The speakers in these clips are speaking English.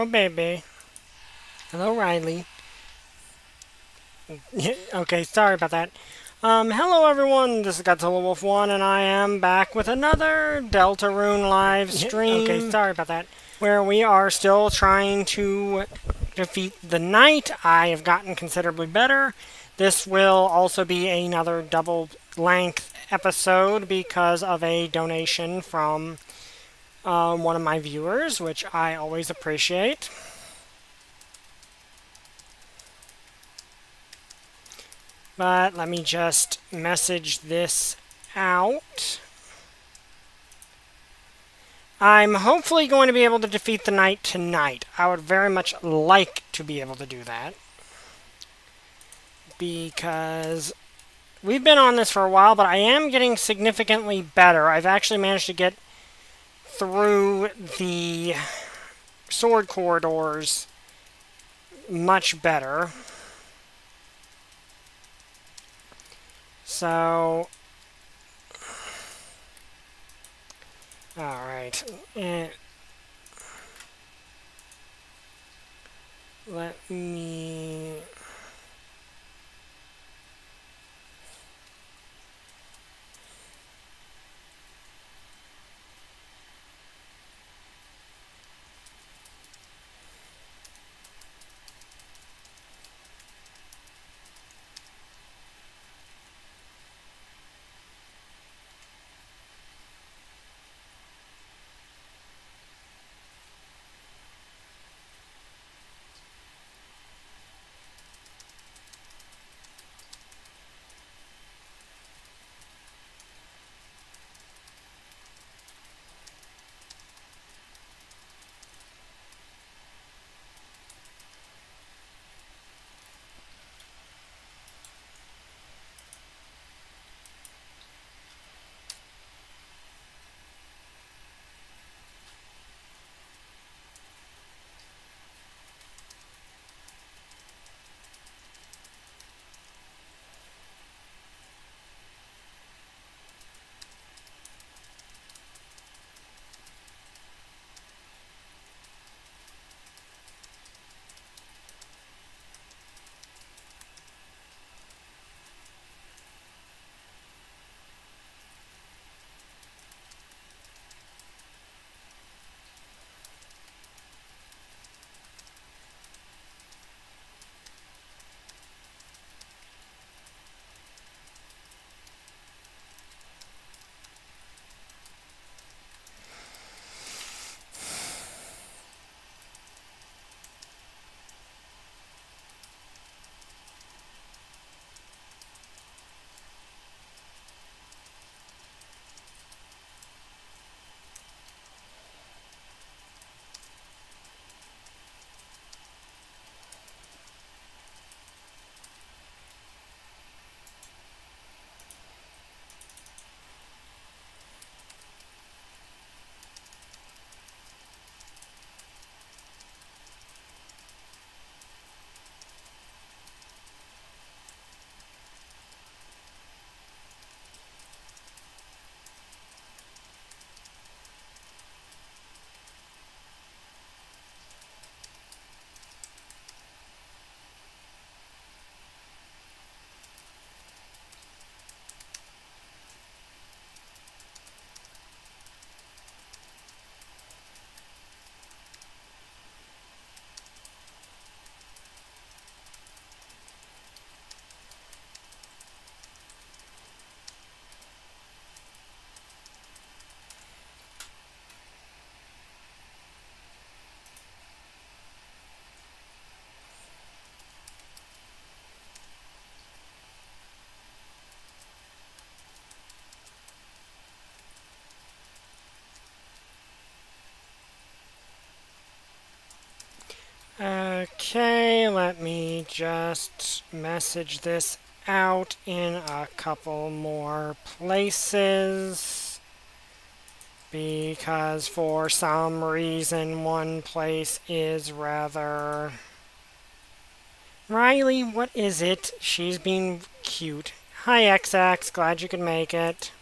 Hello, baby. Hello, Riley. Okay, sorry about that. Hello everyone, this is Godzilla Wolf 1, and I am back with another Deltarune live stream. Okay, sorry about that. Where we are still trying to defeat the knight. I have gotten considerably better. This will also be another double-length episode because of a donation from one of my viewers, which I always appreciate. But let me just message this out. I'm hopefully going to be able to defeat the knight tonight. I would very much like to be able to do that. Because we've been on this for a while, but I am getting significantly better. I've actually managed to get through the sword corridors much better. So, alright. Let me... Okay, let me just message this out in a couple more places. Because for some reason one place is rather... Riley, what is it? She's being cute. Hi, XX. Glad you could make it.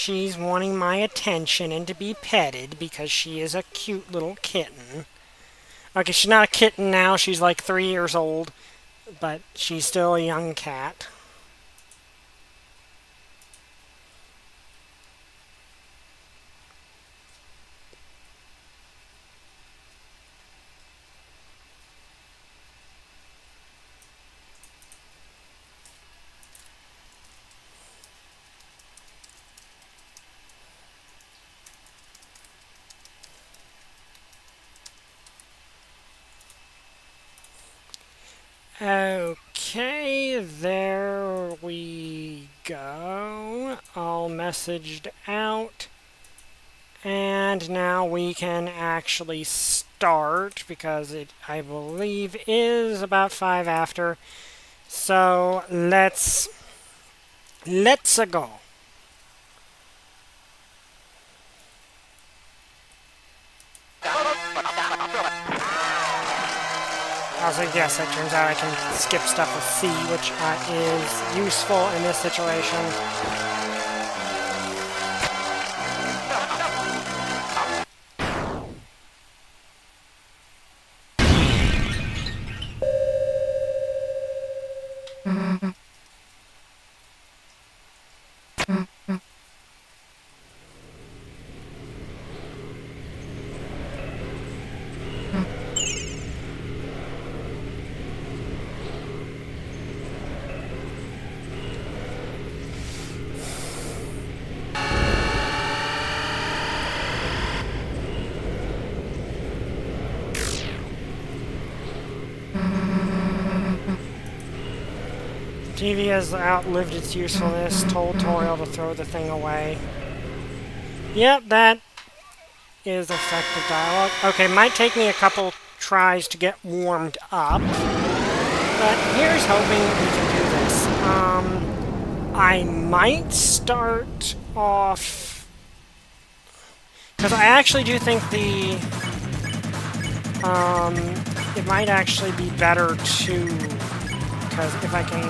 she's wanting my attention and to be petted because she is a cute little kitten. Okay, she's not a kitten now, she's like 3 years old, but she's still a young cat. Okay, there we go. All messaged out. And now we can actually start because it, I believe, is about 5 after. So let's go. Also, yes, it turns out I can skip stuff with C, which is useful in this situation. TV has outlived its usefulness. Told Toriel to throw the thing away. Yep, that is effective dialogue. Okay, might take me a couple tries to get warmed up. But here's hoping we can do this. I might start off... because I actually do think the... it might actually be better to... because if I can...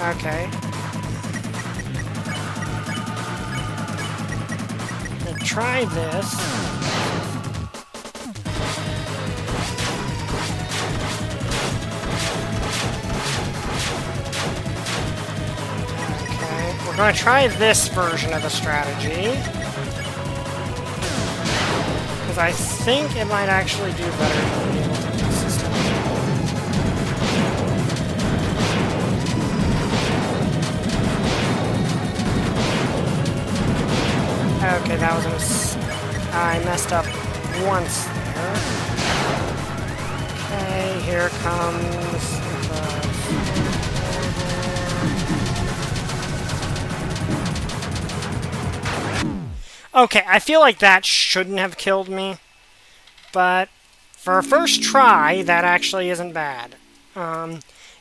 Okay. Let's try this. Okay, we're going to try this version of the strategy. Because I think it might actually do better than being able to do system. Okay, that was a I messed up once there. Okay, here comes the... Okay, I feel like that shouldn't have killed me. But for a first try, that actually isn't bad.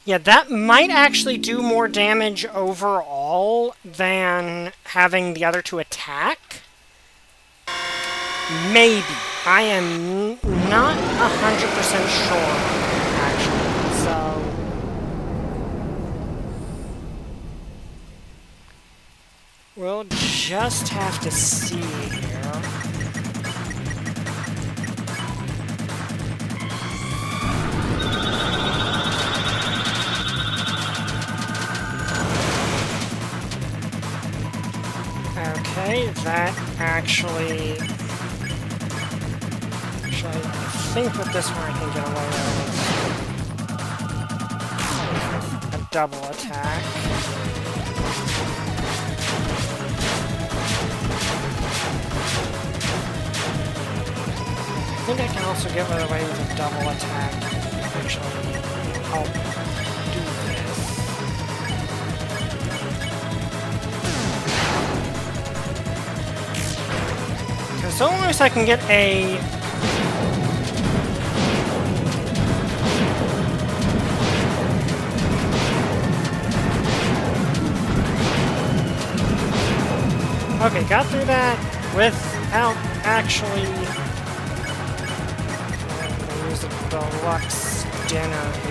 Yeah, that might actually do more damage overall than having the other two attack. Maybe. I am not 100% sure, actually. So... we'll just have to see here. Okay, that actually... I think with this one I can get away with a double attack. I think I can also get away with a double attack. Actually, I'll do this. So long as I can get a... Okay, got through that without actually... use the deluxe dinner here.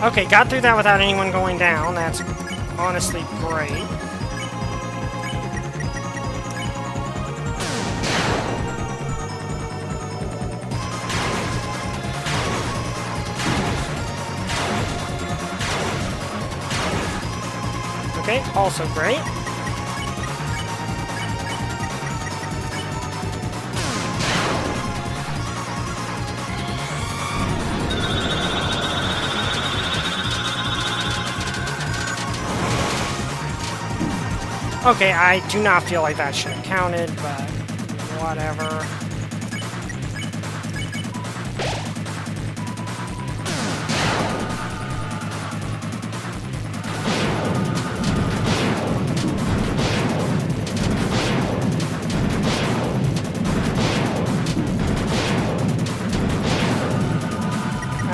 Okay, got through that without anyone going down. That's honestly great. Okay, also great. Okay, I do not feel like that should have counted, but whatever.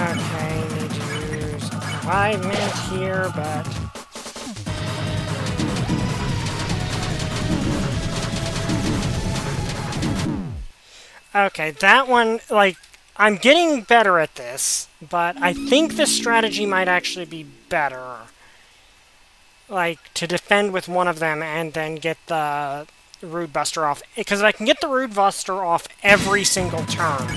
Okay, need to use 5 minutes here, but... Okay, that one, like, I'm getting better at this, but I think this strategy might actually be better. Like, to defend with one of them and then get the Rude Buster off. Because if I can get the Rude Buster off every single turn,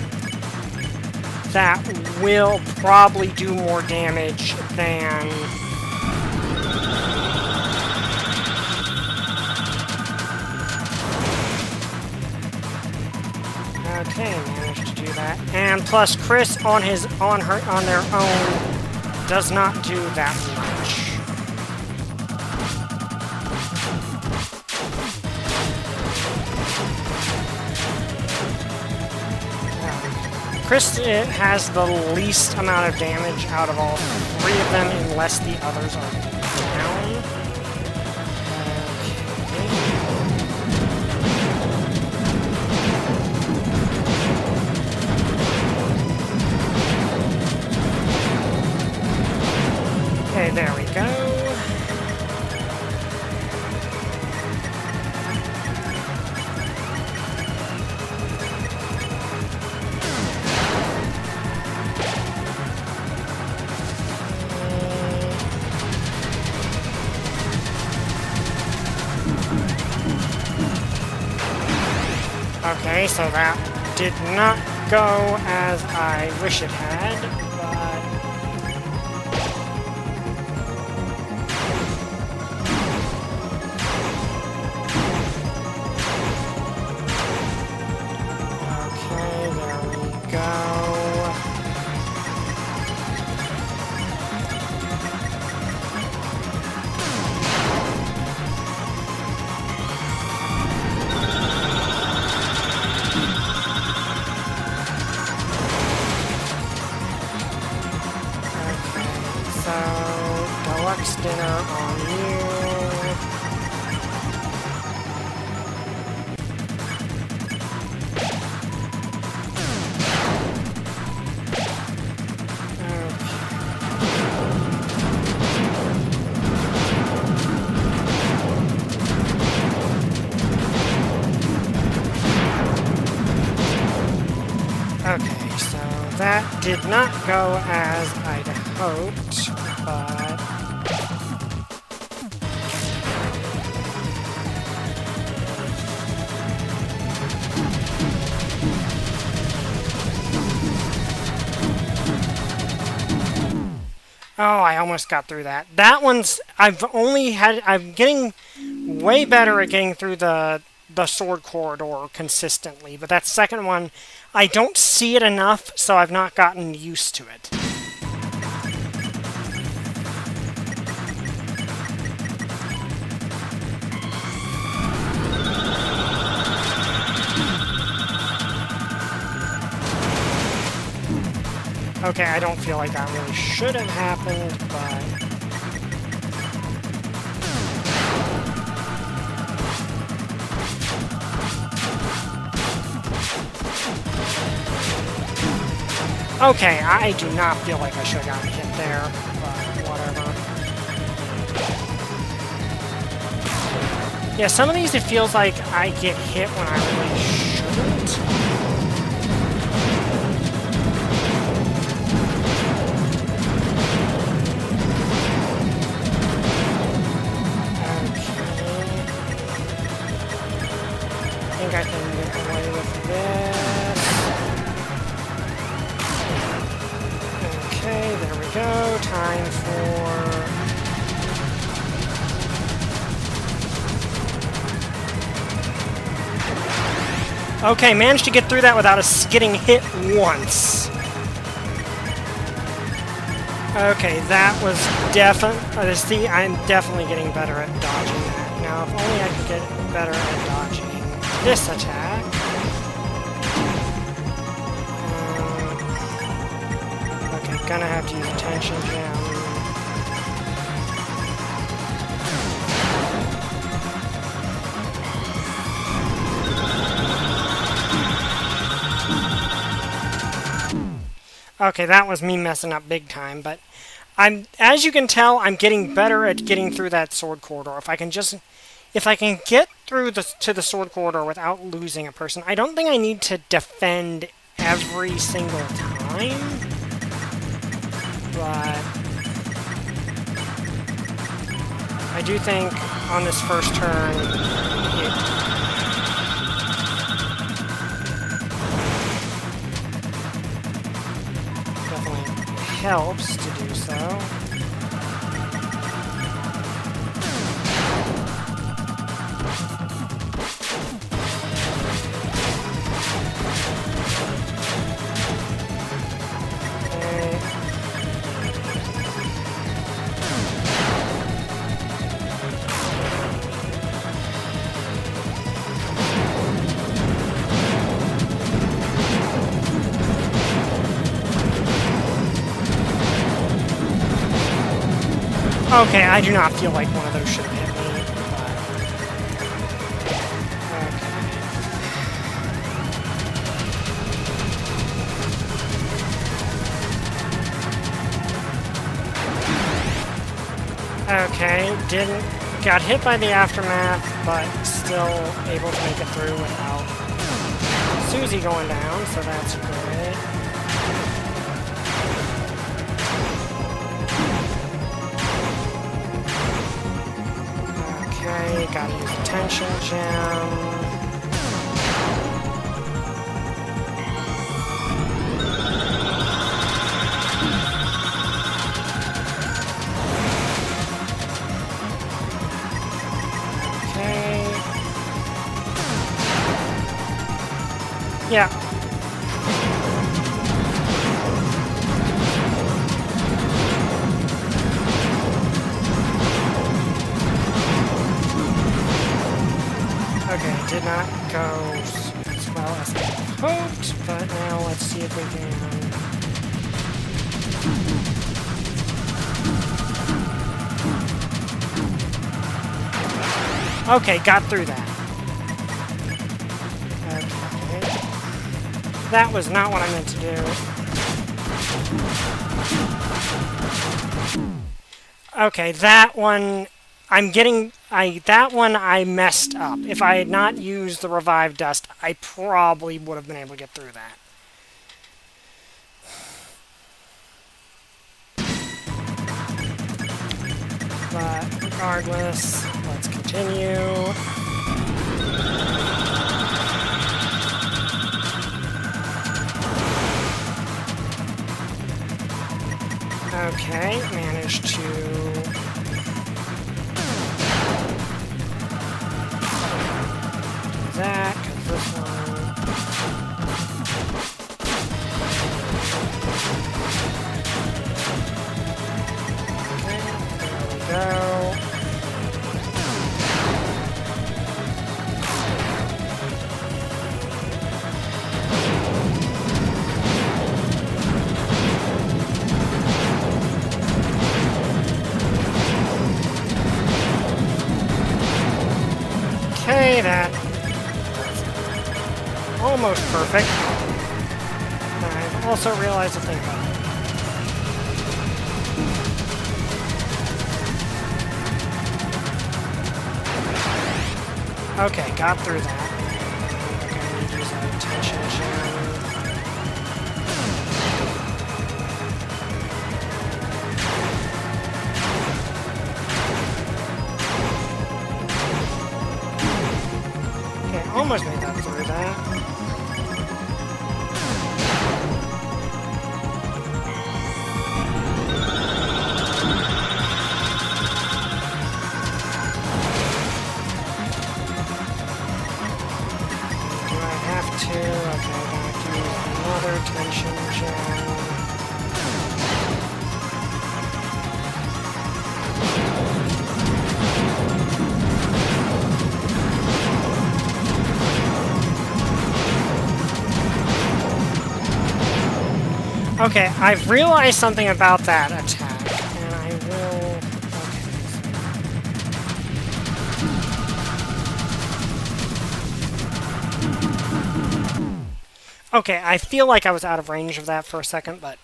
that will probably do more damage than... Okay, managed to do that. And plus, Chris on their own does not do that much. Chris has the least amount of damage out of all 3 of them, unless the others are down. Okay, there we go. Okay, so that did not go as I wish it had, but... Okay, there we go. Deluxe dinner on you. Okay, so that did not go as I'd hoped, but... Oh, I almost got through that. That one's... I'm getting way better at getting through the sword corridor consistently, but that second one, I don't see it enough, so I've not gotten used to it. Okay, I don't feel like that really should have happened, but... Okay, I do not feel like I should have gotten hit there, but whatever. Yeah, some of these it feels like I get hit when I really shouldn't. I think I can get away with this. Okay, there we go. Time for... Okay, managed to get through that without us getting hit once. Okay, that was definitely... see, I'm definitely getting better at dodging that. Now, if only I could get better at dodging this attack. Okay, gonna have to use attention gem. Okay, that was me messing up big time, but as you can tell, I'm getting better at getting through that sword corridor. If I can get through to the sword corridor without losing a person, I don't think I need to defend every single time, but I do think on this first turn, it definitely helps to do so. Okay, I do not feel like one of those should have hit me, but... Okay, got hit by the aftermath, but still able to make it through without Susie going down, so that's great. Okay, gotta use attention gem. Okay. Yeah. Okay, did not go as well as I hoped, but now let's see if we can... Okay, got through that. Okay. That was not what I meant to do. Okay, that one... that one I messed up. If I had not used the Revive Dust, I probably would have been able to get through that. But regardless, let's continue. Okay, managed to... that, because this one... Okay, there we go. Okay, that... almost perfect. I've also realized a thing about it. Okay, got through that. Okay, I need to use that attention gem. Okay, almost made that through that. Tension gem. Okay, I've realized something about that attack, and I will... Okay, I feel like I was out of range of that for a second, but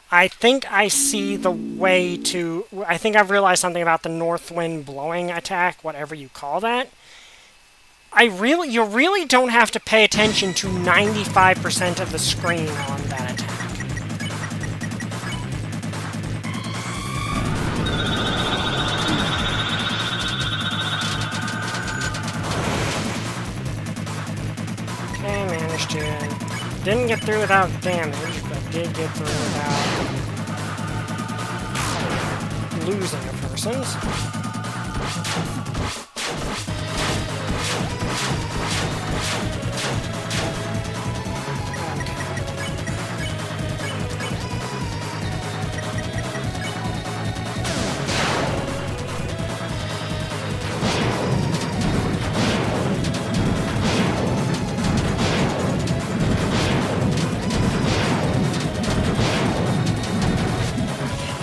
I think I see the way to... I think I've realized something about the North Wind blowing attack, whatever you call that. You really don't have to pay attention to 95% of the screen on that attack. Okay, managed to... Didn't get through without damage, but did get through without losing a person.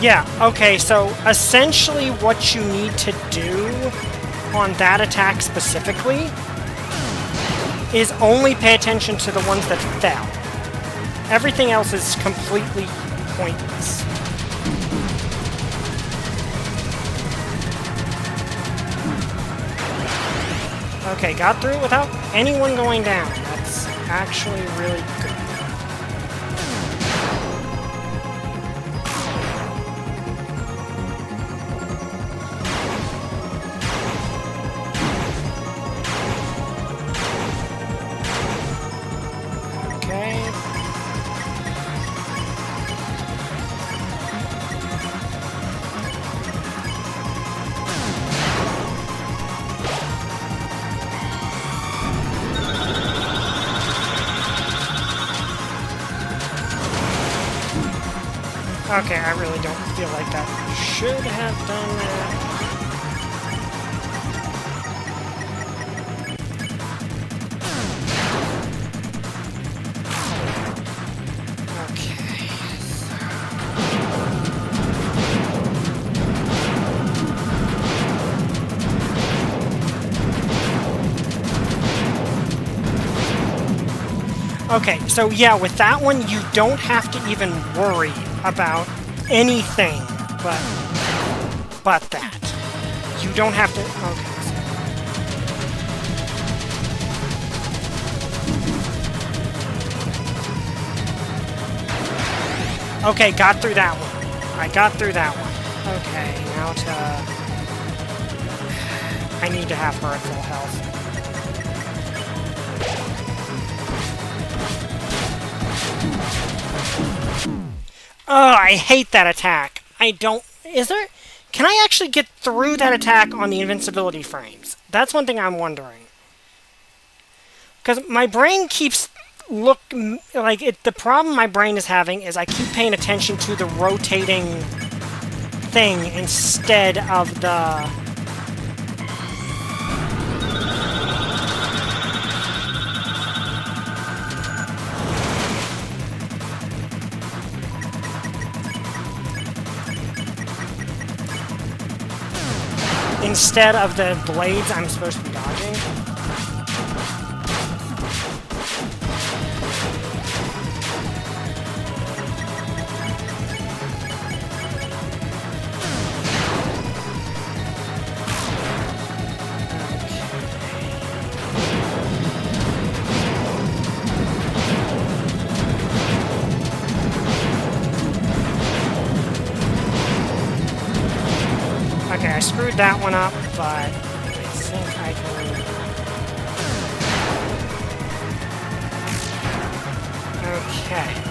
Yeah, okay, so essentially what you need to do on that attack specifically is only pay attention to the ones that fell. Everything else is completely pointless. Okay, got through without anyone going down. That's actually really good. Okay, I really don't feel like that should have done that. Okay, so yeah, with that one, you don't have to even worry about anything but that. You don't have to... Okay, got through that one. I got through that one. Okay, now to... I need to have her at full health. Oh, I hate that attack. I don't... Is there... Can I actually get through that attack on the invincibility frames? That's one thing I'm wondering. Because my brain keeps... the problem my brain is having is I keep paying attention to the rotating thing instead of the... Instead of the blades I'm supposed to be dodging. that one up, but I think I can... Okay.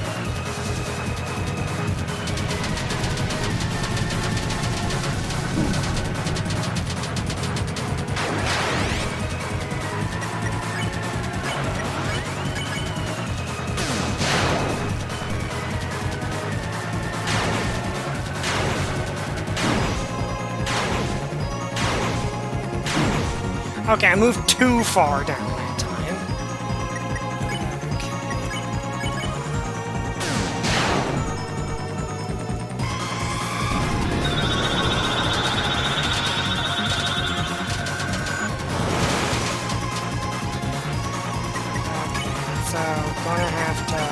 Okay, I moved too far down that time. Okay, so gonna have to...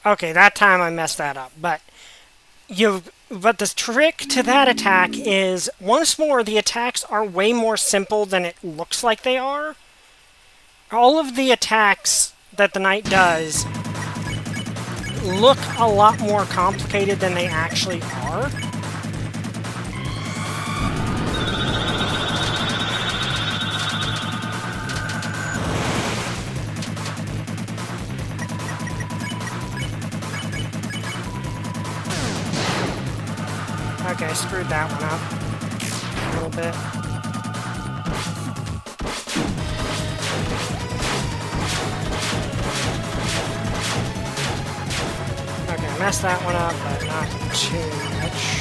Okay, that time I messed that up, but the trick to that attack is, once more, the attacks are way more simple than it looks like they are. All of the attacks that the knight does look a lot more complicated than they actually are. Okay, I screwed that one up a little bit. Okay, I messed that one up, but not too much.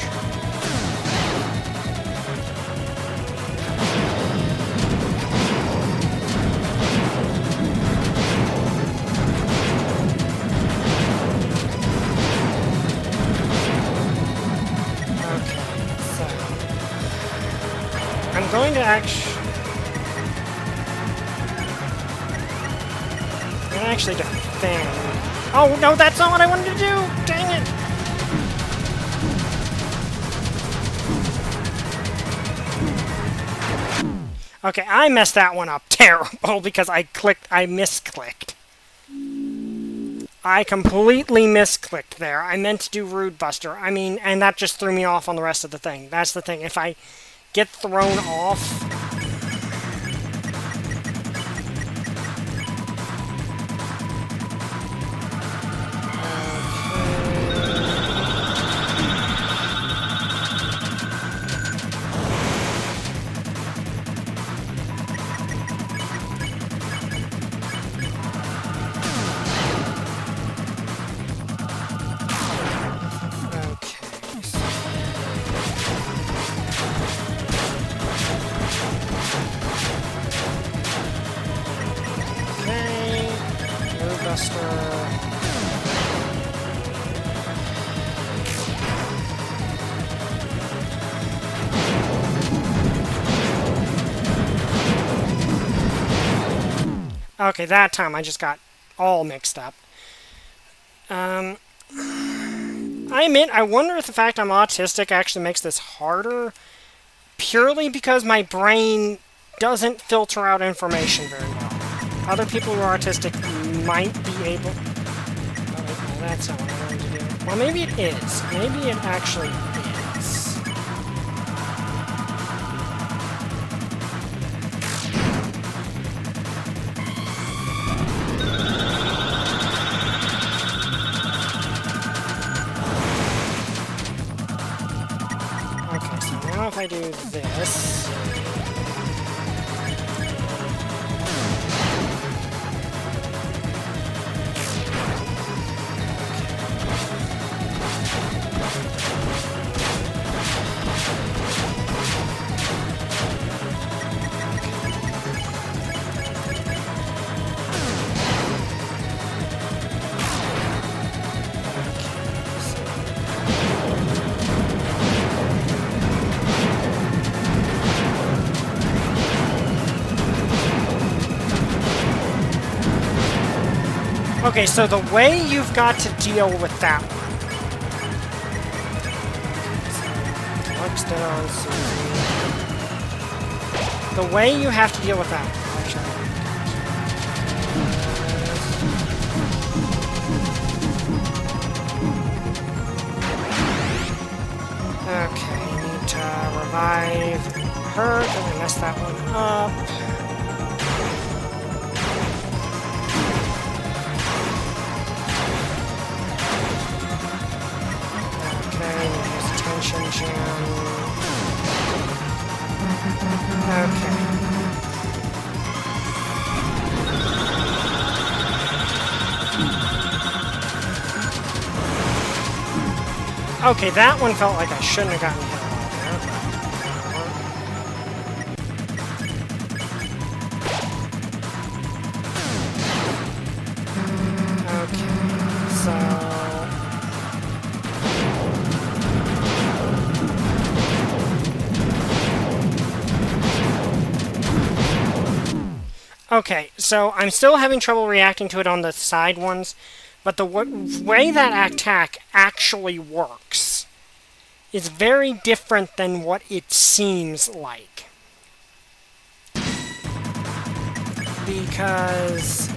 I'm going to actually defend. Oh, no, that's not what I wanted to do! Dang it! Okay, I messed that one up terrible because I misclicked. I completely misclicked there. I meant to do Rude Buster. I mean, and that just threw me off on the rest of the thing. That's the thing. If I get thrown off... Okay, that time I just got all mixed up. I admit, I wonder if the fact I'm autistic actually makes this harder, purely because my brain doesn't filter out information very well. Other people who are autistic might be able... Oh, no, that's not what I wanted to do. Well, maybe it is. Maybe it actually is. If I do this... Okay, so the way you've got to deal with that one. The way you have to deal with that... Okay, you need to revive her, because I messed that one up. Okay, use attention gem. Okay. Okay, that one felt like I shouldn't have gotten hit there. Okay, so... Okay, so I'm still having trouble reacting to it on the side ones, but the way that attack actually works is very different than what it seems like. Because...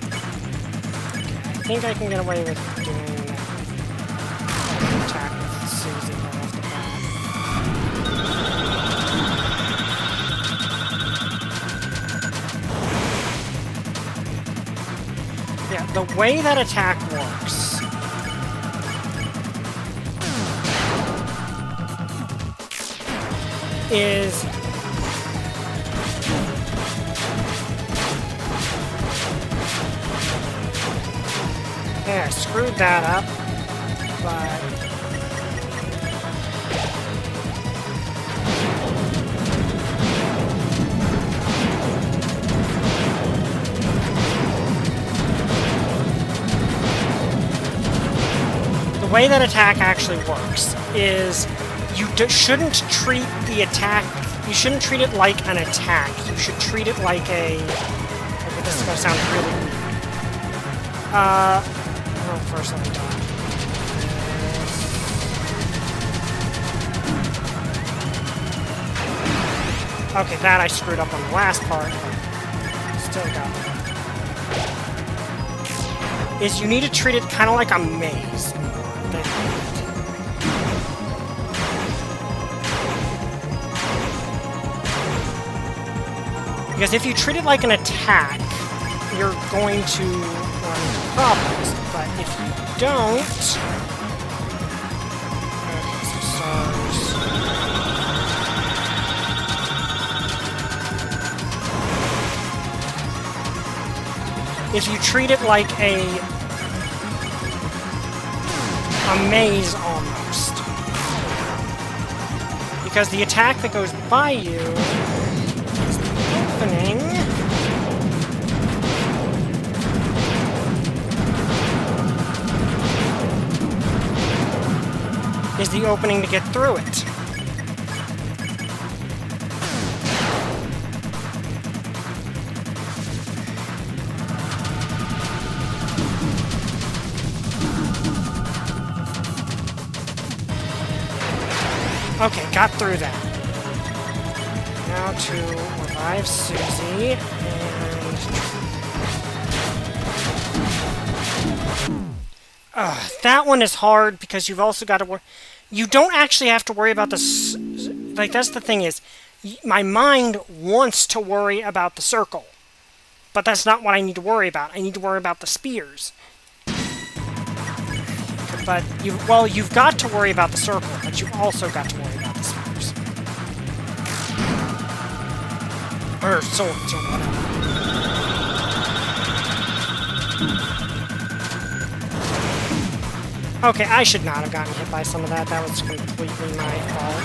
Okay, I think I can get away with doing that attack with Susie right off the bat. Yeah, the way that attack works is... Yeah, I screwed that up, but... The way that attack actually works is you shouldn't treat the attack, you shouldn't treat it like an attack. You should treat it like a... Okay, this is going to sound really weird. Oh, first let me die. Okay, that I screwed up on the last part, but still got it. Is you need to treat it kind of like a maze. Because if you treat it like an attack, you're going to run into problems. But if you don't... Okay, some stars. If you treat it like a maze almost. Because the attack that goes by you is the opening. Is the opening to get through it. Okay, got through that. Now to revive Susie, and... that one is hard because you've also got to worry... You don't actually have to worry about the... Like, that's the thing is, my mind wants to worry about the circle. But that's not what I need to worry about. I need to worry about the spears. But, you've got to worry about the circle, but you've also got to worry about the spears. Or swords, or whatever. Okay, I should not have gotten hit by some of that. That was completely my fault.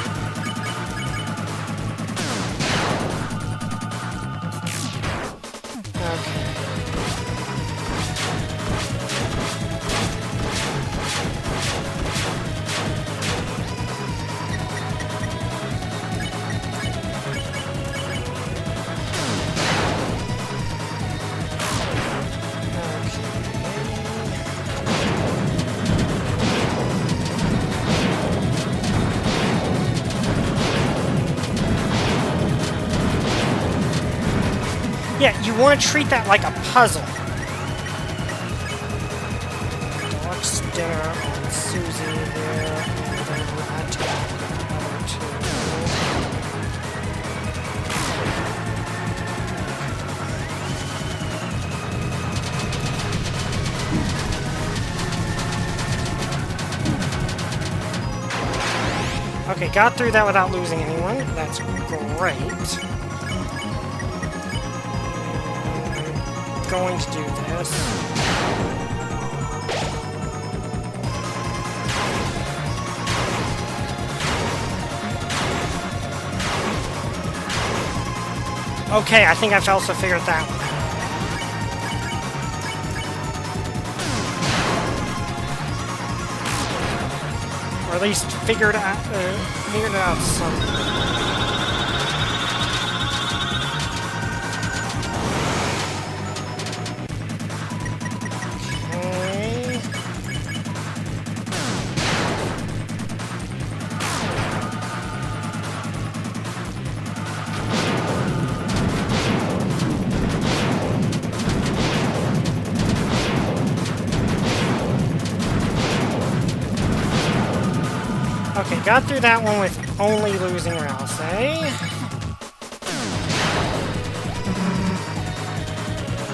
Okay. want to treat that like a puzzle. Deluxe dinner on Susie there, and then we'll add to that other two. Okay, got through that without losing anyone. That's great. I'm going to do this. Okay, I think I've also figured that one out. Or at least figured it out some. Okay, got through that one with only losing Rouse, eh?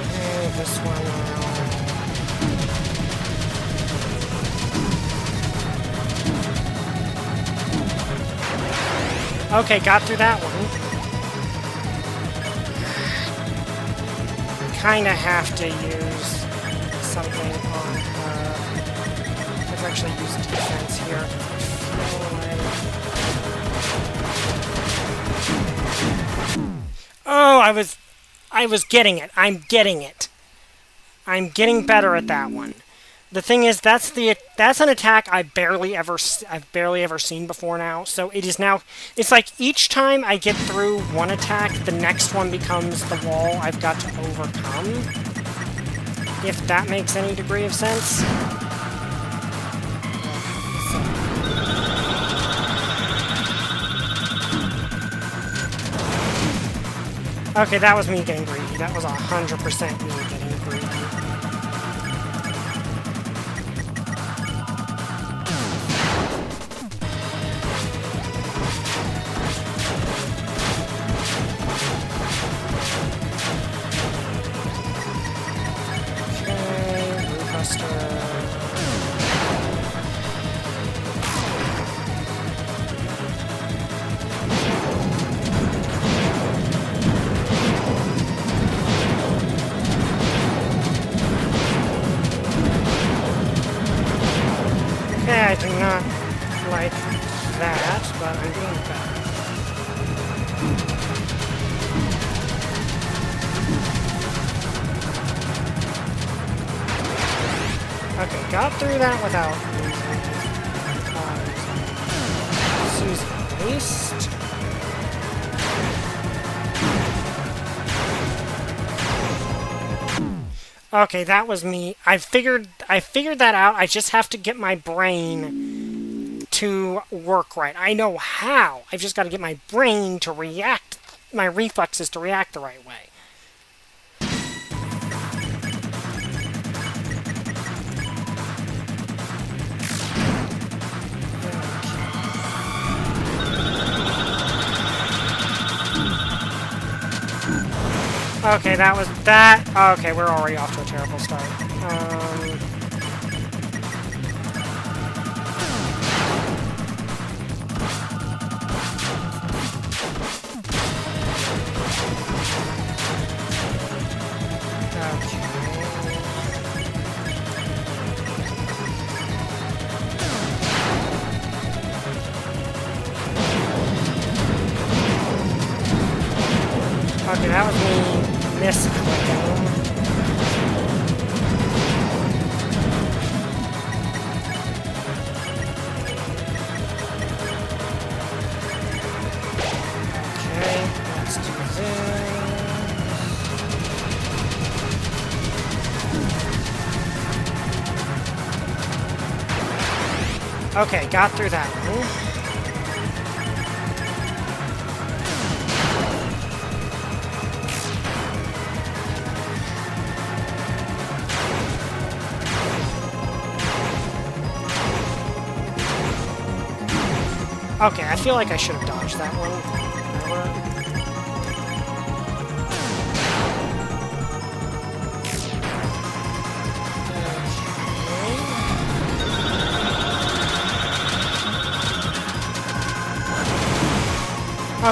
Okay, this one. Okay, got through that one. Kinda have to use something on let's actually use defense here. Oh, I was getting it. I'm getting it. I'm getting better at that one. The thing is, that's an attack I've barely ever seen before now. So it is now. It's like each time I get through one attack, the next one becomes the wall I've got to overcome. If that makes any degree of sense. Okay, that was me getting greedy. That was 100% me getting greedy. Okay, Root Buster. I do not like that, but I'm doing better. Okay, got through that without losing Susie at least. Okay, that was me. I figured that out. I just have to get my brain to work right. I know how. I've just got to get my brain to react, my reflexes to react the right way. Okay, that was that. Okay, we're already off to a terrible start. Okay, that was me misclicking. Okay, let's do this. Okay, got through that one. Okay, I feel like I should have dodged that one.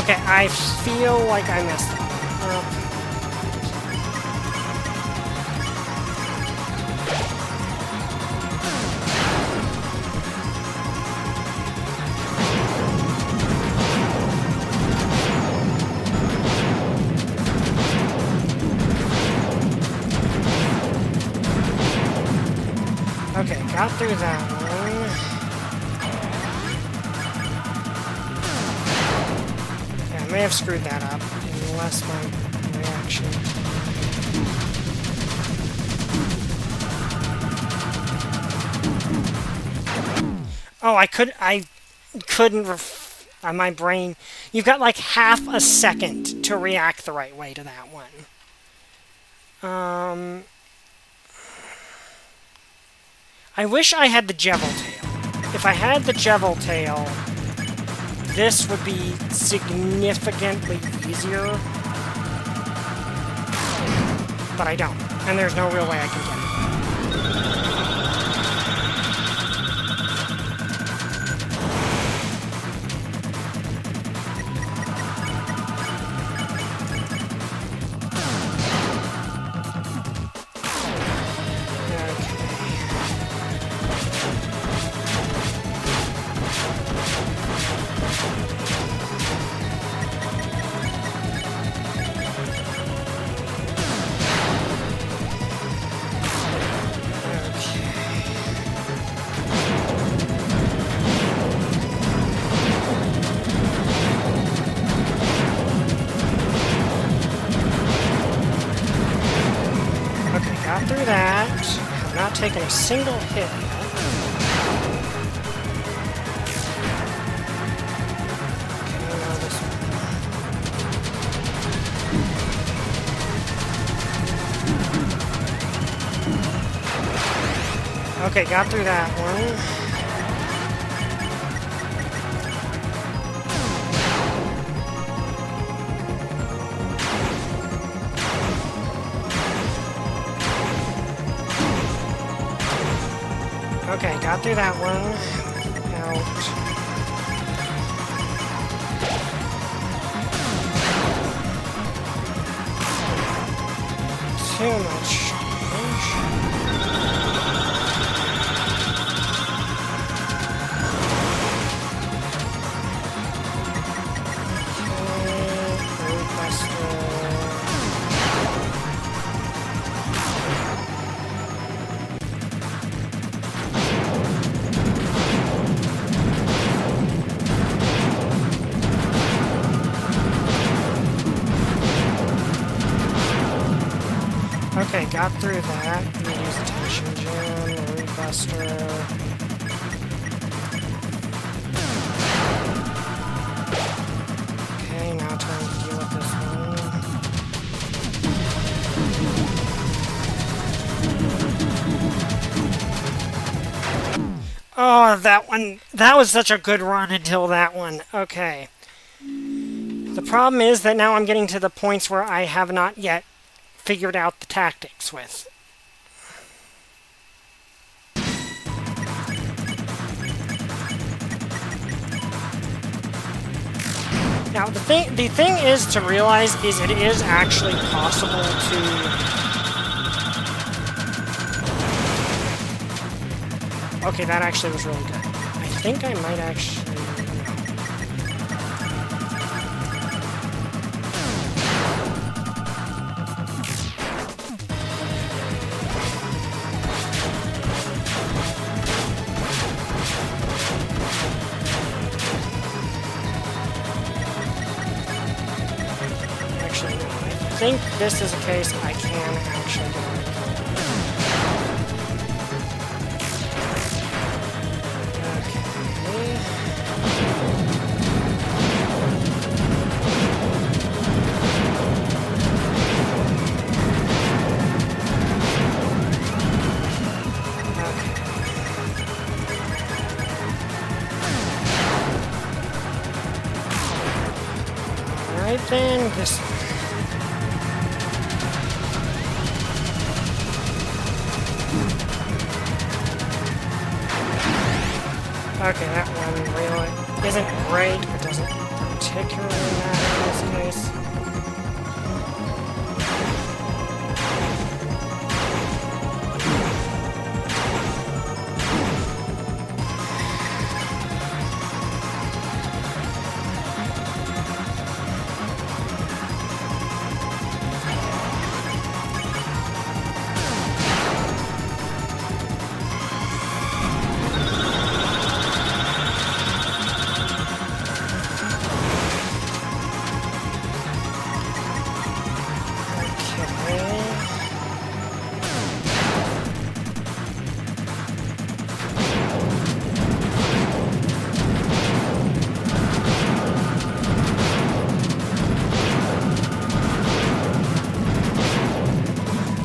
Okay, I feel like I messed up. Okay, got through that one. Yeah, I may have screwed that up, unless my reaction... Oh, I couldn't my brain... You've got like half a second to react the right way to that one. I wish I had the Jevil Tail. If I had the Jevil Tail, this would be significantly easier. But I don't. And there's no real way I can get it. Got through that. Have not taken a single hit yet. Okay, now this one. Okay, got through that one. Okay, got through that one. Out. Too much damage. Okay, got through that. I'm gonna use the tension gem, root buster. Okay, now time to deal with this one. Oh, that one. That was such a good run until that one. Okay. The problem is that now I'm getting to the points where I have not yet figured out the tactics with. Now, the thing is to realize is it is actually possible to... Okay, that actually was really good. I think I might actually... I think this is a case I can actually get rid of. Alright then, this... Okay, that one really isn't great, but doesn't particularly matter in this case.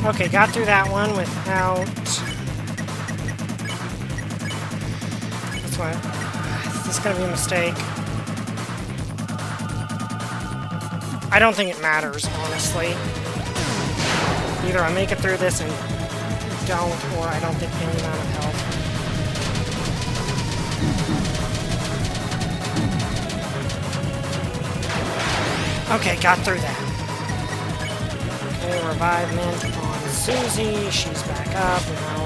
Okay, got through that one without... That's what... This is gonna be a mistake. I don't think it matters, honestly. Either I make it through this and don't, or I don't think any amount of health. Okay, got through that. Okay, revivement on Susie. She's back up. Now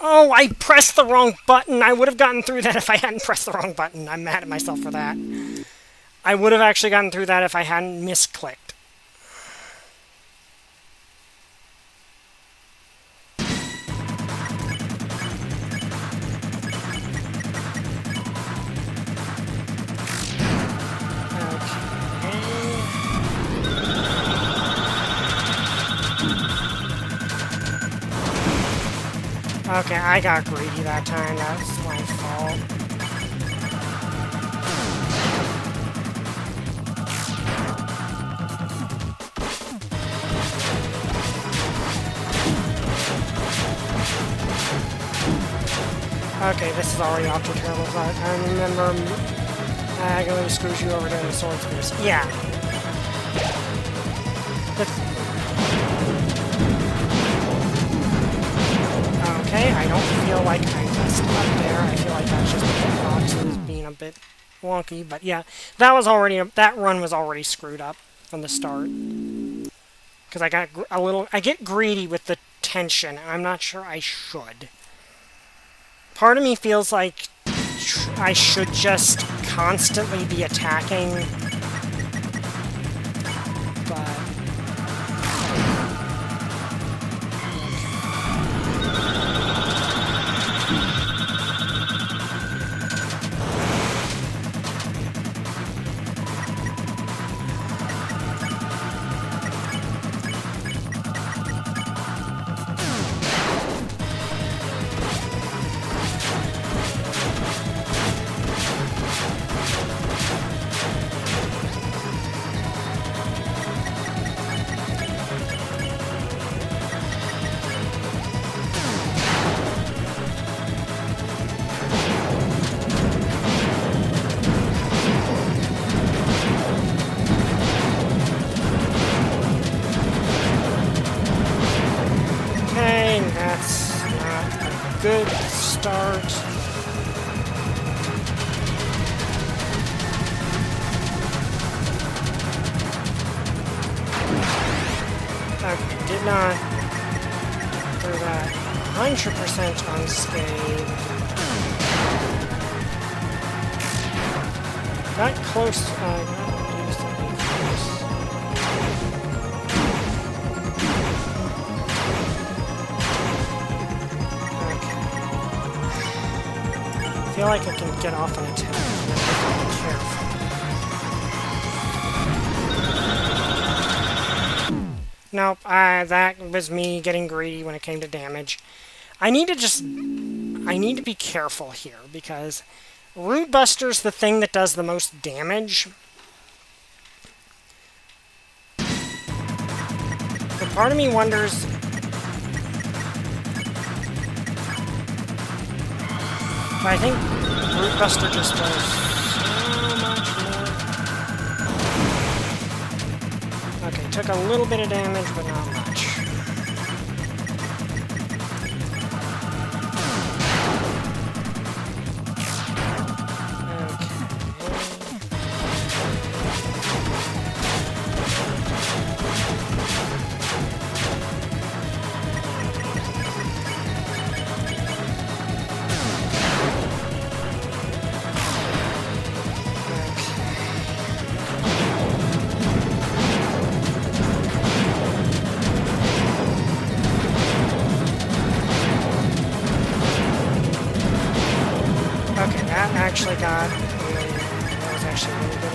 oh, I pressed the wrong button. I would have gotten through that if I hadn't pressed the wrong button. I'm mad at myself for that. I would have actually gotten through that if I hadn't misclicked. Okay, I got greedy that time. That's my fault. Okay, this is already off to a terrible start. I remember Agony screws you over during the sword spears. Yeah. Okay, I don't feel like I messed up there. I feel like that's just the hitboxes being a bit wonky, but yeah, that was already that run was already screwed up from the start. Because I got I get greedy with the tension, and I'm not sure I should. Part of me feels like I should just constantly be attacking, but... Good start. Okay, did not do that 100% unscathed. Got close, not used to being close. I feel like I can get off an attack if I'm careful. Nope, that was me getting greedy when it came to damage. I need to be careful here, because Root Buster's the thing that does the most damage. But part of me wonders... I think Root Buster just does so much more. Okay, took a little bit of damage, but not much. Actually got really, that was actually a really good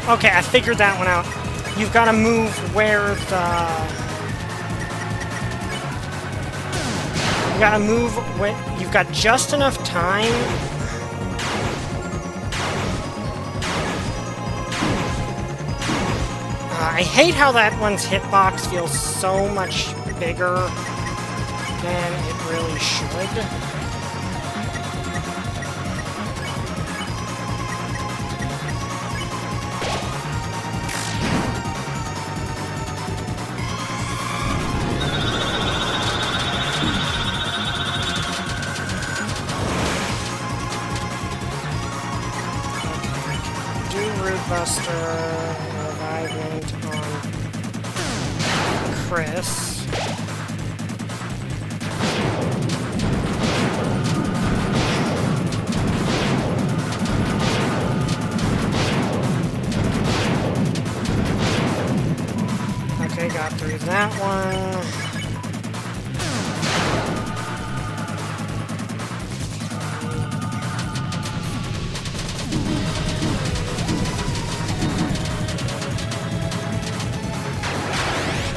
one. Okay, I figured that one out. You've got to move where the... You got to move when you've got just enough time. I hate how that one's hitbox feels so much bigger than it really should. Do Root Buster. Revivement on Chris. Okay, got through that one.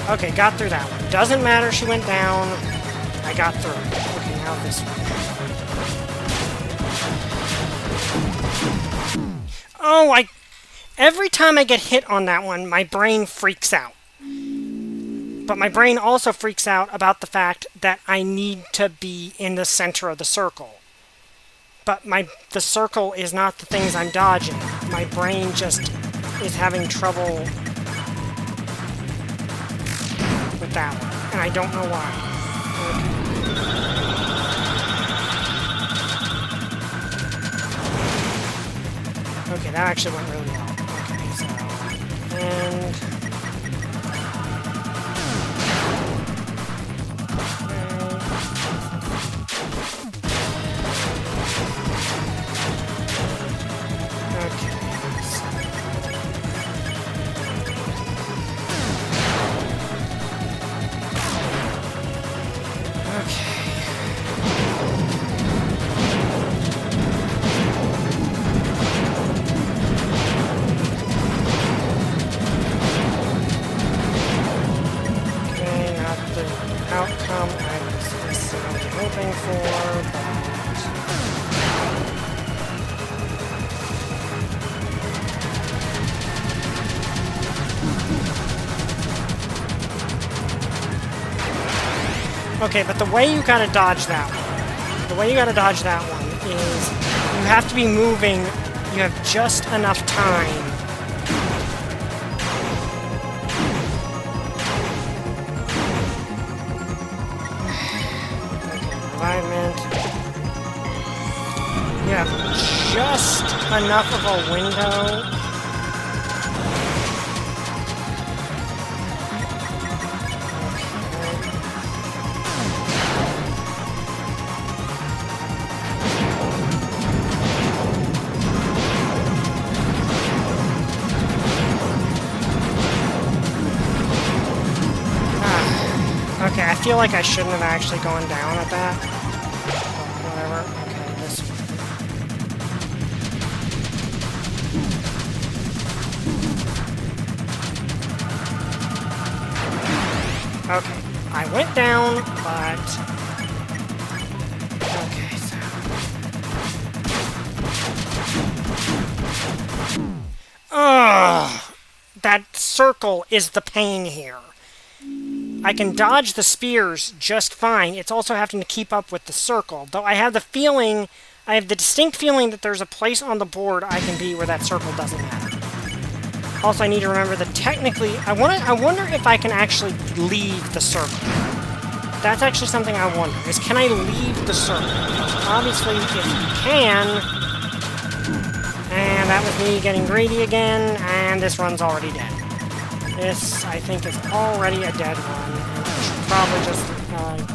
Okay, got through that one. Doesn't matter, she went down. I got through. Okay, now this one. Oh, every time I get hit on that one, my brain freaks out. But my brain also freaks out about the fact that I need to be in the center of the circle. But the circle is not the things I'm dodging. My brain just is having trouble with that one, and I don't know why. Okay, that actually went really well. Okay, so... And... Okay. Outcome I was necessarily hoping for, but... Okay, but the way you gotta dodge that one, is you have to be moving, you have just enough time. You have just enough of a window. Okay, I feel like I shouldn't have actually gone down at that. Whatever. Okay, this one. Okay, I went down, but... Okay, so... that circle is the pain here. I can dodge the spears just fine. It's also having to keep up with the circle. Though I have the distinct feeling that there's a place on the board I can be where that circle doesn't matter. Also, I need to remember that technically, I wonder if I can actually leave the circle. That's actually something I wonder, is can I leave the circle? Obviously, if you can, and that was me getting greedy again, and this run's already dead. This, I think, is already a dead run, and I should probably just quit on it.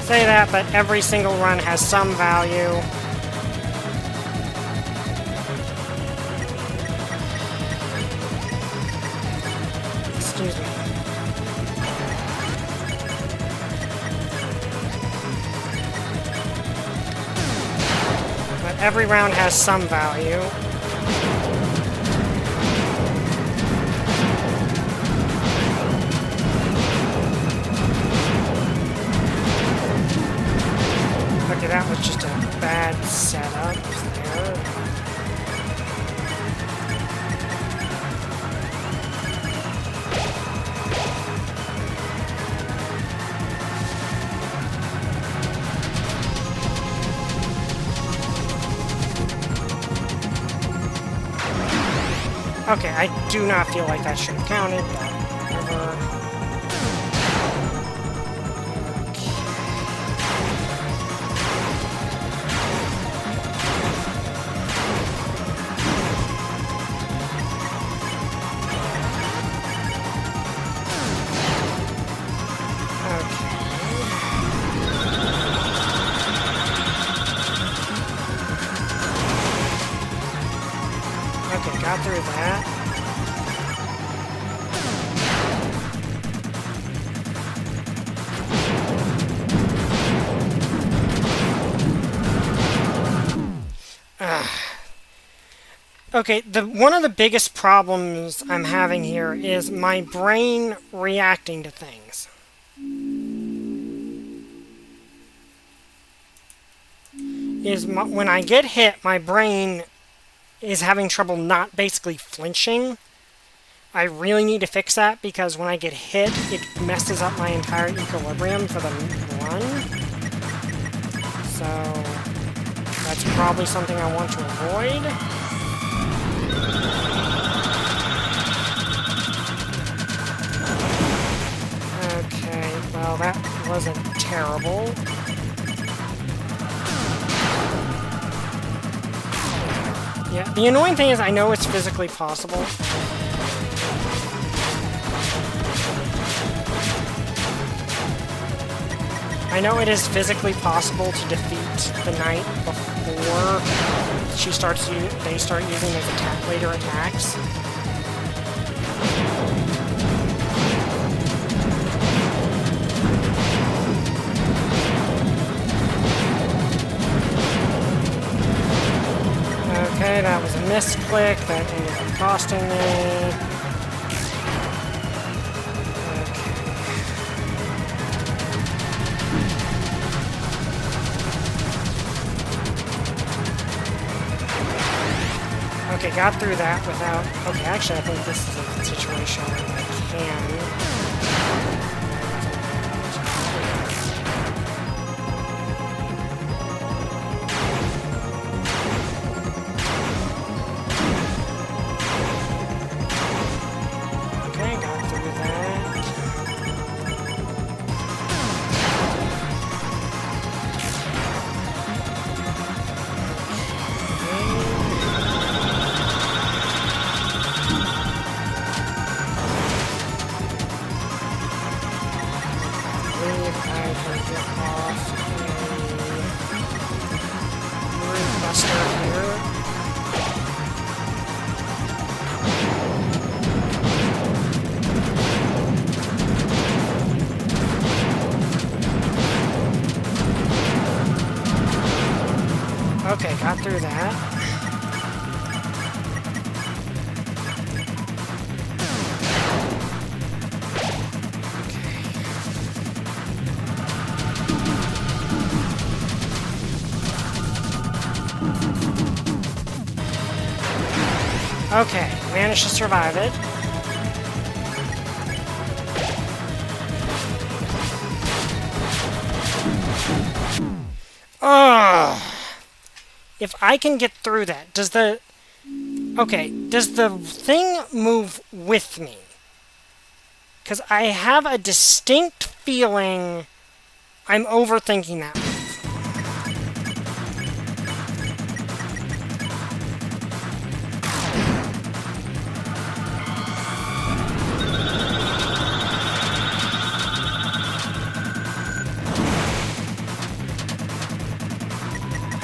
Say that, but every single run has some value. Excuse me. But every round has some value. Okay, that was just a bad setup there. Okay, I do not feel like that should have counted, but whatever. Okay, got through that. Okay, one of the biggest problems I'm having here is my brain reacting to things. When I get hit, my brain is having trouble not basically flinching. I really need to fix that because when I get hit, it messes up my entire equilibrium for the run. So that's probably something I want to avoid. Okay, well that wasn't terrible. Yeah, the annoying thing is I know it's physically possible. I know it is physically possible to defeat the knight before they start using those later attacks. Okay, that was a misclick. That ended up costing me. Okay, got through that without... Okay, actually, I think this is a situation where I can... Okay, got through that. Okay, managed to survive it. Ugh! If I can get through that, does the... Okay, does the thing move with me? Because I have a distinct feeling I'm overthinking that move.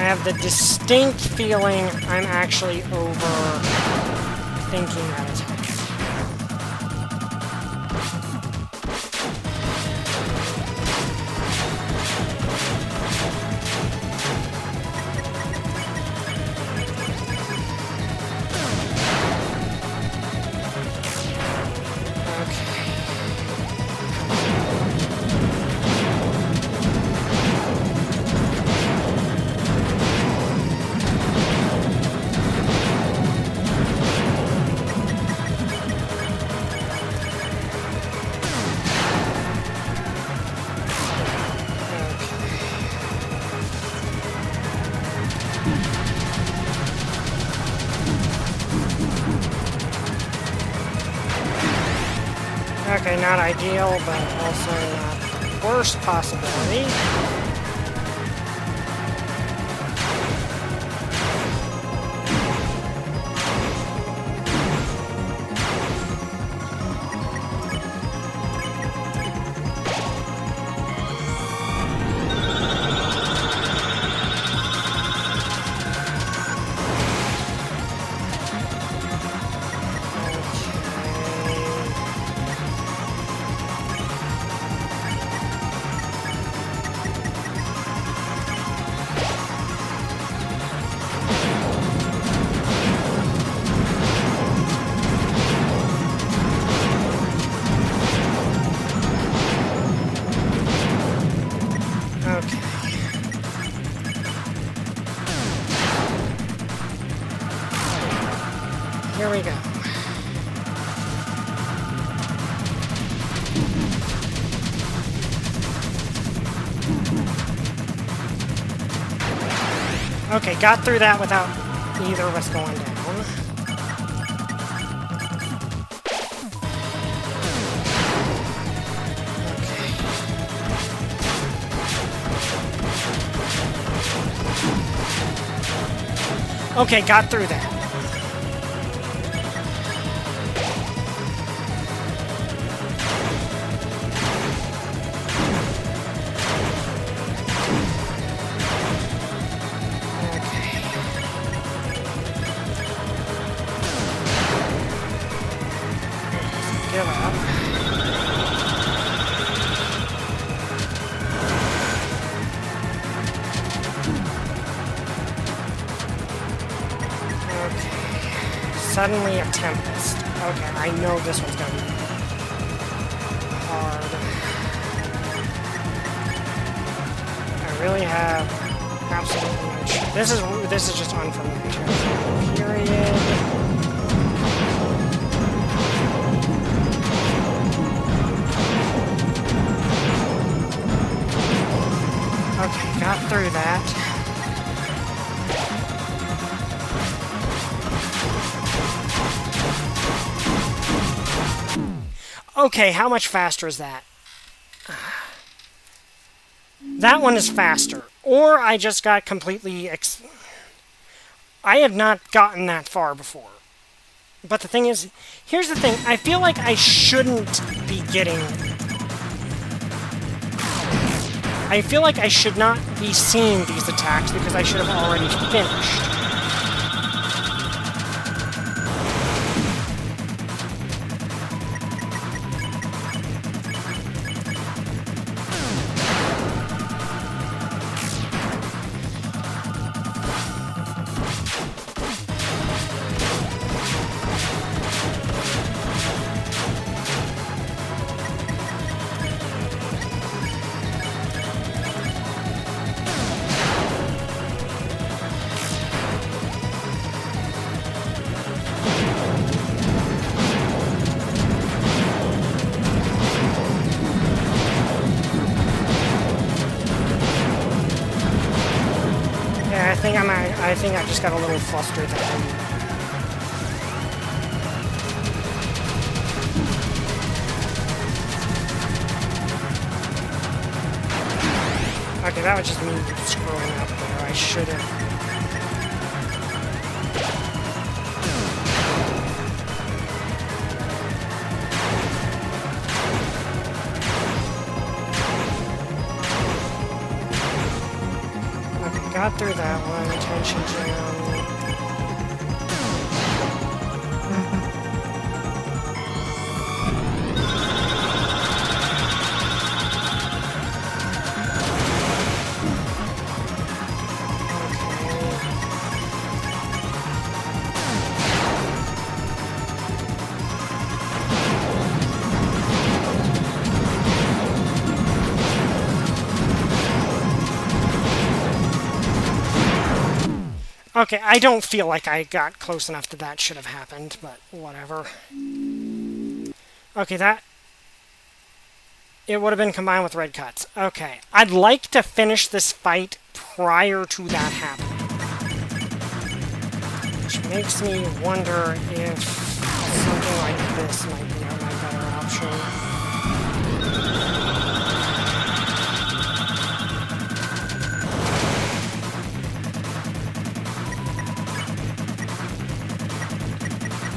I have the distinct feeling I'm actually overthinking that attack. Okay, not ideal, but also not the worst possibility. Here we go. Okay, got through that without either of us going down. Okay, got through that. Suddenly a Tempest. Okay, I know this one's gonna be hard. I really have absolutely no chance. This is just unfamiliar territory. Period. Okay, got through that. Okay, how much faster is that? That one is faster. Or I just got completely... I have not gotten that far before. But the thing is, here's the thing. I feel like I shouldn't be getting... I feel like I should not be seeing these attacks because I should have already finished. I think I just got a little flustered there. Okay, that was just me screwing up there. I should have... Okay, got through that one. Attention jam. Okay, I don't feel like I got close enough that should have happened, but whatever. Okay, that... It would have been combined with red cuts. Okay, I'd like to finish this fight prior to that happening. Which makes me wonder if something like this might be my better option.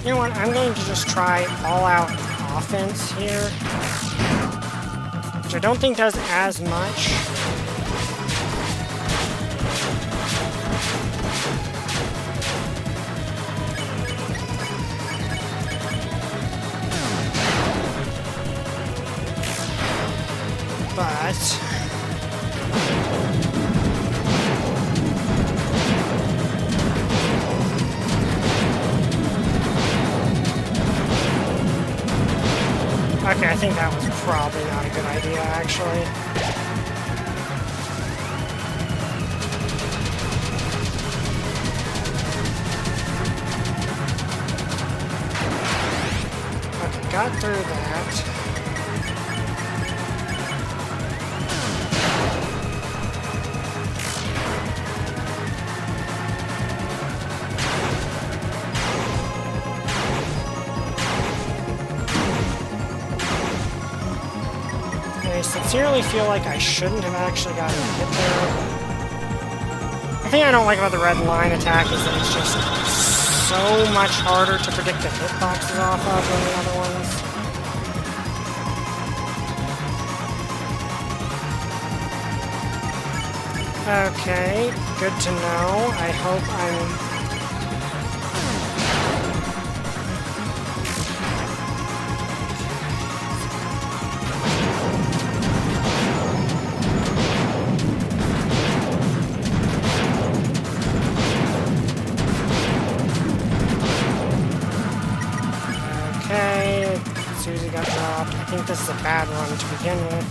You know what, I'm going to just try all-out offense here, which I don't think does as much. But... Okay, I think that was probably not a good idea, actually. Okay, got through that. I sincerely feel like I shouldn't have actually gotten hit there. The thing I don't like about the red line attack is that it's just so much harder to predict the hitboxes off of than the other ones. Okay, good to know. I hope I'm... Susie got dropped. I think this is a bad one to begin with.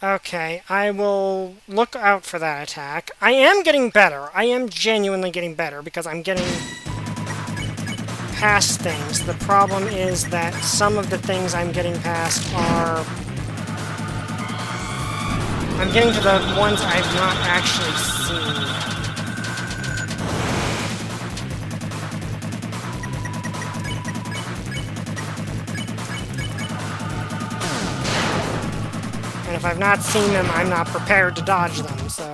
Okay, I will look out for that attack. I am getting better. I am genuinely getting better because I'm getting past things. The problem is that some of the things I'm getting past are... I'm getting to the ones I've not actually seen. And if I've not seen them, I'm not prepared to dodge them, so...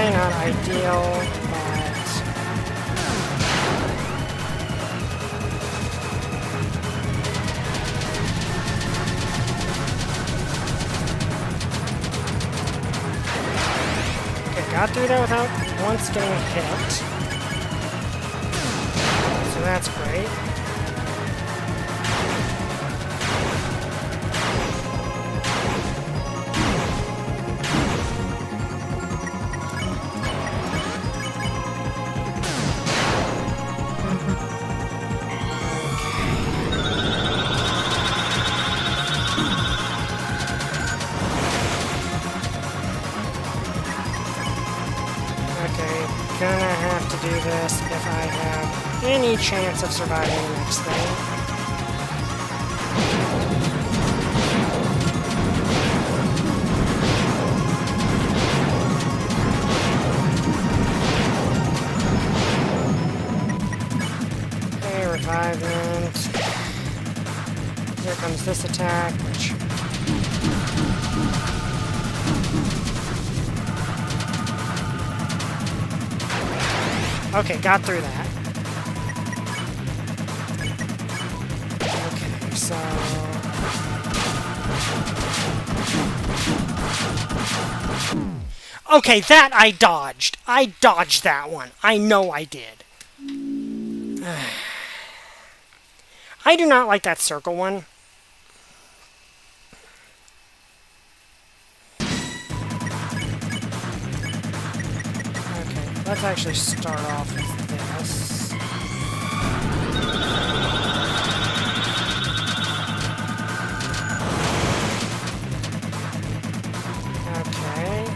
Not ideal, but... Okay, got through that without once getting hit. that's great. Gonna have to do this if I have any chance of surviving the next thing. Okay, revivement. Here comes this attack, which... Okay, got through that. Okay, so... Okay, that I dodged. I dodged that one. I know I did. I do not like that circle one. Let's actually start off with this. Okay.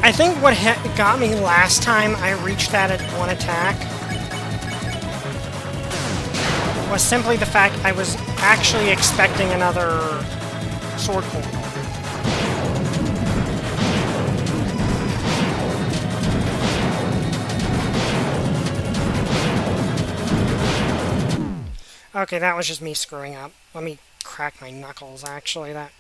I think what got me last time I reached that at one attack was simply the fact I was actually expecting another sword pull. Okay, that was just me screwing up. Let me crack my knuckles, actually. That...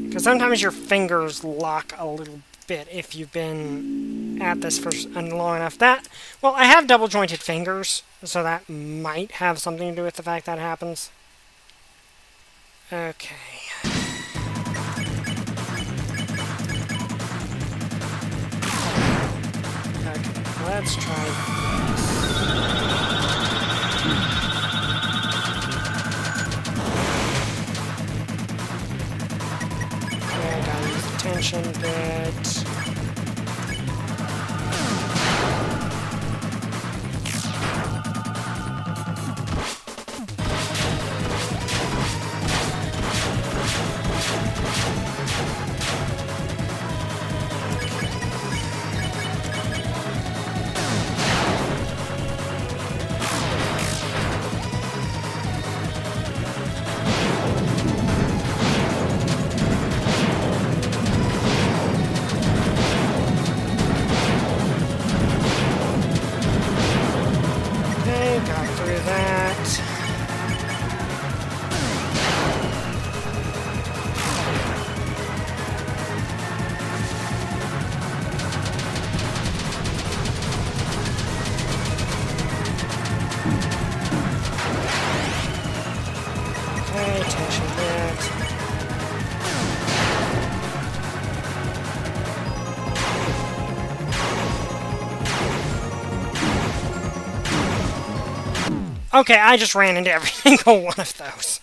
Because sometimes your fingers lock a little bit if you've been at this for long enough. Well, I have double-jointed fingers, so that might have something to do with the fact that happens. Okay. Okay, let's try this. Tension bit. Okay, I just ran into every single one of those.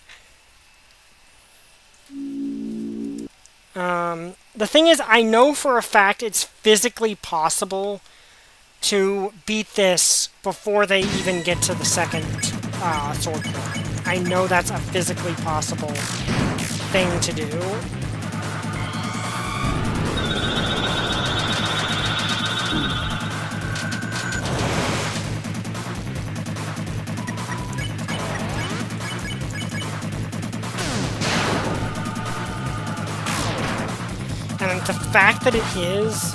The thing is, I know for a fact it's physically possible to beat this before they even get to the second sword point. I know that's a physically possible thing to do. And the fact that it is...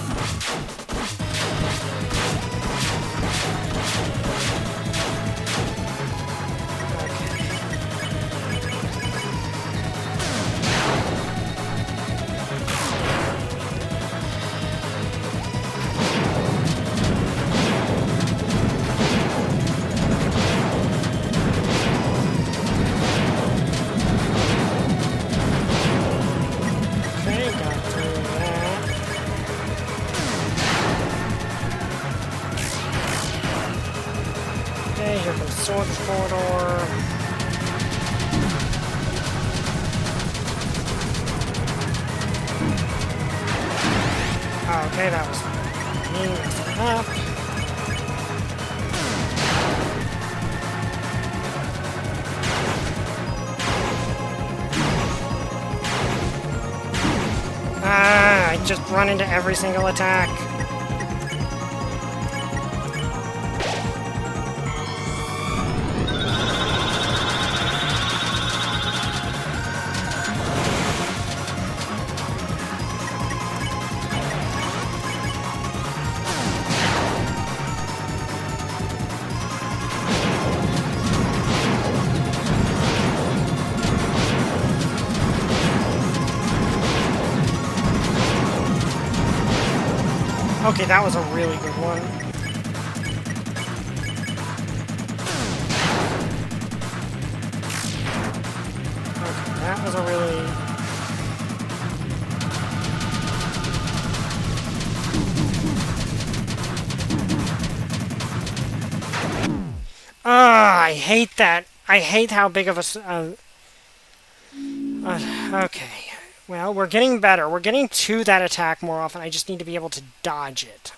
sword corridor. Okay, that was me messing up. I just run into every single attack. Okay, that was a really good one. Okay, that was a really... I hate that. I hate how big of a... okay. Well, we're getting better. We're getting to that attack more often. I just need to be able to dodge it.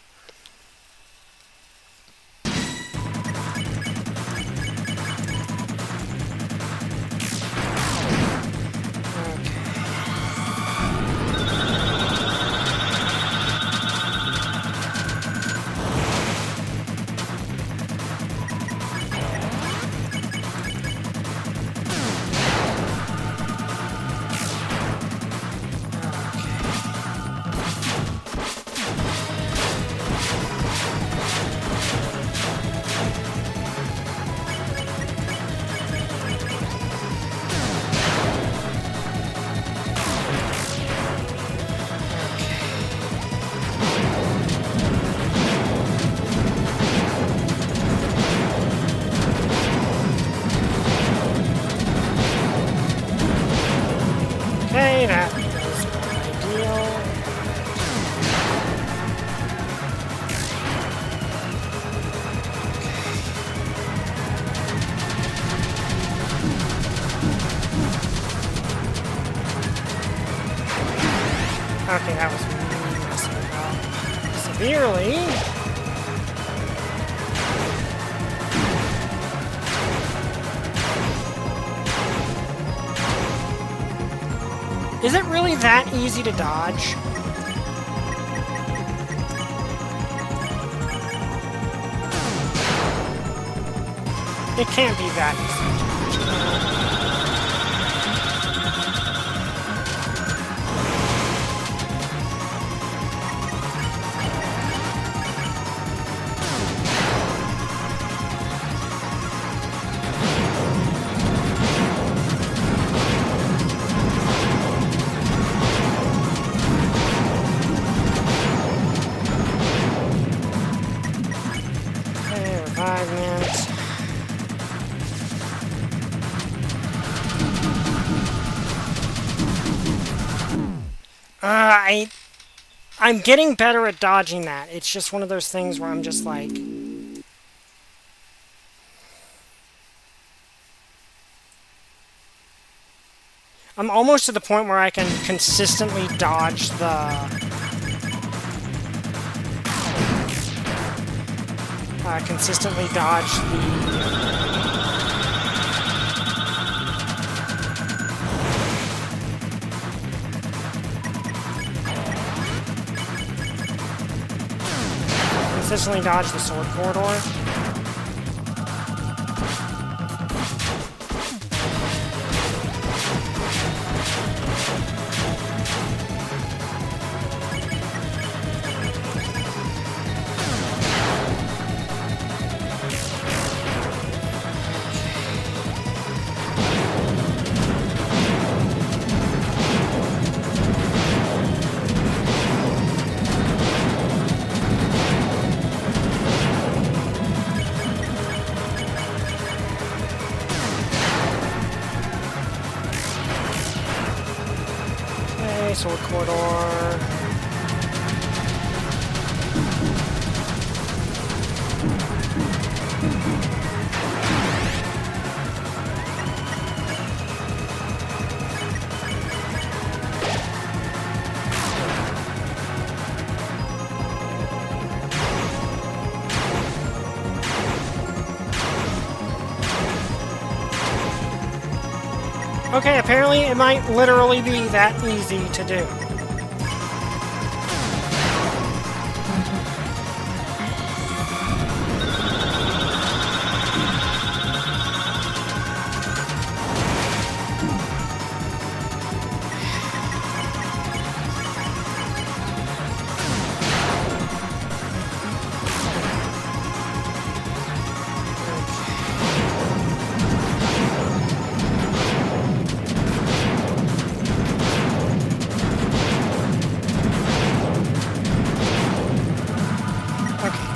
Okay, that was ideal. Okay, that was really messing up severely. Is it really that easy to dodge? It can't be that easy. I'm getting better at dodging that. It's just one of those things where I'm just like... I'm almost to the point where I can consistently dodge the... consistently dodge the... consistently dodge the sword corridor. Sword corridor. Okay, apparently it might literally be that easy to do.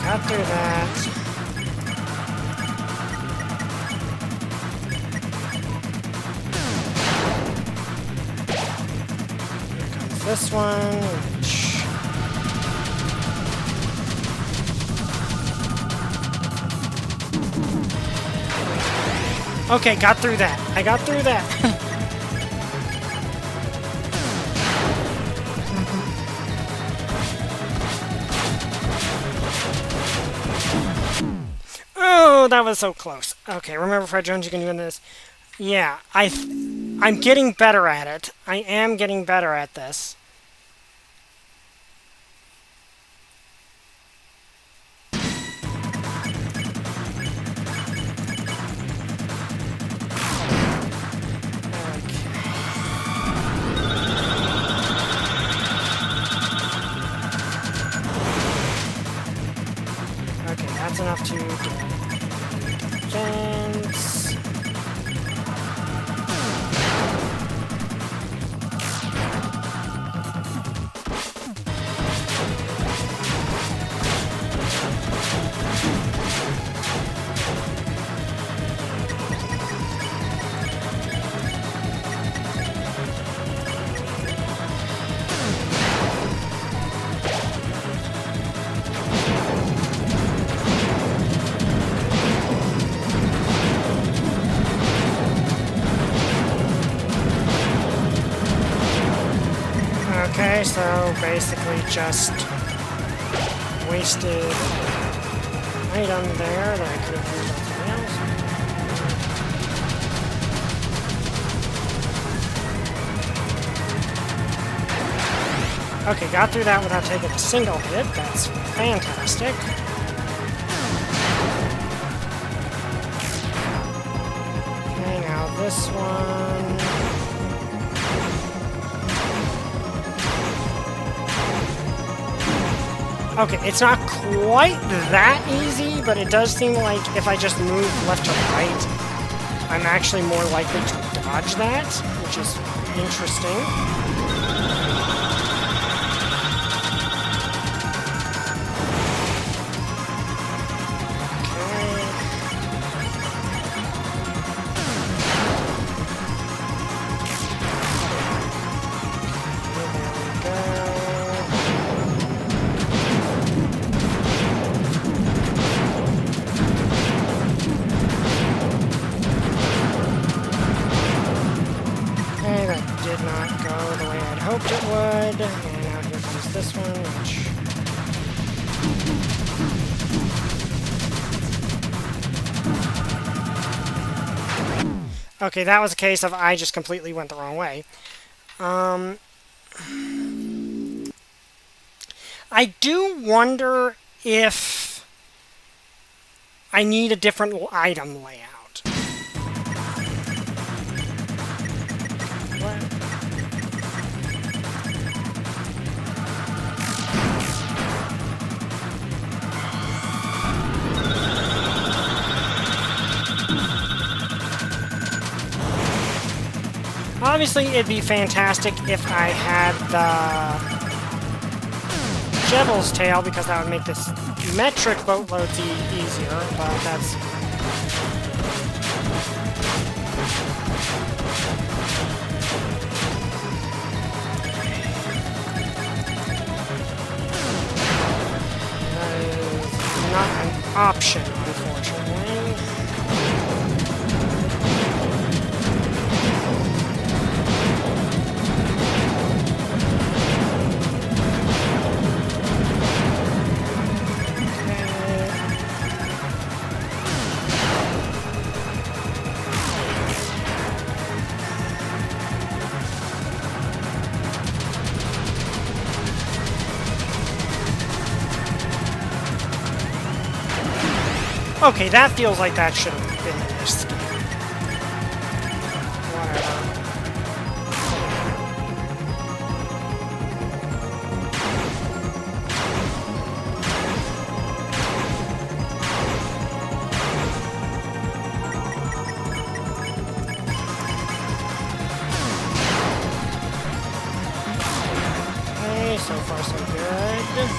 Got through that. Here comes this one, which... Okay, got through that. I got through that. Oh, that was so close. Okay, remember Fred Jones, you can do this. Yeah, I'm getting better at it. I am getting better at this. Okay, that's enough to get defense. Okay, so basically just wasted item there that I could have used on something else. Okay, got through that without taking a single hit. That's fantastic. Okay, now this one... Okay, it's not quite that easy, but it does seem like if I just move left to right, I'm actually more likely to dodge that, which is interesting. Hoped it would, and now here comes this one, which... Okay, that was a case of I just completely went the wrong way. I do wonder if I need a different item layout. What? Obviously, it'd be fantastic if I had the Devil's Tail, because that would make this metric boatloads easier, but that's... That is not an option, unfortunately. Okay, that feels like that should have been missed. Whatever. Okay, so far so good.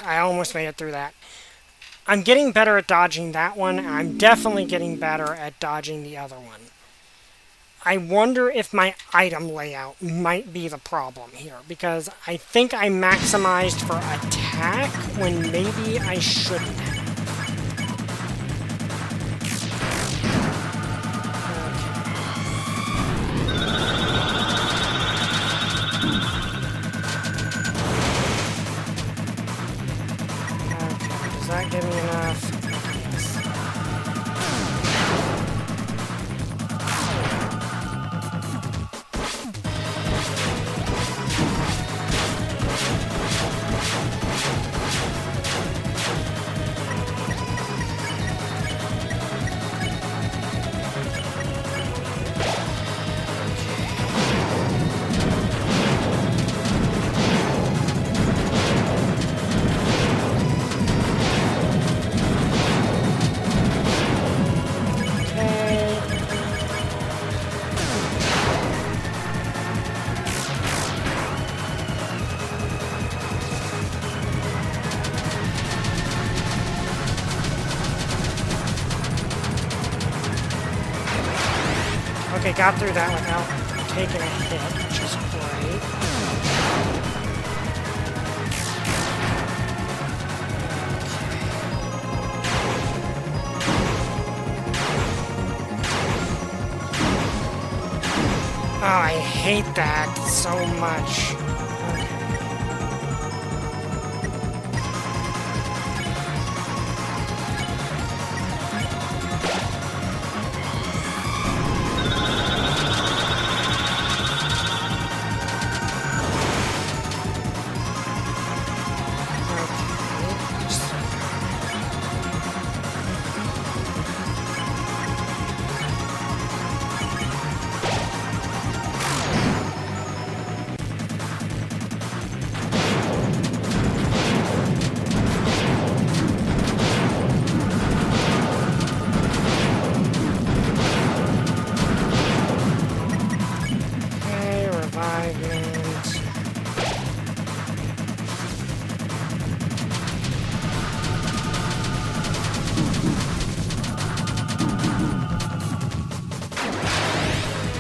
I almost made it through that. I'm getting better at dodging that one. I'm definitely getting better at dodging the other one. I wonder if my item layout might be the problem here, because I think I maximized for attack when maybe I shouldn't have. Okay, does that give me enough? Yes. Okay, got through that without taking a hit, which is great. Oh, I hate that so much.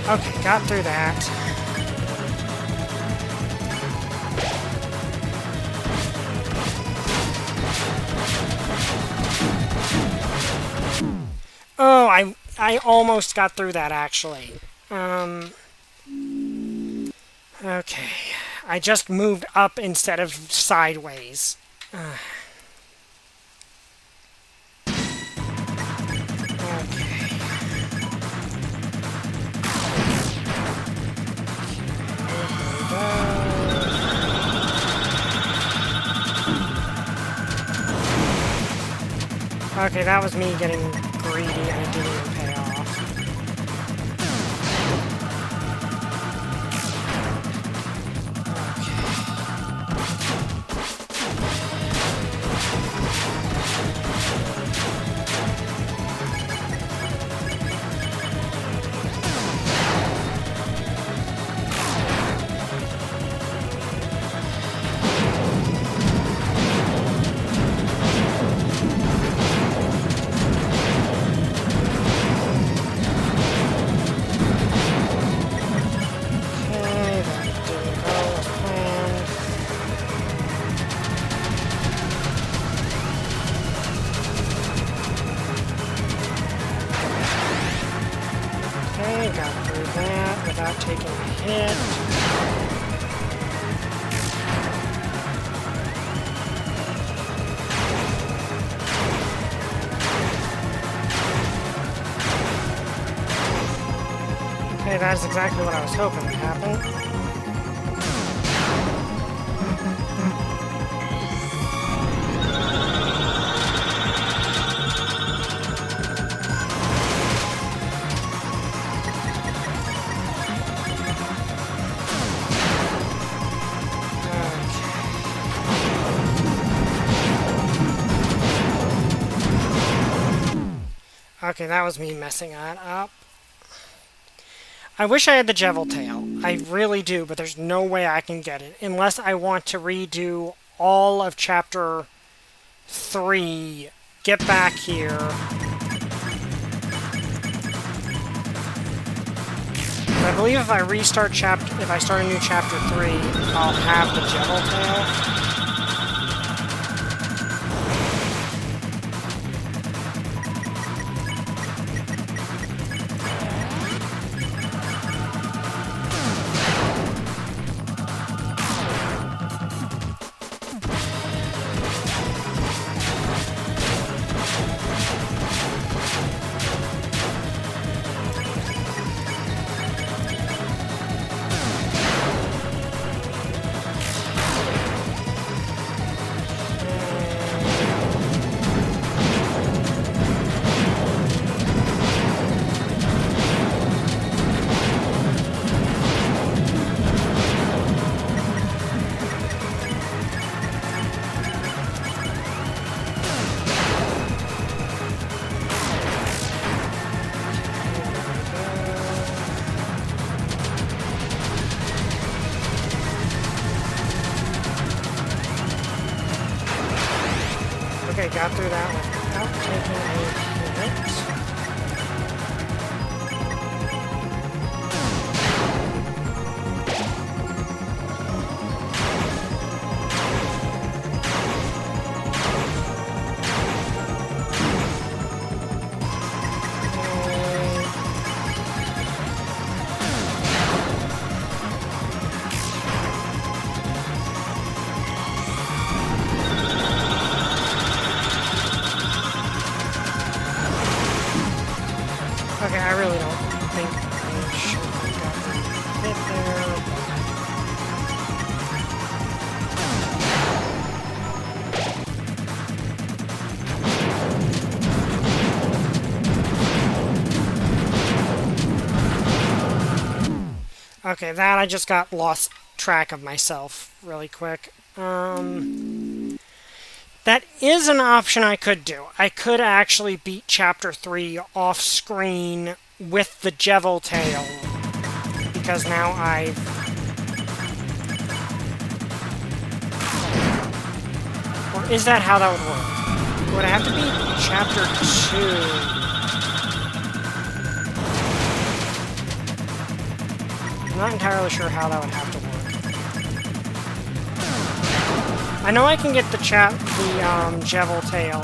Okay, got through that. Oh, I almost got through that, actually. Okay. I just moved up instead of sideways. Okay, that was me getting greedy and it didn't even pay off. that is exactly what I was hoping would happen. Okay, that was me messing that up. I wish I had the Jevil Tail. I really do, but there's no way I can get it. Unless I want to redo all of Chapter 3. Get back here. I believe if I start a new Chapter 3, I'll have the Jevil Tail. Okay, got through that without taking a hit. Okay, I really don't think I should have gotten hit there. Okay, that I just got lost track of myself really quick. That is an option I could do. I could actually beat Chapter 3 off screen with the Jevil Tail. Because now I've... Or is that how that would work? Would I have to beat Chapter 2? I'm not entirely sure how that would have to work. I know I can get the Jevil Tail.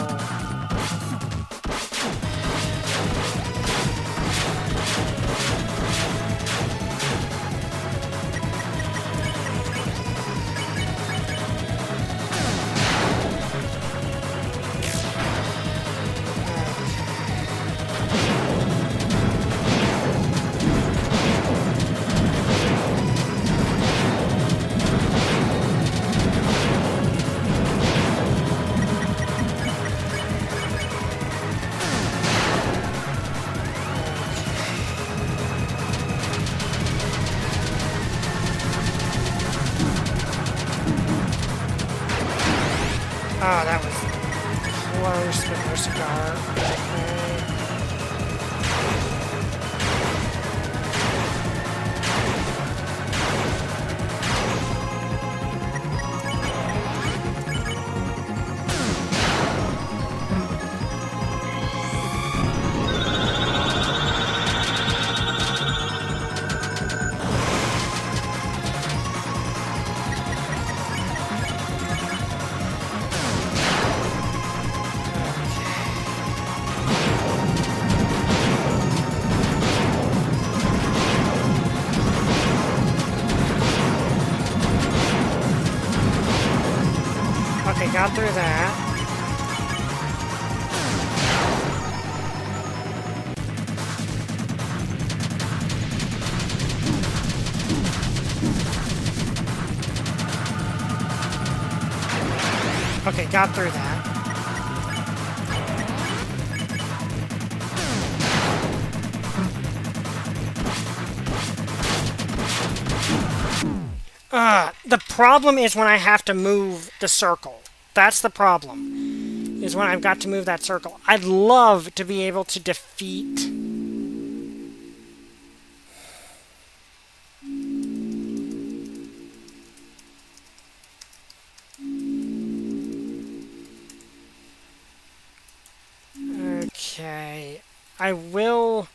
Oh, that was close with our cigar. Okay, got through that. Okay, got through that. The problem is when I have to move the circle. That's the problem. Is when I've got to move that circle. I'd love to be able to defeat... Okay. I will...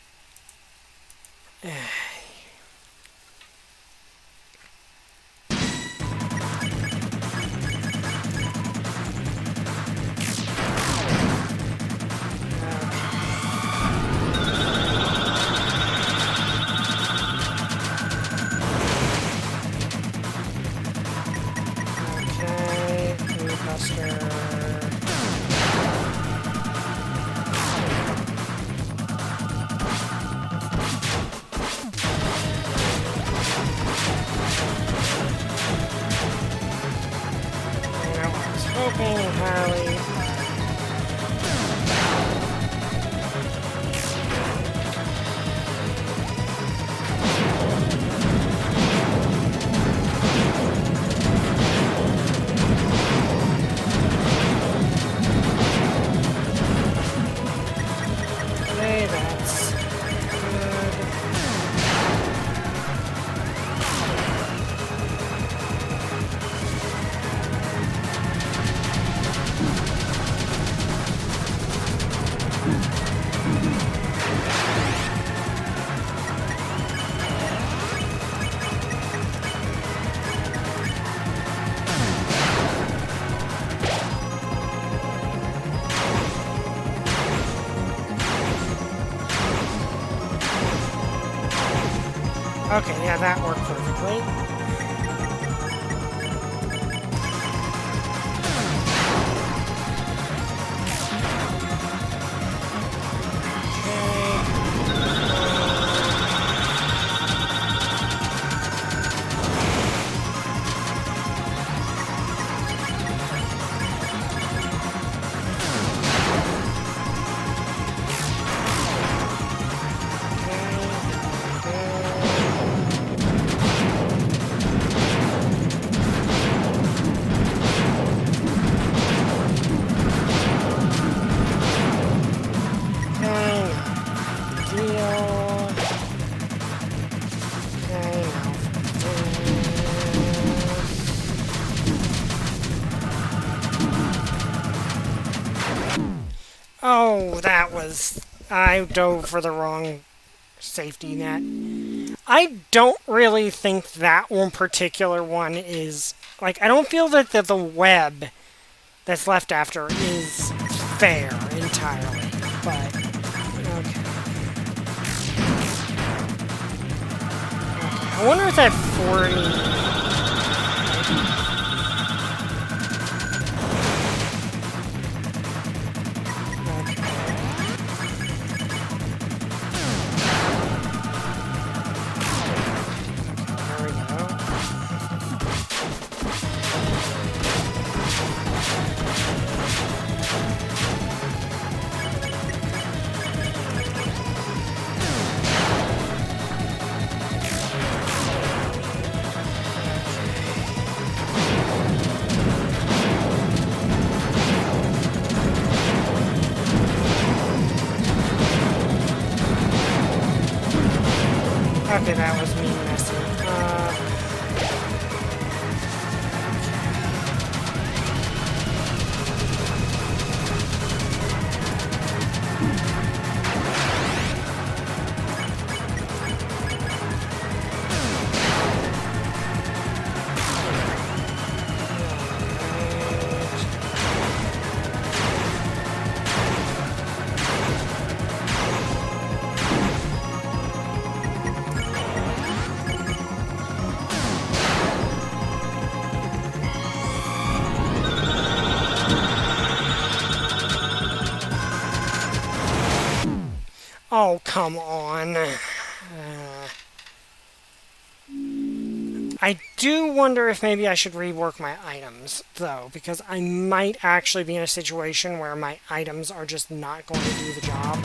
Okay, yeah, that worked perfectly. Oh, that was... I dove for the wrong safety net. I don't really think that one particular one is... Like, I don't feel that the web that's left after is fair entirely, but... Okay. I wonder if that 40... Okay, that was me messing. Oh, come on. I do wonder if maybe I should rework my items, though, because I might actually be in a situation where my items are just not going to do the job.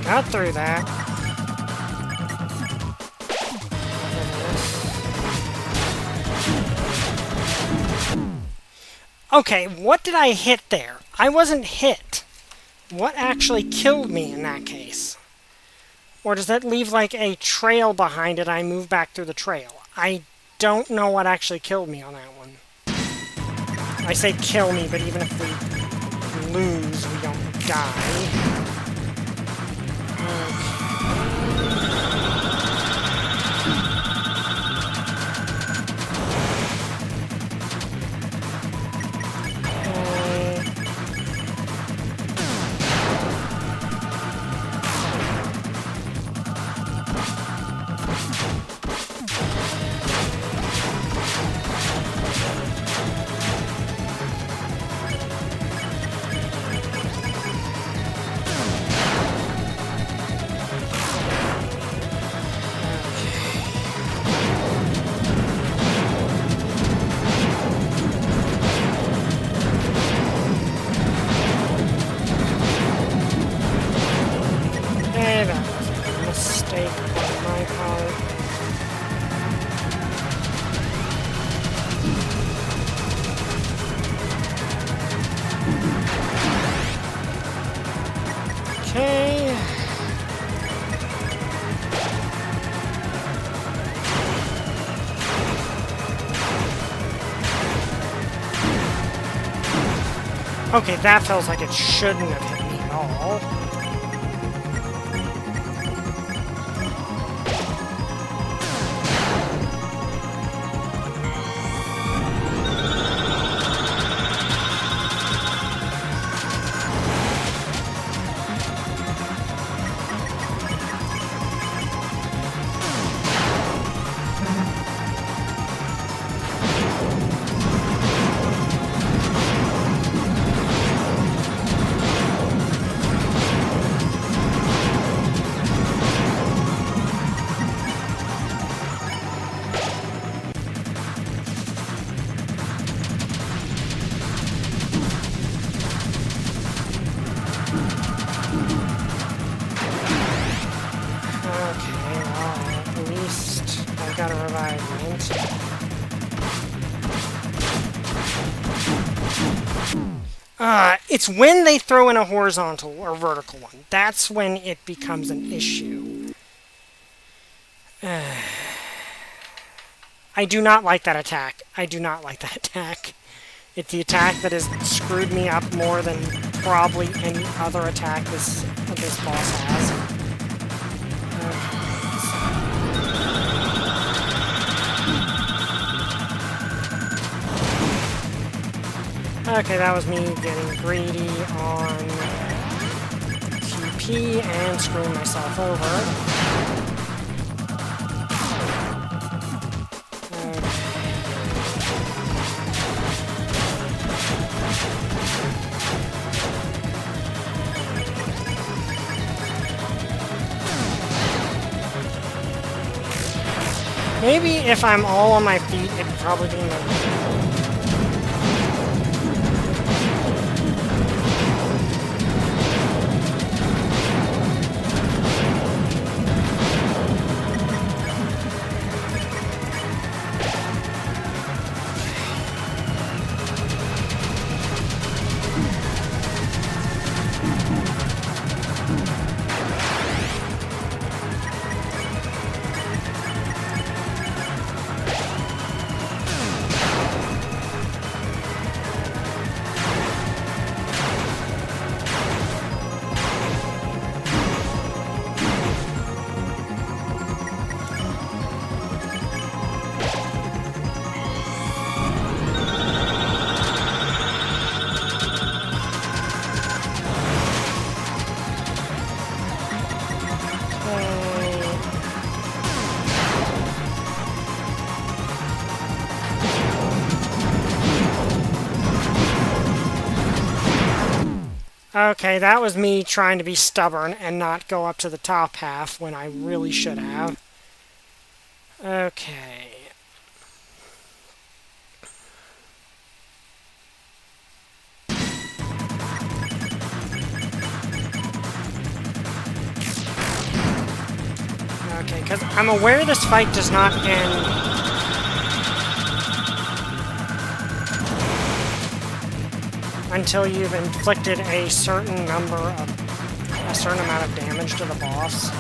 Got through that. Okay, what did I hit there? I wasn't hit. What actually killed me in that case? Or does that leave like a trail behind it? I move back through the trail. I don't know what actually killed me on that one. I say kill me, but even if we lose, we don't die. Okay, that feels like it shouldn't have hit me at all. Okay, well, at least I got a revivement. It's when they throw in a horizontal or vertical one. That's when it becomes an issue. I do not like that attack. I do not like that attack. It's the attack that has screwed me up more than probably any other attack this boss has. Okay, that was me getting greedy on QP and screwing myself over. Maybe if I'm all on my feet, it'd probably be my... Okay, that was me trying to be stubborn and not go up to the top half when I really should have. Okay. Okay, because I'm aware this fight does not end... until you've inflicted a certain amount of damage to the boss.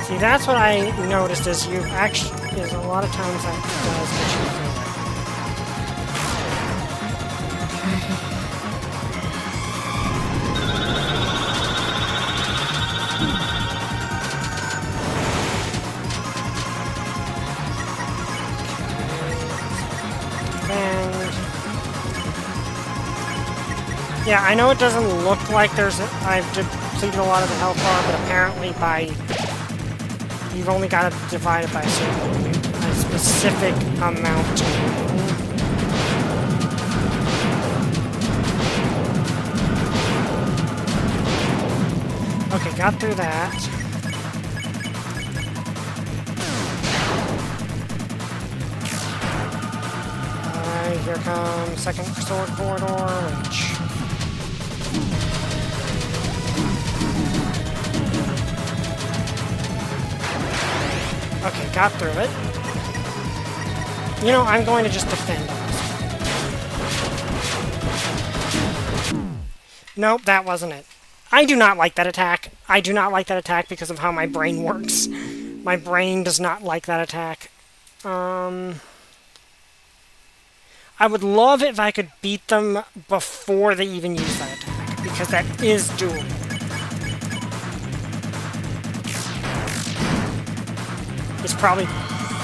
See, that's what I noticed is you actually is a lot of times that does get you through. And yeah, I know it doesn't look like I've depleted a lot of the health bar, but apparently you've only got to divide it by a specific amount. Okay, got through that. Alright, here comes second sword corridor, which... Okay, got through it. You know, I'm going to just defend on this. Nope, that wasn't it. I do not like that attack. I do not like that attack because of how my brain works. My brain does not like that attack. I would love if I could beat them before they even use that attack, because that is doable. It's probably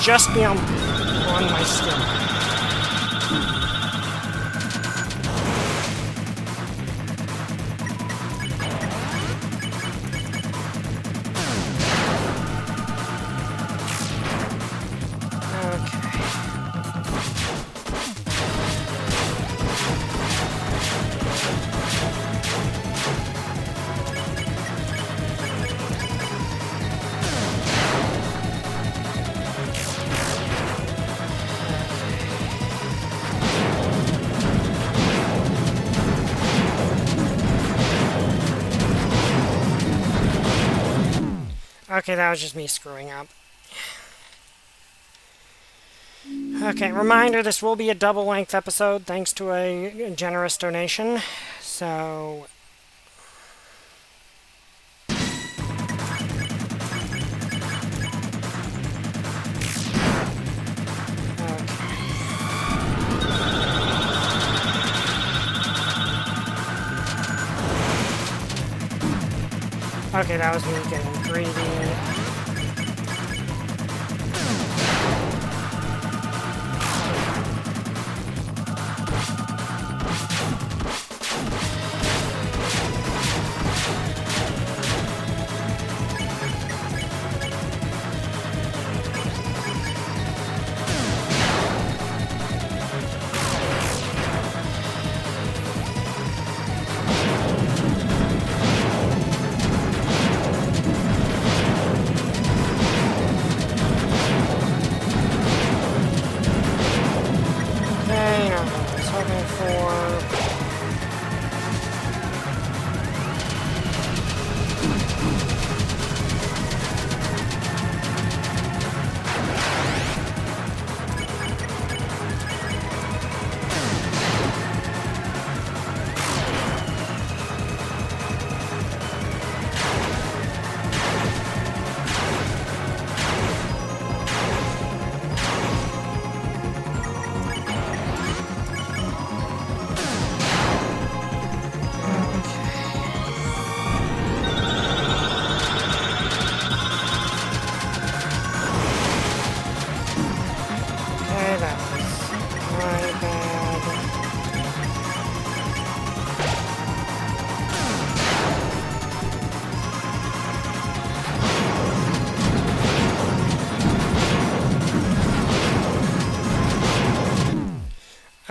just beyond my skill. Okay, that was just me screwing up. Okay, reminder, this will be a double-length episode thanks to a generous donation. So... Okay, that was me getting greedy.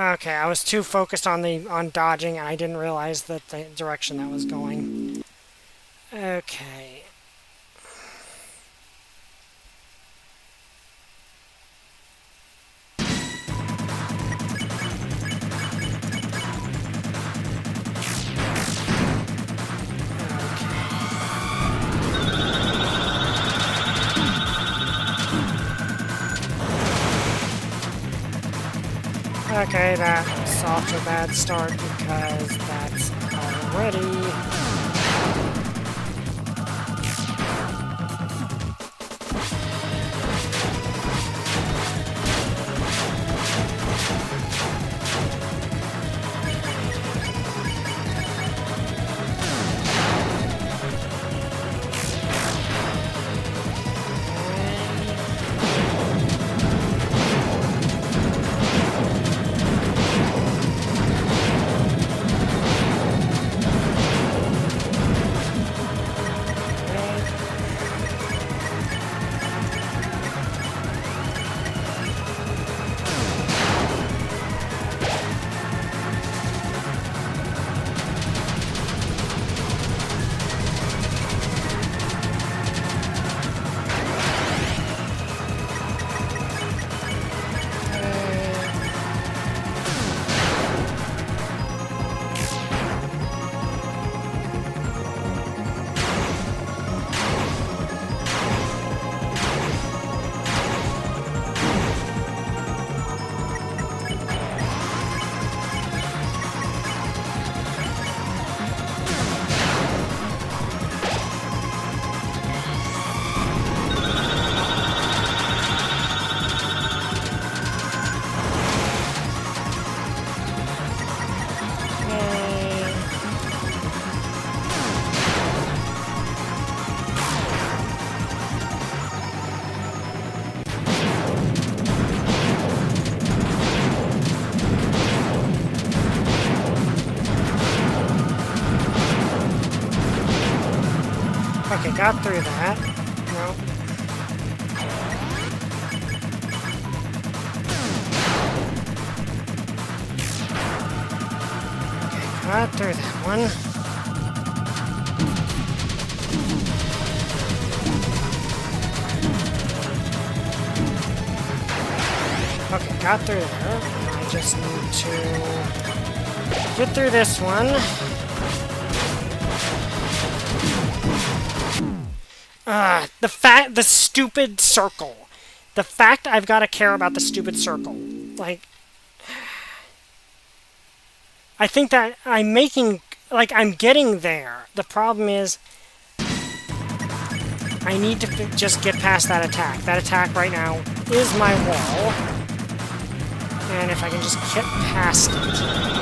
Okay, I was too focused on dodging, and I didn't realize that the direction that was going. Okay. Okay, that's off to a bad start because that's already... Okay, got through that. No. Okay, got through that one. Okay, got through there. I just need to get through this one. The stupid circle. The fact I've got to care about the stupid circle. Like, I think that I'm making, like, I'm getting there. The problem is, I need to just get past that attack. That attack right now is my wall. And if I can just get past it.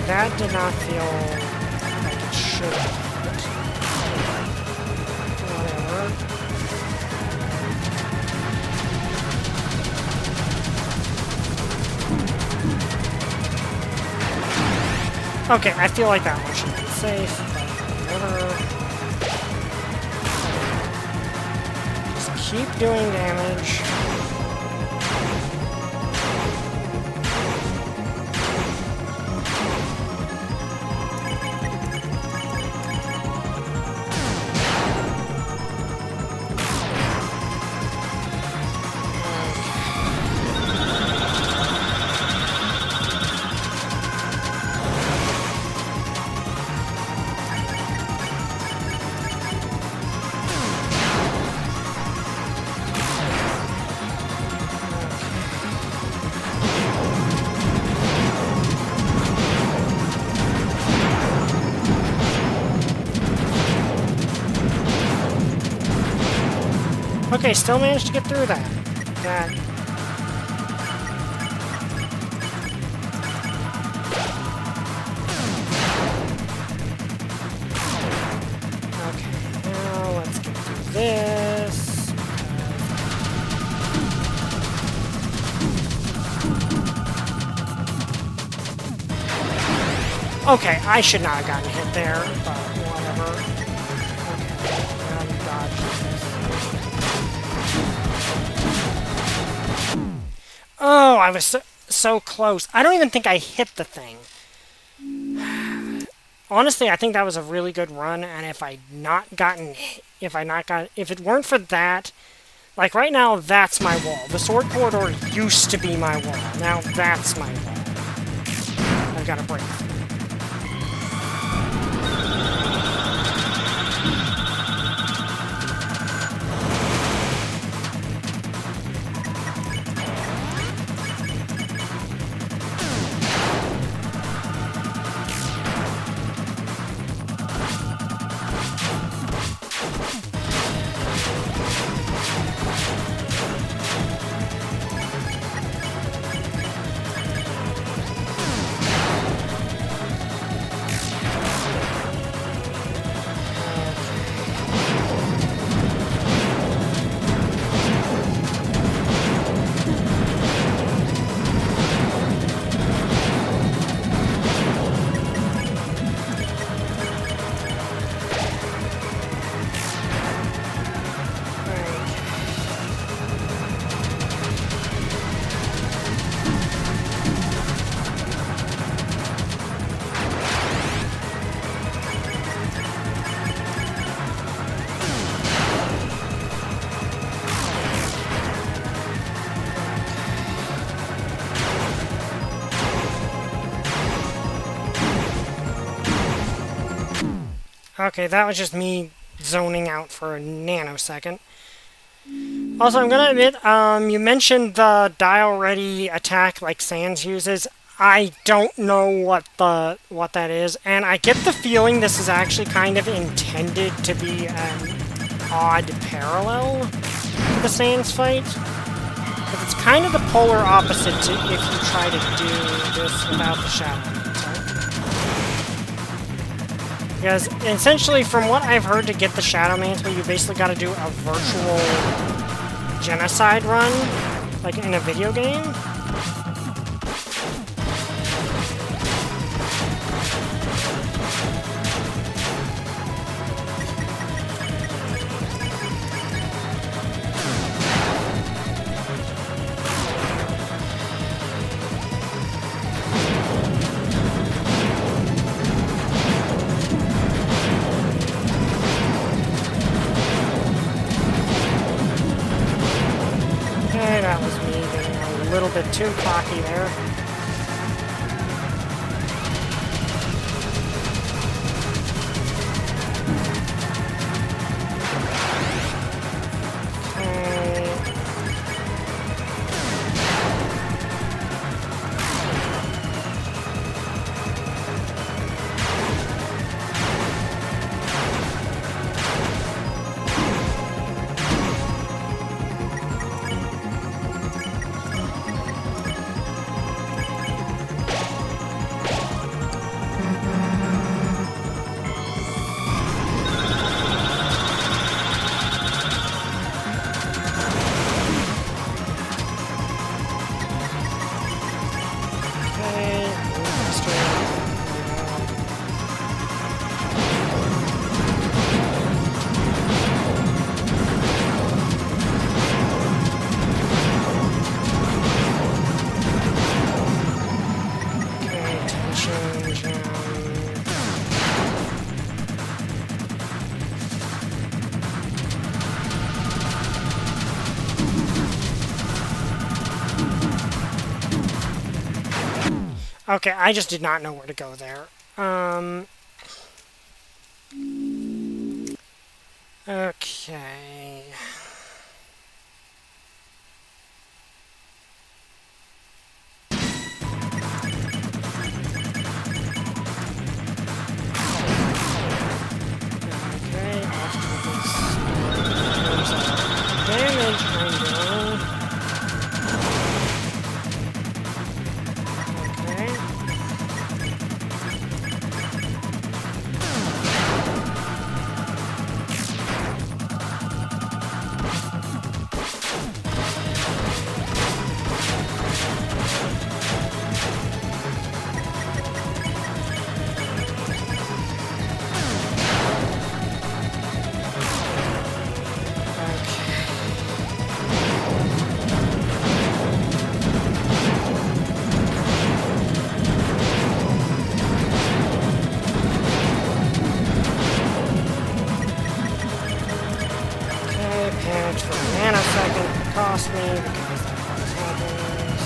That did not feel like it should have. Whatever. Okay, I feel like that one should be safe, but whatever. Just keep doing damage. Okay, still managed to get through that. Okay, now let's get through this. Okay, I should not have gotten hit there, but whatever. Okay, now we dodged this. Oh, I was so close. I don't even think I hit the thing. Honestly, I think that was a really good run, and if it weren't for that, like right now, that's my wall. The sword corridor used to be my wall. Now that's my wall. I've got to break through. Okay, that was just me zoning out for a nanosecond. Also, I'm gonna admit, you mentioned the dial-ready attack like Sans uses. I don't know what that is, and I get the feeling this is actually kind of intended to be an odd parallel to the Sans fight. But it's kind of the polar opposite to if you try to do this without the Shadow Mans, right? Because essentially, from what I've heard, to get the Shadow Mans, you basically got to do a virtual genocide run, like in a video game. That was me getting a little bit too cocky there. Okay, I just did not know where to go there. Okay. Okay, after this damage, I'm doing. Okay. Panicked for a nanosecond, it cost me because that always happens.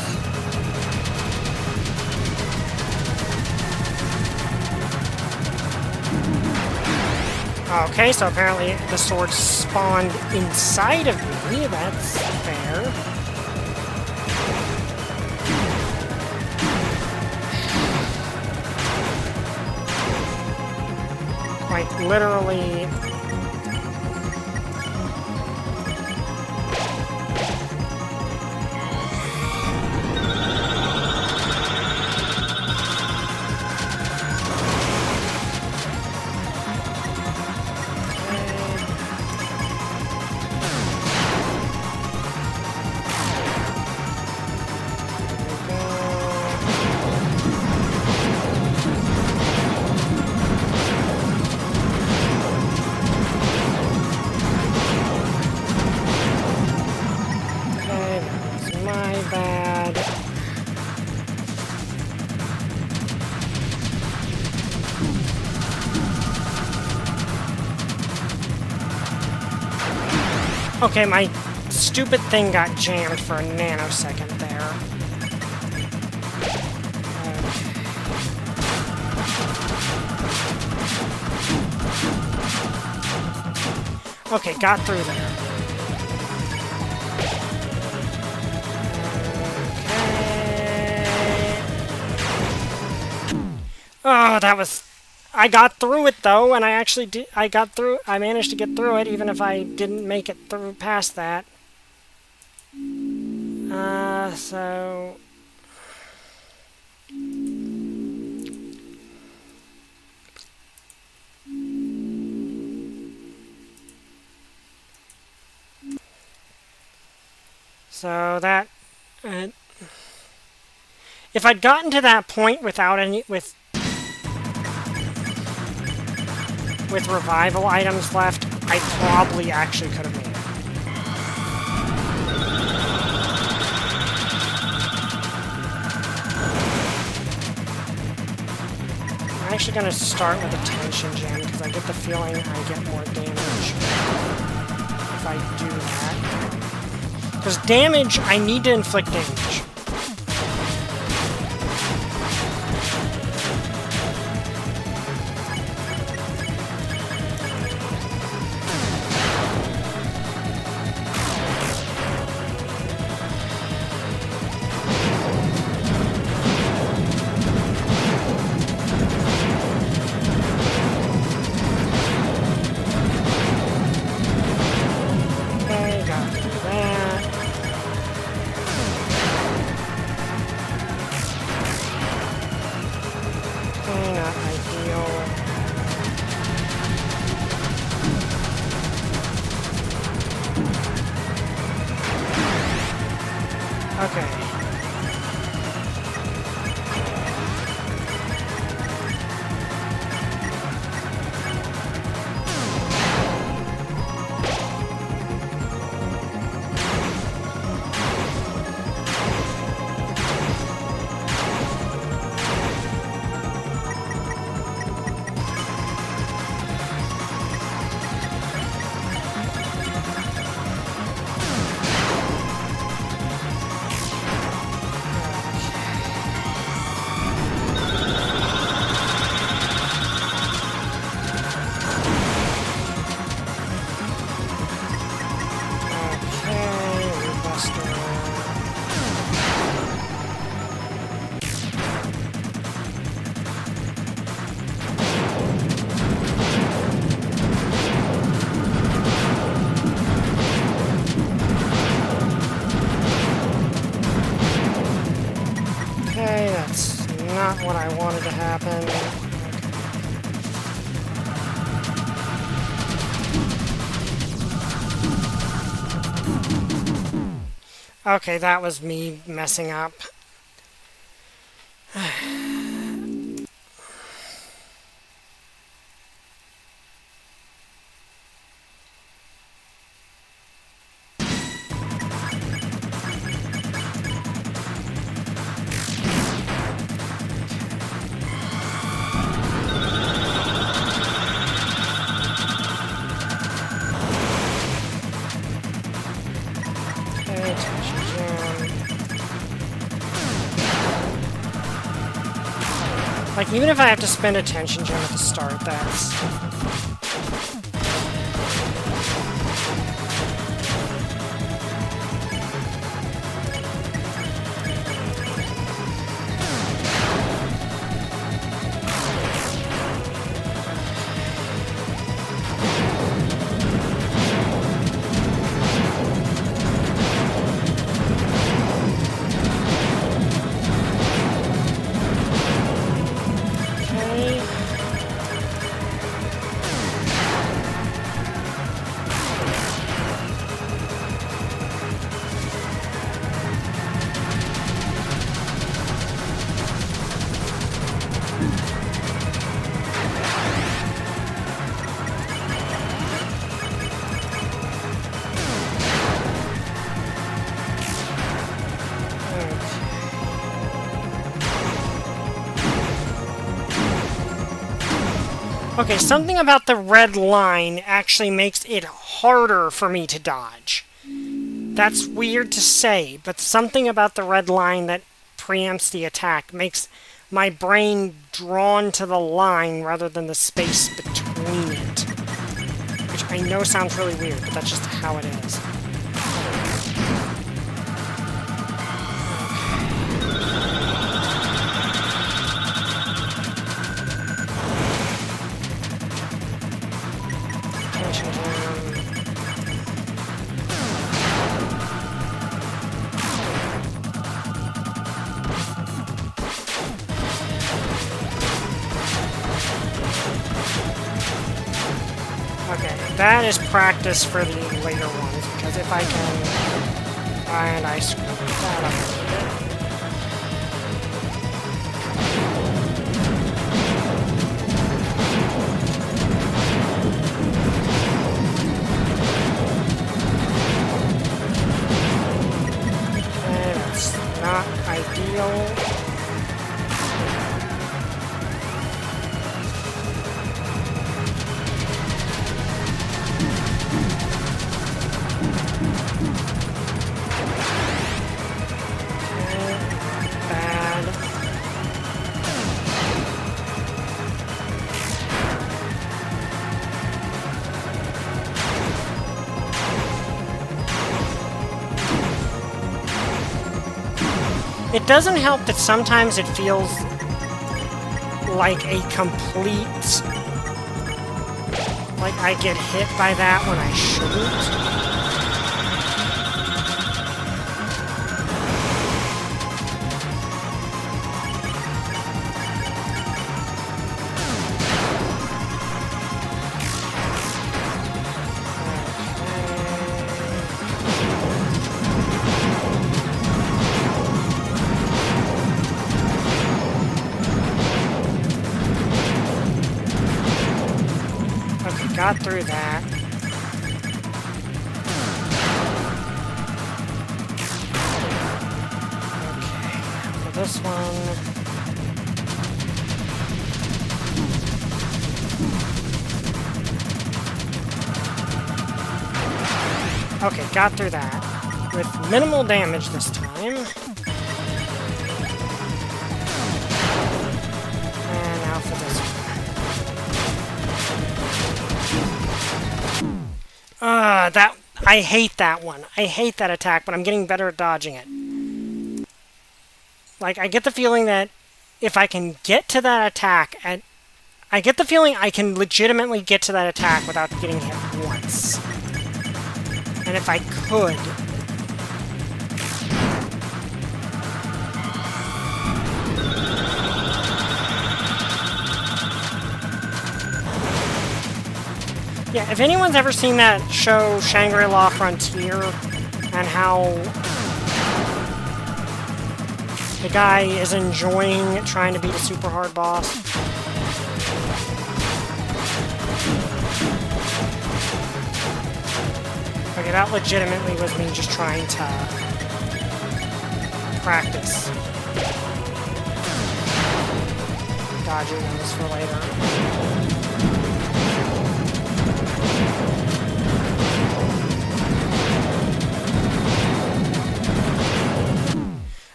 Okay, so apparently the sword spawned inside of me. That's fair. Quite literally. Okay, my stupid thing got jammed for a nanosecond there. Okay, got through there. Oh, that was... I got through it, though, and I actually did... I managed to get through it, even if I didn't make it through past that. So... So that... if I'd gotten to that point without any... with revival items left, I probably actually could have made it. I'm actually going to start with a tension gem, because I get the feeling I get more damage if I do that. Because damage, I need to inflict damage. What I wanted to happen. Okay, that was me messing up. Like, even if I have to spend a tension gem at the start, that's... Okay, something about the red line actually makes it harder for me to dodge. That's weird to say, but something about the red line that preempts the attack makes my brain drawn to the line rather than the space between it. which I know sounds really weird, but that's just how it is. Okay, that is practice for the later ones, because if I can... And I screwed that up a little bit. Okay, that's not ideal. It doesn't help that sometimes it feels like a complete... Like I get hit by that when I shouldn't. Got through that. Okay, for this one... Okay, got through that. With minimal damage this time. And now for this one. I hate that one. I hate that attack, but I'm getting better at dodging it. Like, I get the feeling that if I can get to that attack, and I get the feeling I can legitimately get to that attack without getting hit once. And if I could... Yeah, if anyone's ever seen that show, Shangri-La Frontier, and how the guy is enjoying trying to beat a super hard boss. Okay, that legitimately was me just trying to practice dodging those for later.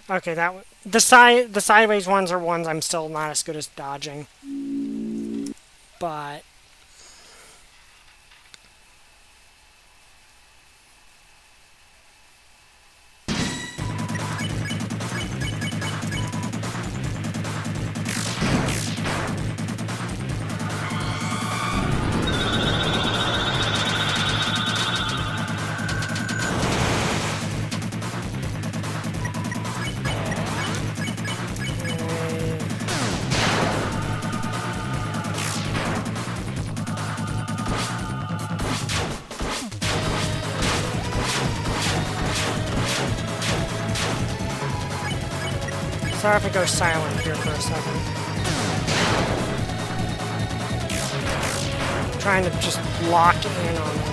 Okay, the sideways ones are ones I'm still not as good as dodging. But sorry if it goes silent here for a second. I'm trying to just lock in on this.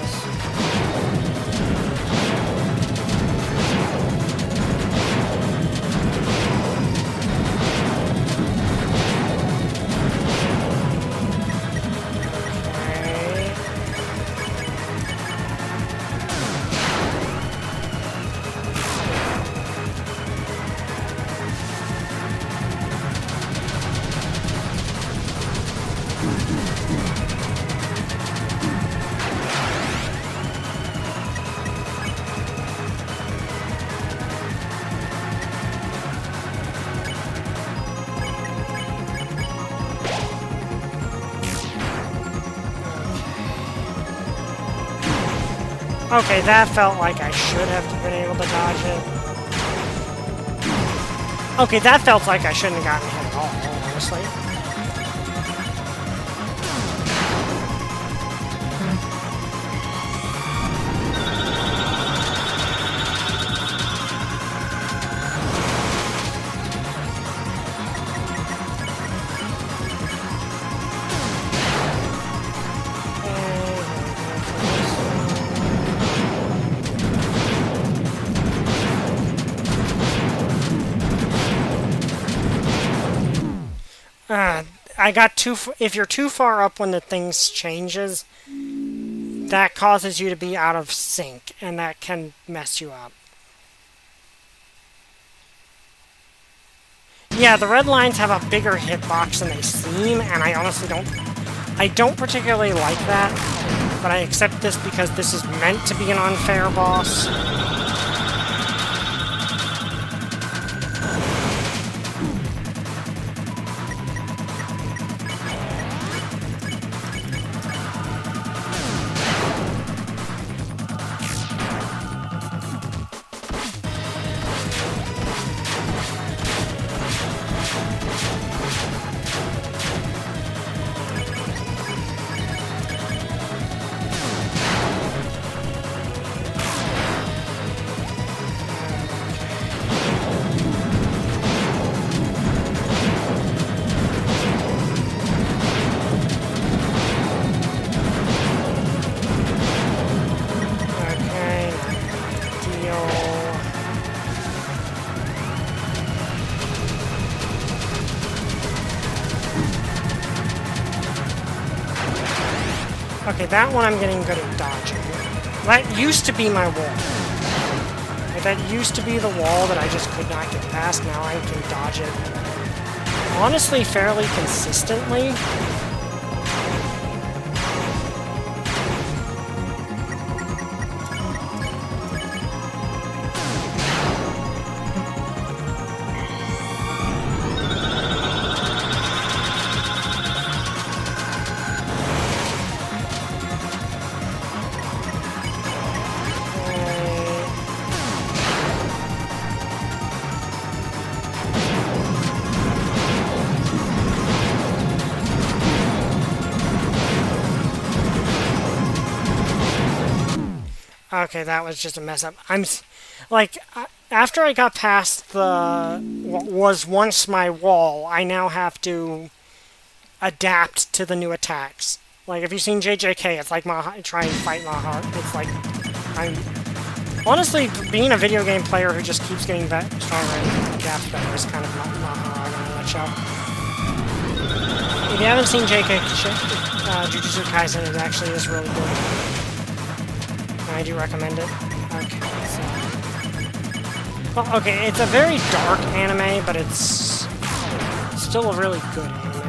Okay, that felt like I should have been able to dodge it. Okay, that felt like I shouldn't have gotten hit at all, honestly. I got too... If you're too far up when the thing changes, that causes you to be out of sync, and that can mess you up. Yeah, the red lines have a bigger hitbox than they seem, and I honestly don't... I don't particularly like that, but I accept this because this is meant to be an unfair boss. Okay, that one I'm getting good at dodging. That used to be my wall. Like, that used to be the wall that I just could not get past. Now I can dodge it, honestly, fairly consistently. Okay, that was just a mess up. Like, after I got past what was once my wall, I now have to adapt to the new attacks. Like, if you've seen JJK, it's like trying to fight my heart. It's like, honestly, being a video game player who just keeps getting stronger and adapts better is kind of not how I want to let you. If you haven't seen Jujutsu Kaisen, it actually is really good. I do recommend it. Okay, so... Well, okay, it's a very dark anime, but it's still a really good anime.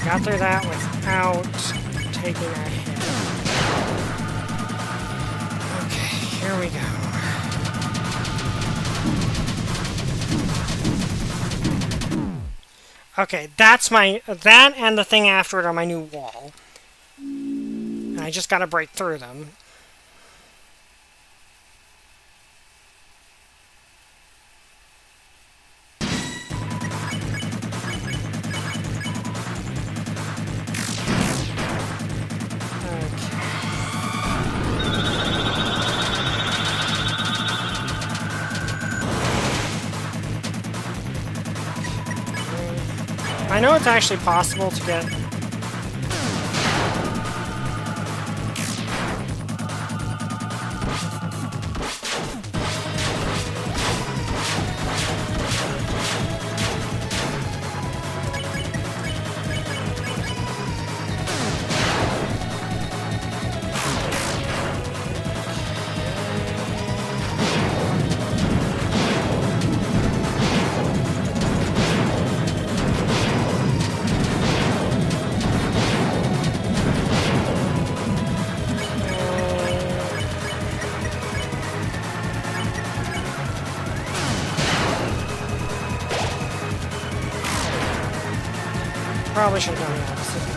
Got through that without taking a hit. Okay, here we go. Okay, that's that and the thing after it are my new wall. And I just gotta break through them. I know it's actually possible to get... Probably should have done the opposite.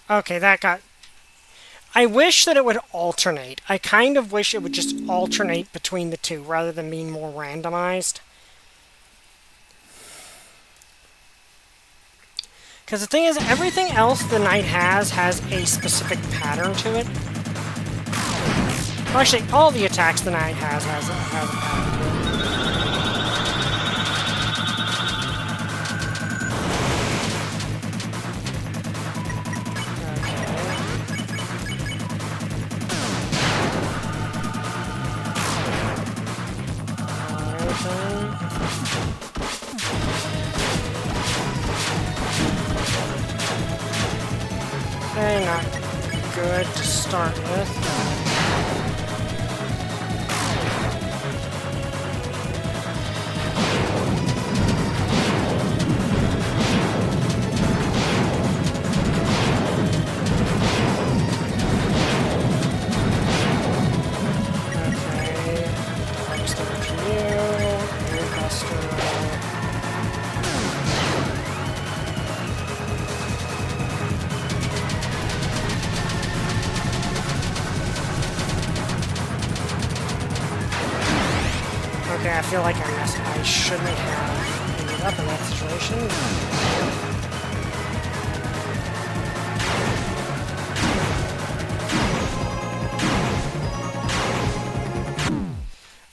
Okay, that got... I wish that it would alternate. I kind of wish it would just alternate between the two, rather than being more randomized. Because the thing is, everything else the knight has a specific pattern to it. Well, actually, all the attacks the knight has a pattern to it. Okay, not good to start with. Okay, I feel like I shouldn't have ended up in that situation.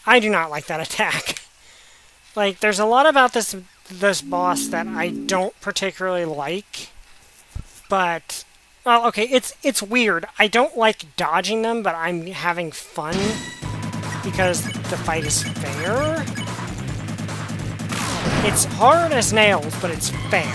I do not like that attack. Like, there's a lot about this boss that I don't particularly like, but... Well, okay, it's weird. I don't like dodging them, but I'm having fun because the fight is fair. It's hard as nails, but it's fair.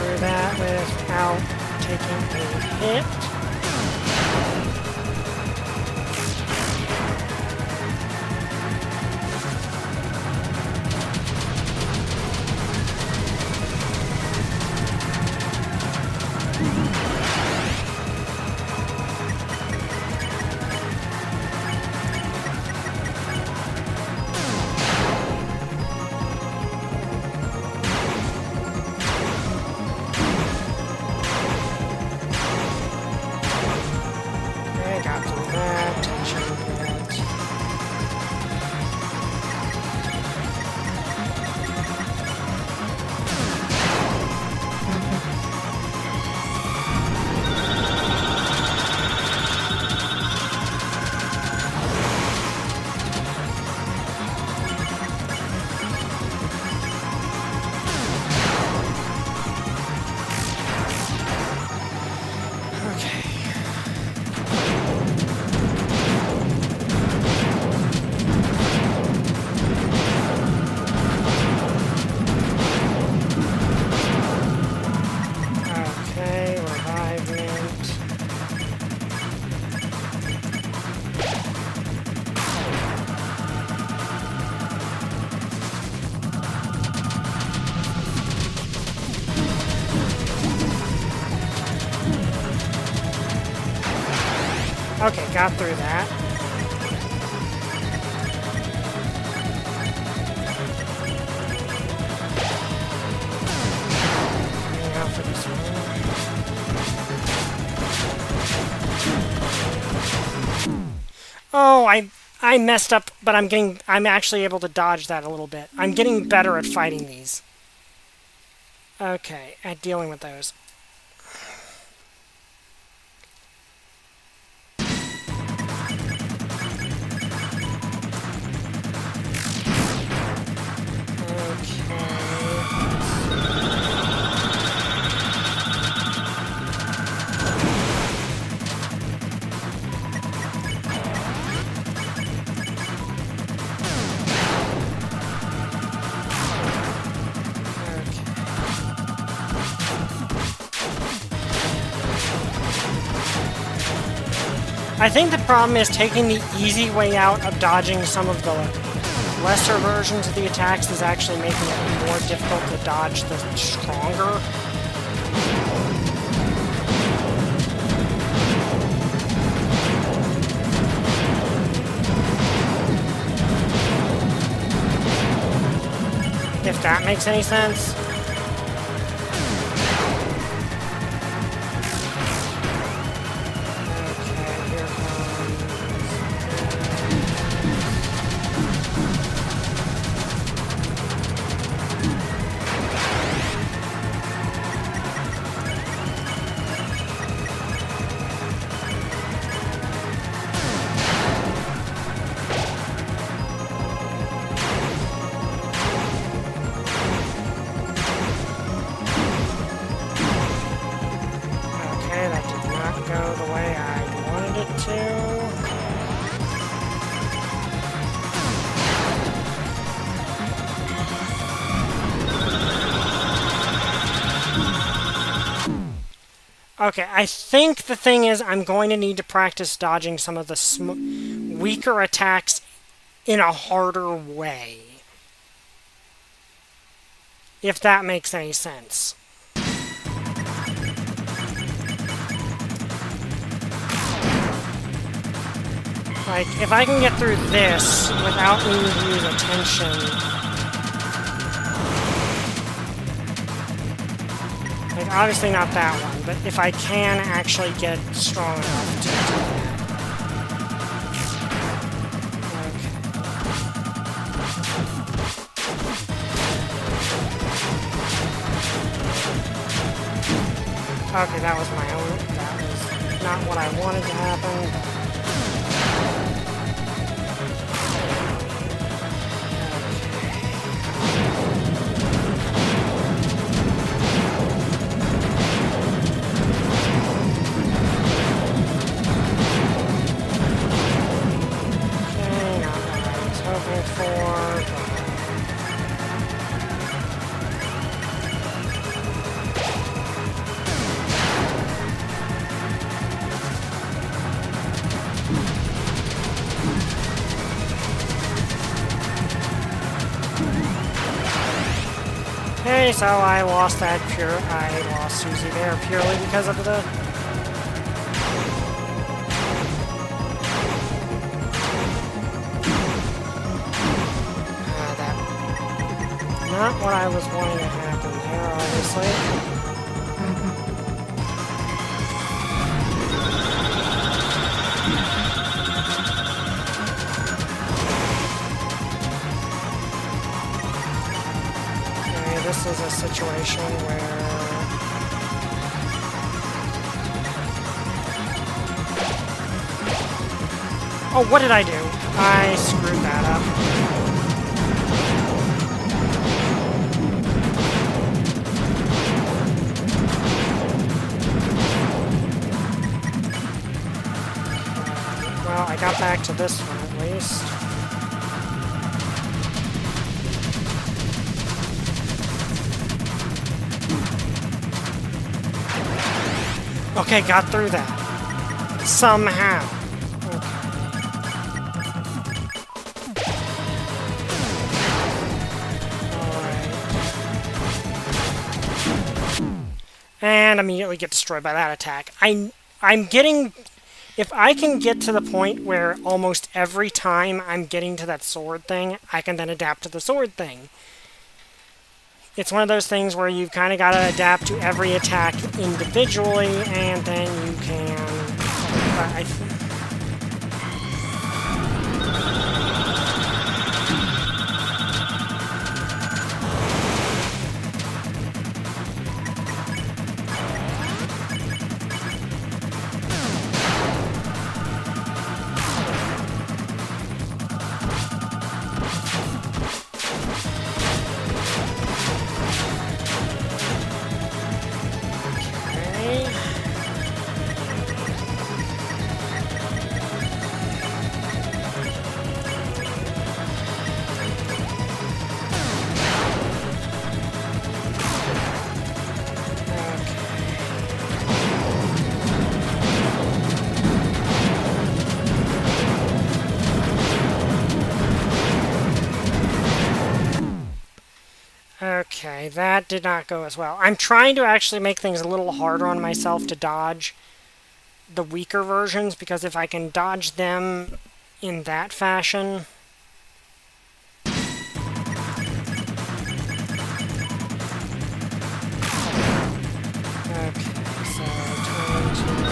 through that without taking a hit. Okay, got through that. Hang out for this one. Oh, I messed up, but I'm actually able to dodge that a little bit. I'm getting better at fighting these. Okay, at dealing with those. I think the problem is taking the easy way out of dodging some of the lesser versions of the attacks is actually making it more difficult to dodge the stronger. If that makes any sense. Okay, I think the thing is I'm going to need to practice dodging some of the weaker attacks in a harder way. If that makes any sense. Like, if I can get through this without needing to use attention... Like, obviously not that one, but if I can actually get strong enough to do that. Okay, that was my own. That was not what I wanted to happen, but... Okay, so I lost Susie there purely because of the... Not what I was wanting to happen there, obviously. Okay, this is a situation where... Oh, what did I do? I screwed that up. Well, I got back to this one at least. Okay, got through that. Somehow. And immediately get destroyed by that attack. I'm getting... If I can get to the point where almost every time I'm getting to that sword thing, I can then adapt to the sword thing. It's one of those things where you've kind of got to adapt to every attack individually, and then you can... Okay, that did not go as well. I'm trying to actually make things a little harder on myself to dodge the weaker versions, because if I can dodge them in that fashion... Okay, so time to...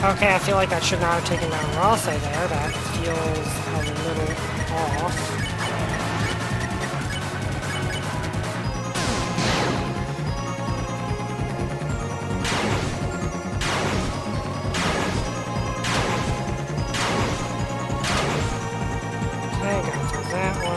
Okay, I feel like that should not have taken down Rothe there. That feels a little off. Okay, got through that one.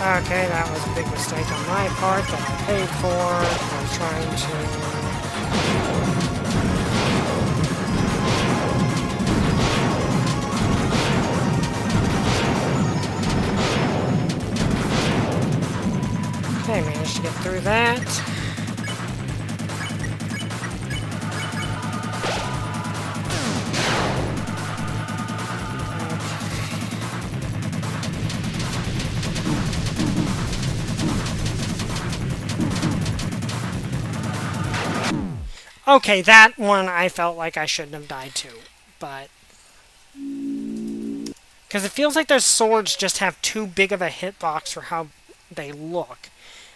Okay, that was a big mistake on my part that I paid for. I was trying to... Okay, managed to get through that. Okay, that one I felt like I shouldn't have died to, but... Because it feels like those swords just have too big of a hitbox for how they look.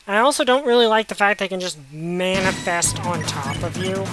And I also don't really like the fact they can just manifest on top of you.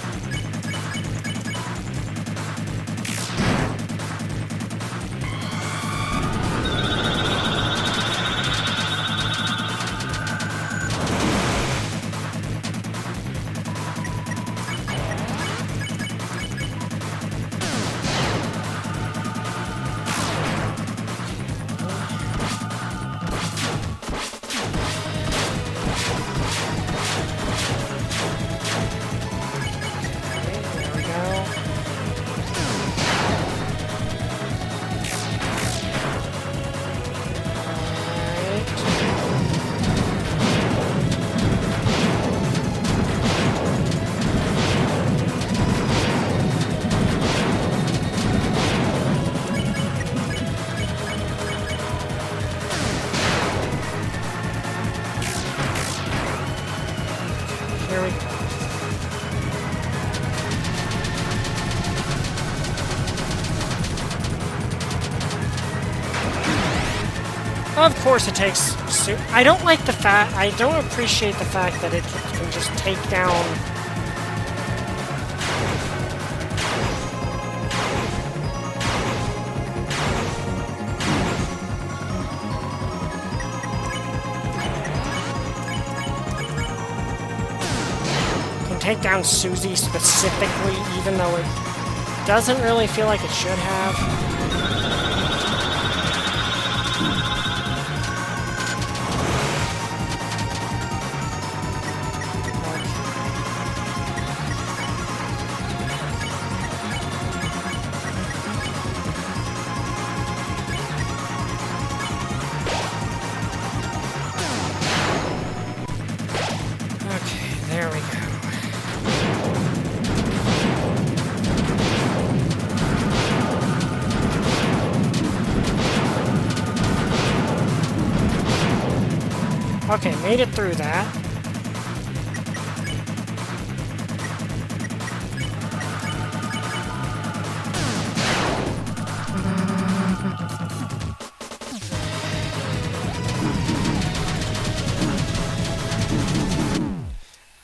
Here we go. Of course it takes... I don't like the fact... I don't appreciate the fact that it can just take down... take down Susie specifically, even though it doesn't really feel like it should have. Okay, there we go. Okay, made it through that.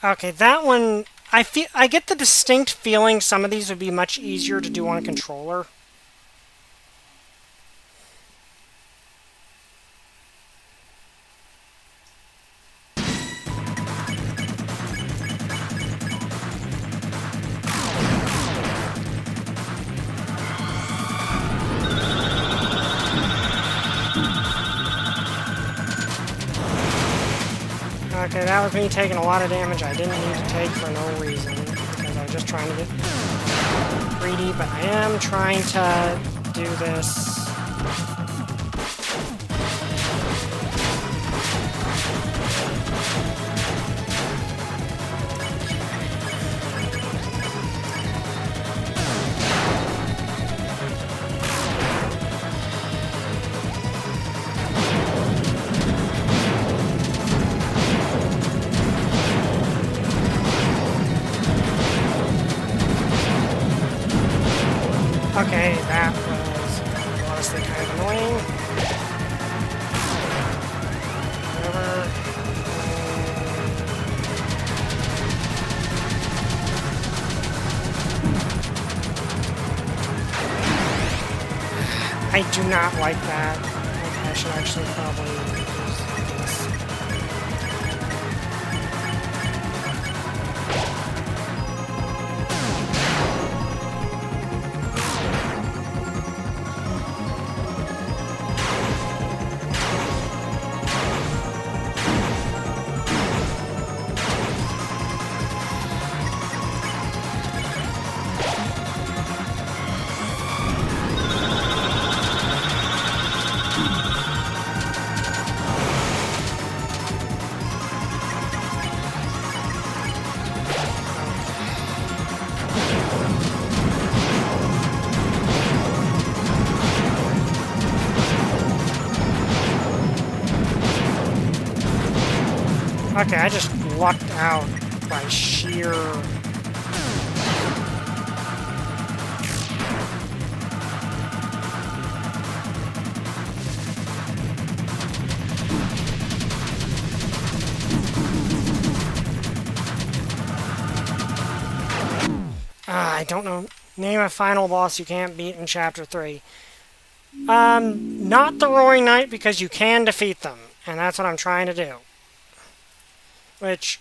Okay, that one, I get the distinct feeling some of these would be much easier to do on a controller. Okay, that was me taking a lot of damage I didn't need to take for no reason, because I was just trying to get greedy, but I am trying to do this. Okay, that was honestly kind of annoying. Whatever. I do not like that. Okay, I should actually probably use this. Okay, I just lucked out by sheer I don't know. Name a final boss you can't beat in Chapter 3. Not the Roaring Knight, because you can defeat them. And that's what I'm trying to do. Which...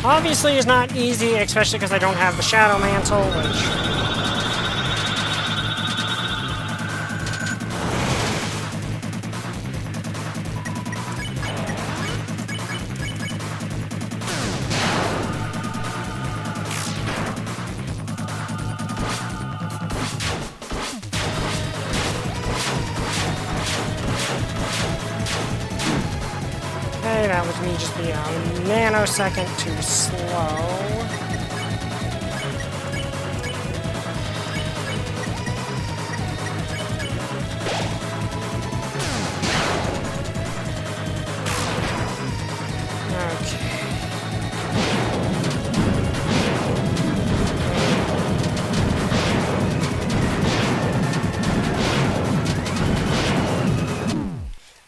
obviously is not easy, especially because I don't have the Shadow Mantle, which... Okay, that was me just being a nanosecond too slow.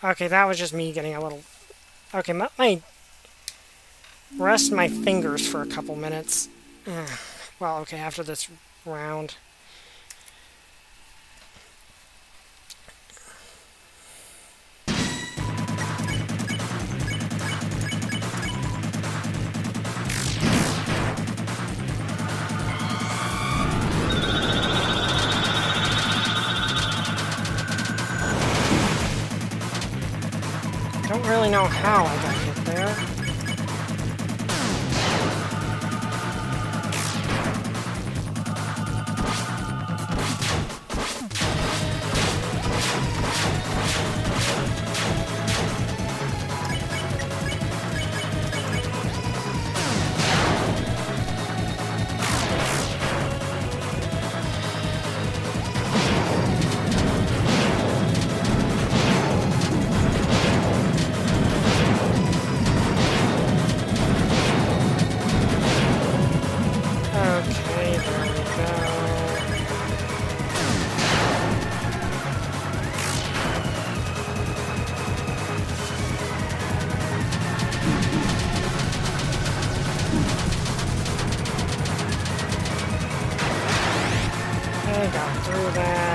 Okay, that was just me getting a little... Okay, my rest my fingers for a couple minutes. Well, okay, after this round. Don't really know how I got hit there. Okay, got through that.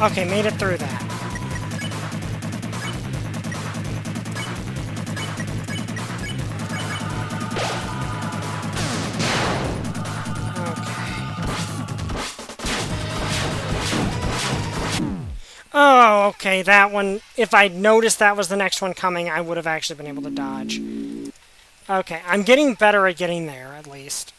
Okay, made it through that. Oh, okay, that one, if I'd noticed that was the next one coming, I would have actually been able to dodge. Okay, I'm getting better at getting there, at least.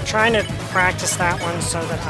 Trying to practice that one so that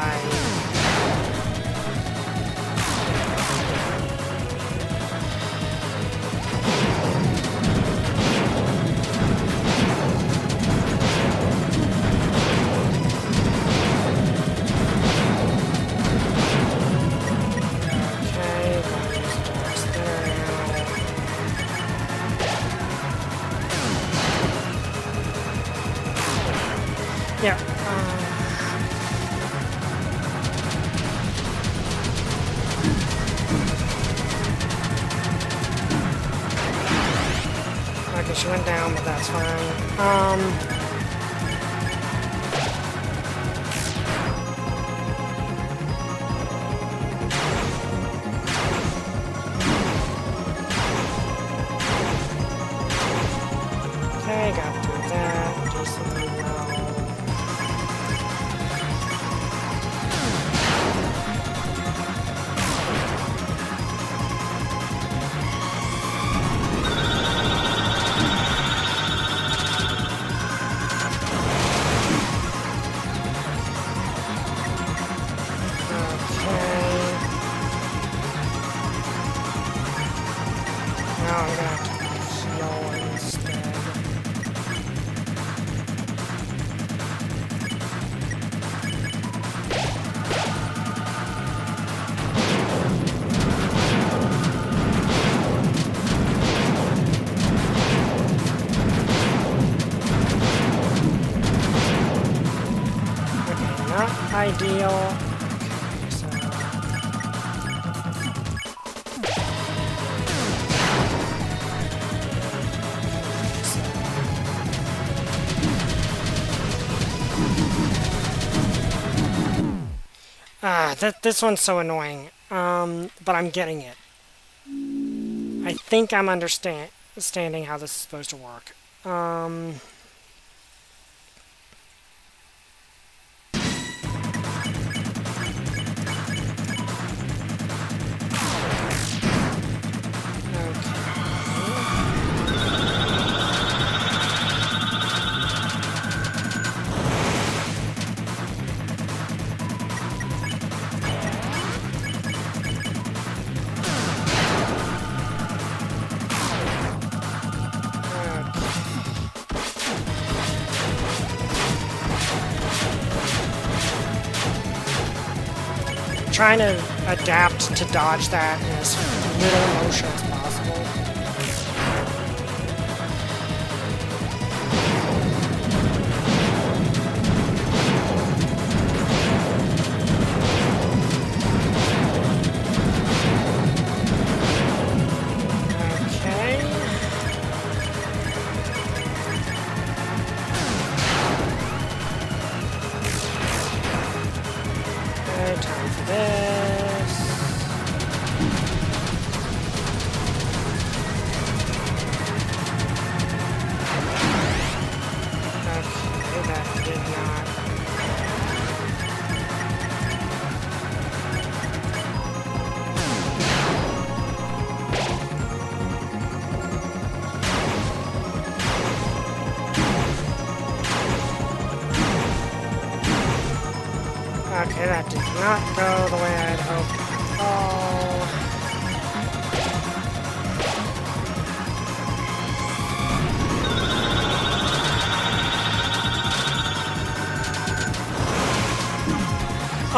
she went down, but that's fine. Okay, got through that. Decently well. Now I'm gonna have to heal instead. Okay, not ideal. This one's so annoying, but I'm getting it. I think I'm understanding how this is supposed to work. Trying to adapt to dodge that in as little motion as possible. Okay. Okay, time for this. Okay, that did not. Okay, that did not go the way I'd hoped. Oh.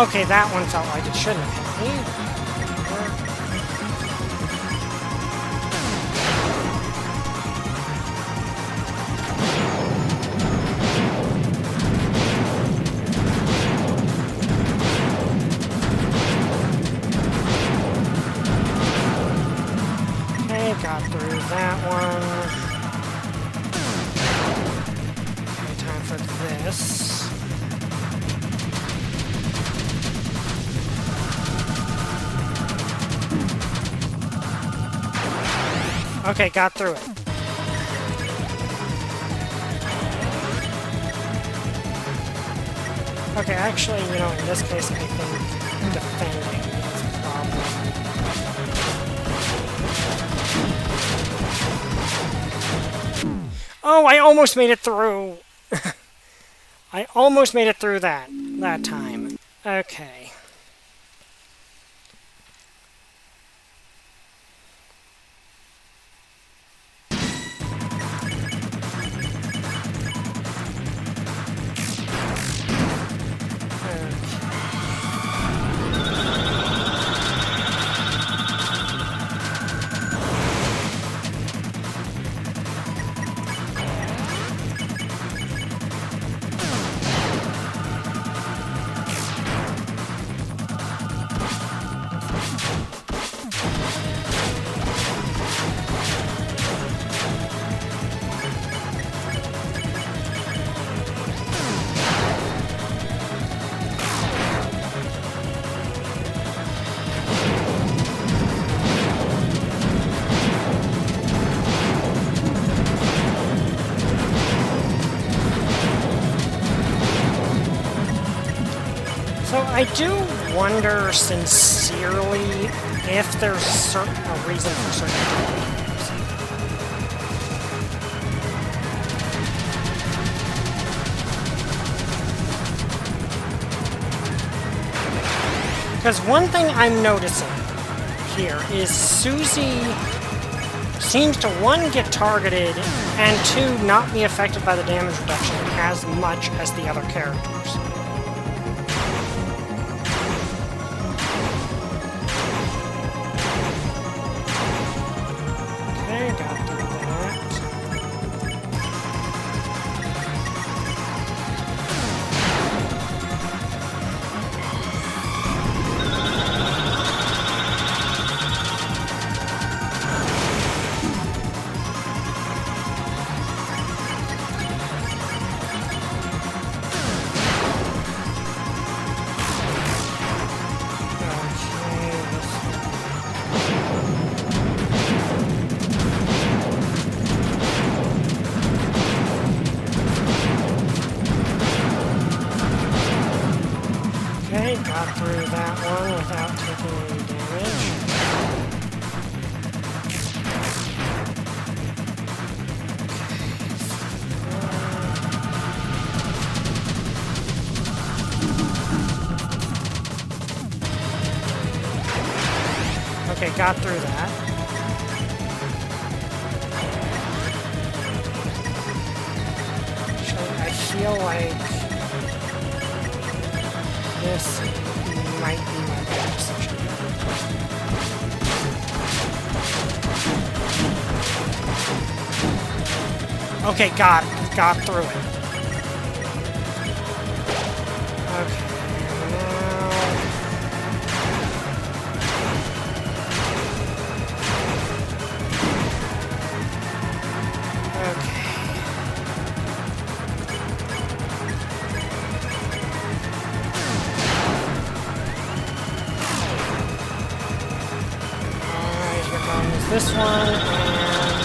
Okay, that one felt like it shouldn't have hit me. Got through that one. Okay, time for this. Okay, got through it. Okay, actually, you know, in this case, I think defending is a problem. Oh, I almost made it through. I almost made it through that time. Okay. So I do wonder sincerely if there's a reason for certain games. Because one thing I'm noticing here is Susie seems to, one, get targeted, and two, not be affected by the damage reduction as much as the other characters. Okay, got through that. Got through that one without taking any damage. Okay, got through that. Actually, I feel like this might be my bad decision. Okay, got through it. Okay, now... Okay. This one, and...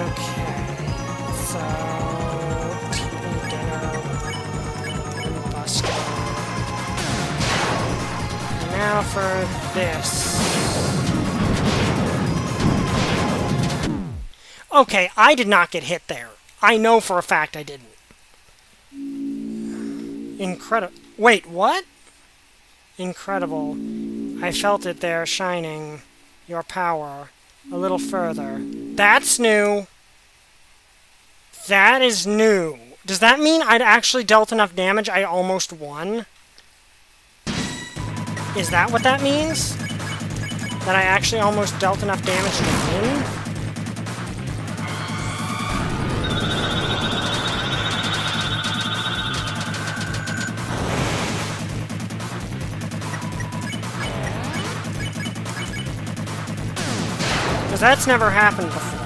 Okay, so... TV dinner, Buster. And now for this. Okay, I did not get hit there. I know for a fact I didn't. Incredible. Wait, what? Incredible. I felt it there, shining your power a little further. That's new. That is new. Does that mean I'd actually dealt enough damage I almost won? Is that what that means? That I actually almost dealt enough damage to win? Because that's never happened before.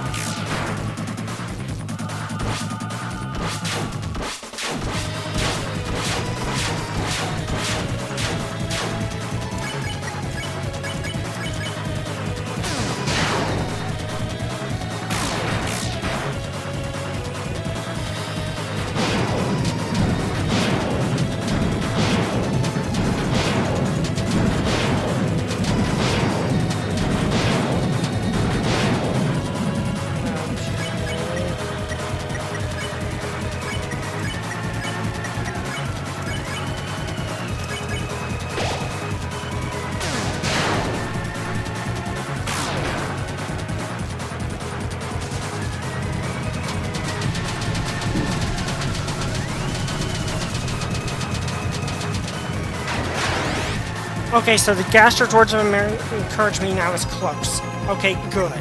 Okay, so the Gastro towards encouraged me now is close. Okay, good.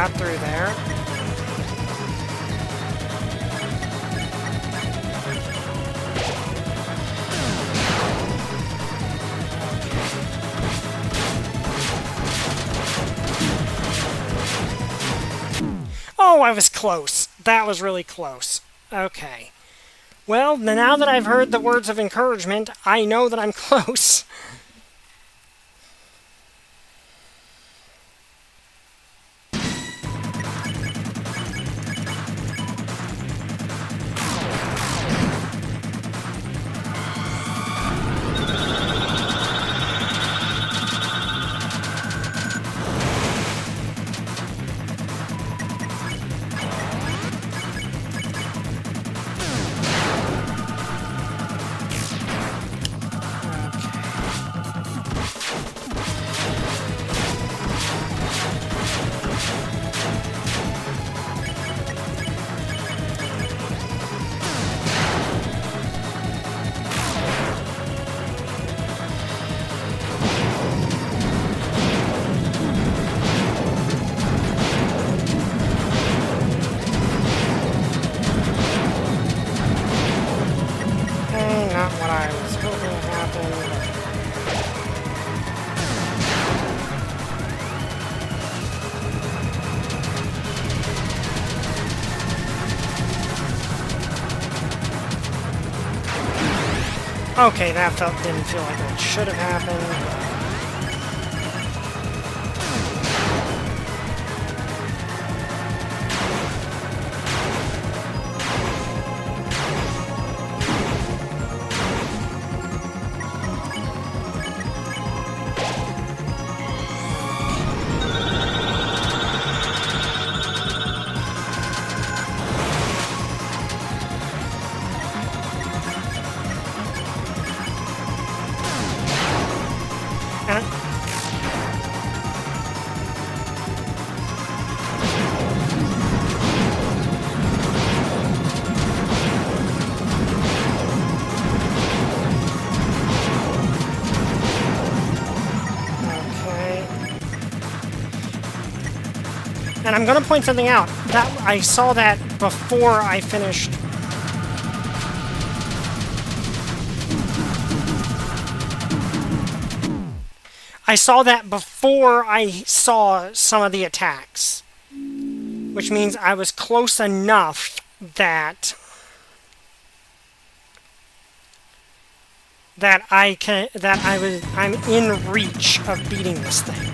got through there. Oh, I was close. That was really close. Okay. Well, now that I've heard the words of encouragement, I know that I'm close. Not what I was hoping to happen. Okay, that didn't feel like it should have happened. And I'm going to point something out. That I saw that before I finished. I saw that before I saw some of the attacks. Which means I was close enough that I'm in reach of beating this thing.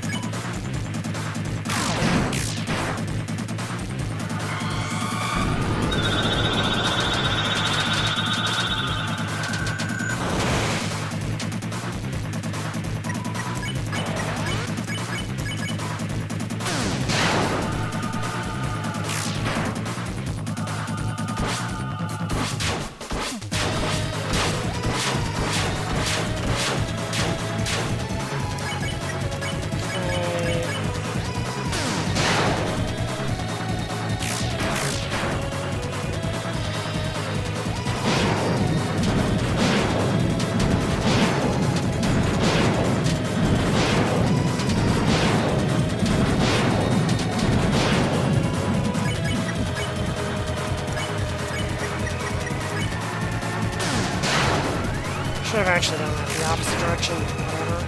Should have actually done that the opposite direction. Whatever.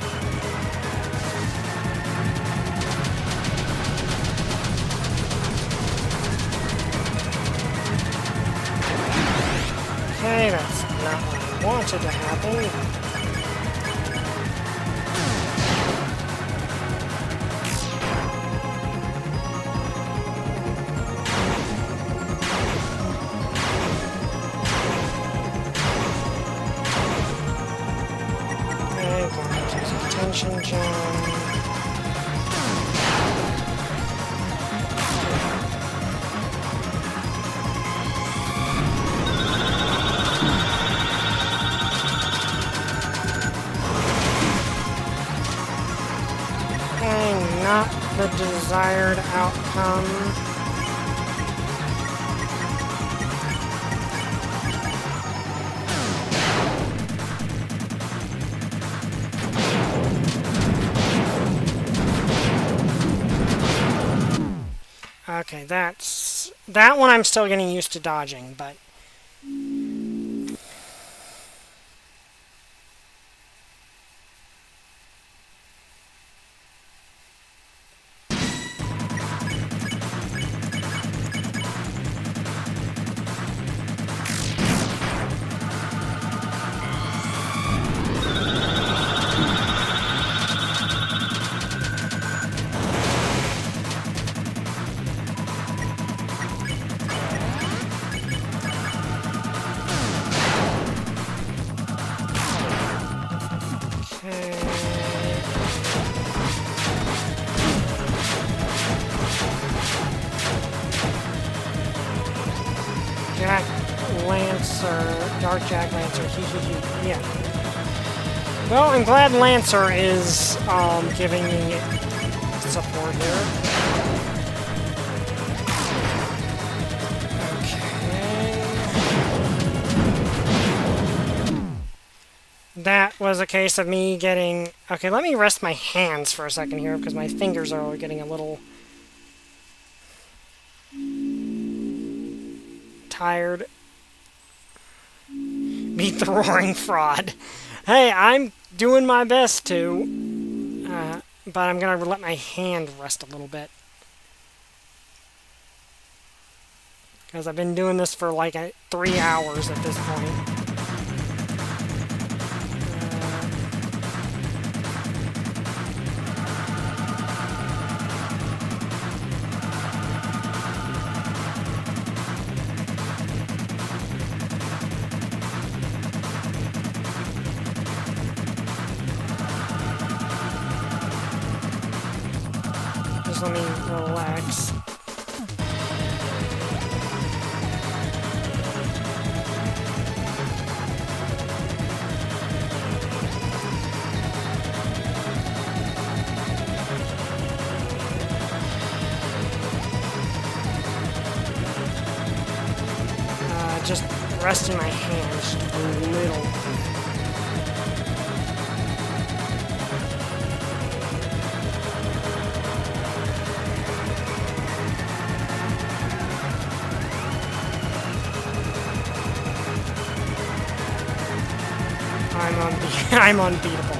Okay, that's not what I wanted to happen. Attention gem. Okay, not the desired outcome. Okay, that's... That one I'm still getting used to dodging, but... Jack Lancer, Dark Jack Lancer, yeah. Well, I'm glad Lancer is giving me support here. Okay. That was a case of me getting... Okay, let me rest my hands for a second here, because my fingers are getting a little... tired. Beat the roaring fraud. Hey, I'm doing my best to, but I'm gonna let my hand rest a little bit. Because I've been doing this for like 3 hours at this point. Just let me relax. Just resting my hands just a little. I'm unbeatable.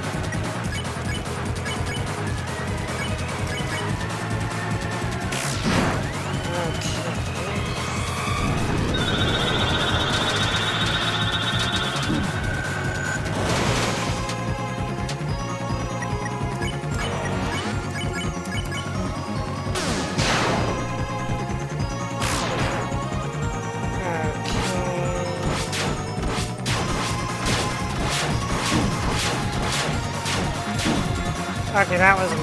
Okay, that was a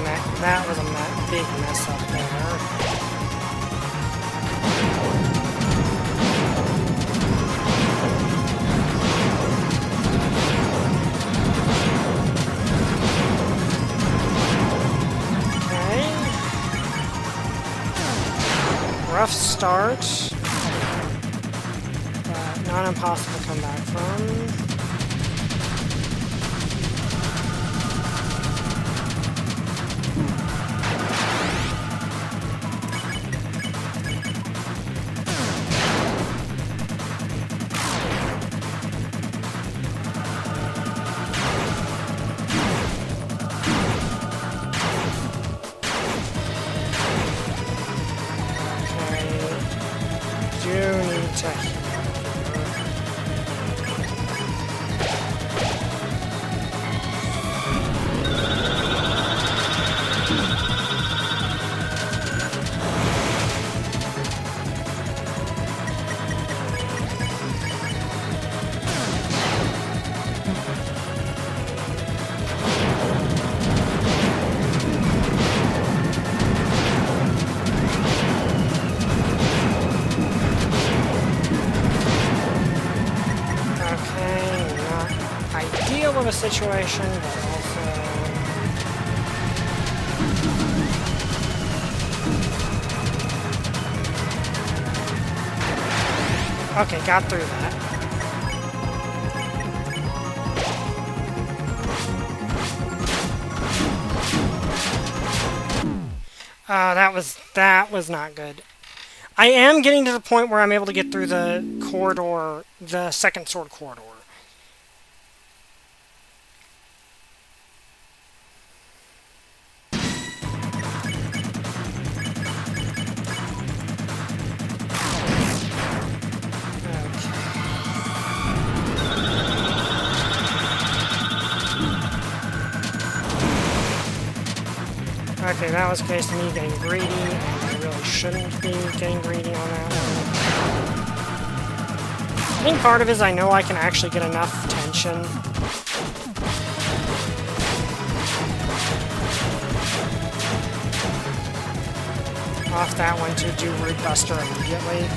big mess up there. Okay. Rough start, but not impossible to come back from. Of a situation, but also okay, got through that. That was not good. I am getting to the point where I'm able to get through the corridor, the second sword corridor. Okay, that was a case of me getting greedy, and I really shouldn't be getting greedy on that one. I think part of it is I know I can actually get enough tension. Off that one to do Root Buster immediately.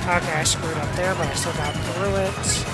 Okay, I screwed up there, but I still got through it.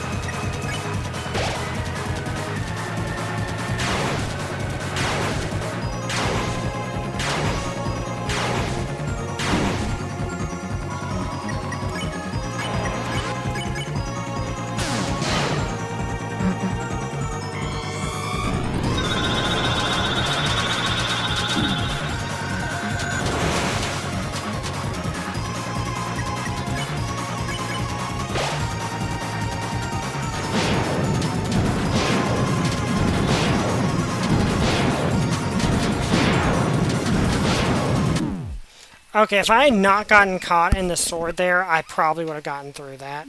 Okay, if I had not gotten caught in the sword there, I probably would have gotten through that.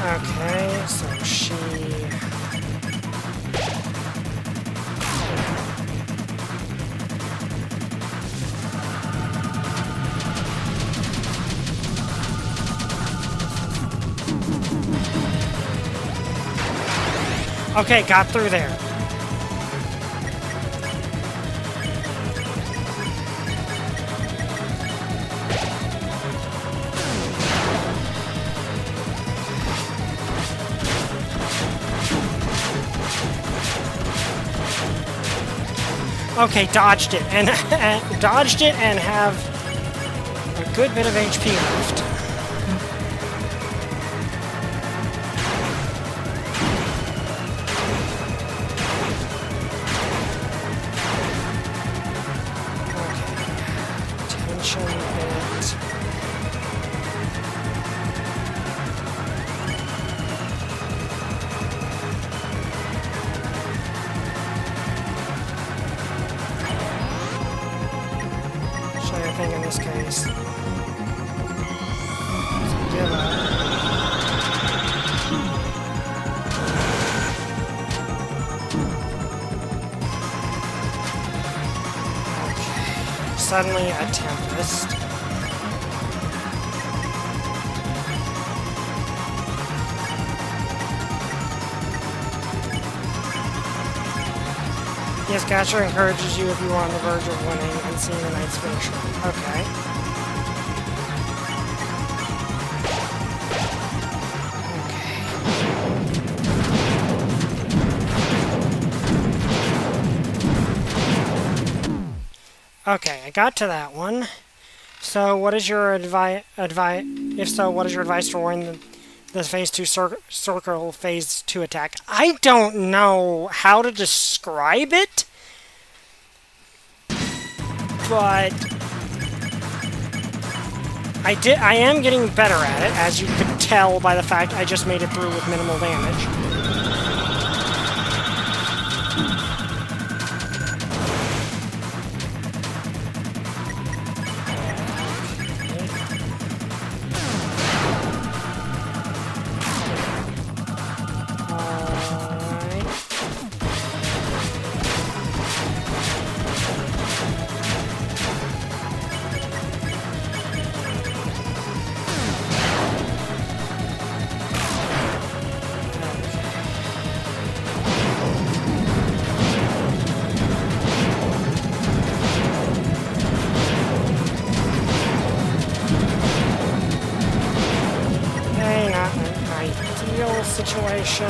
Okay, so she... Okay, got through there. Okay, dodged it, and dodged it, and have a good bit of HP left. Okay, tension bit. I think in this case. Give up. Okay. Suddenly a tempest. Yes, Catcher encourages you if you are on the verge of winning and seeing the night's finisher. Okay. Okay, I got to that one. So, what is your if so, what is your advice for winning the Phase 2 Circle Phase 2 attack? I don't know how to describe it, but I am getting better at it, as you could tell by the fact I just made it through with minimal damage. Situation.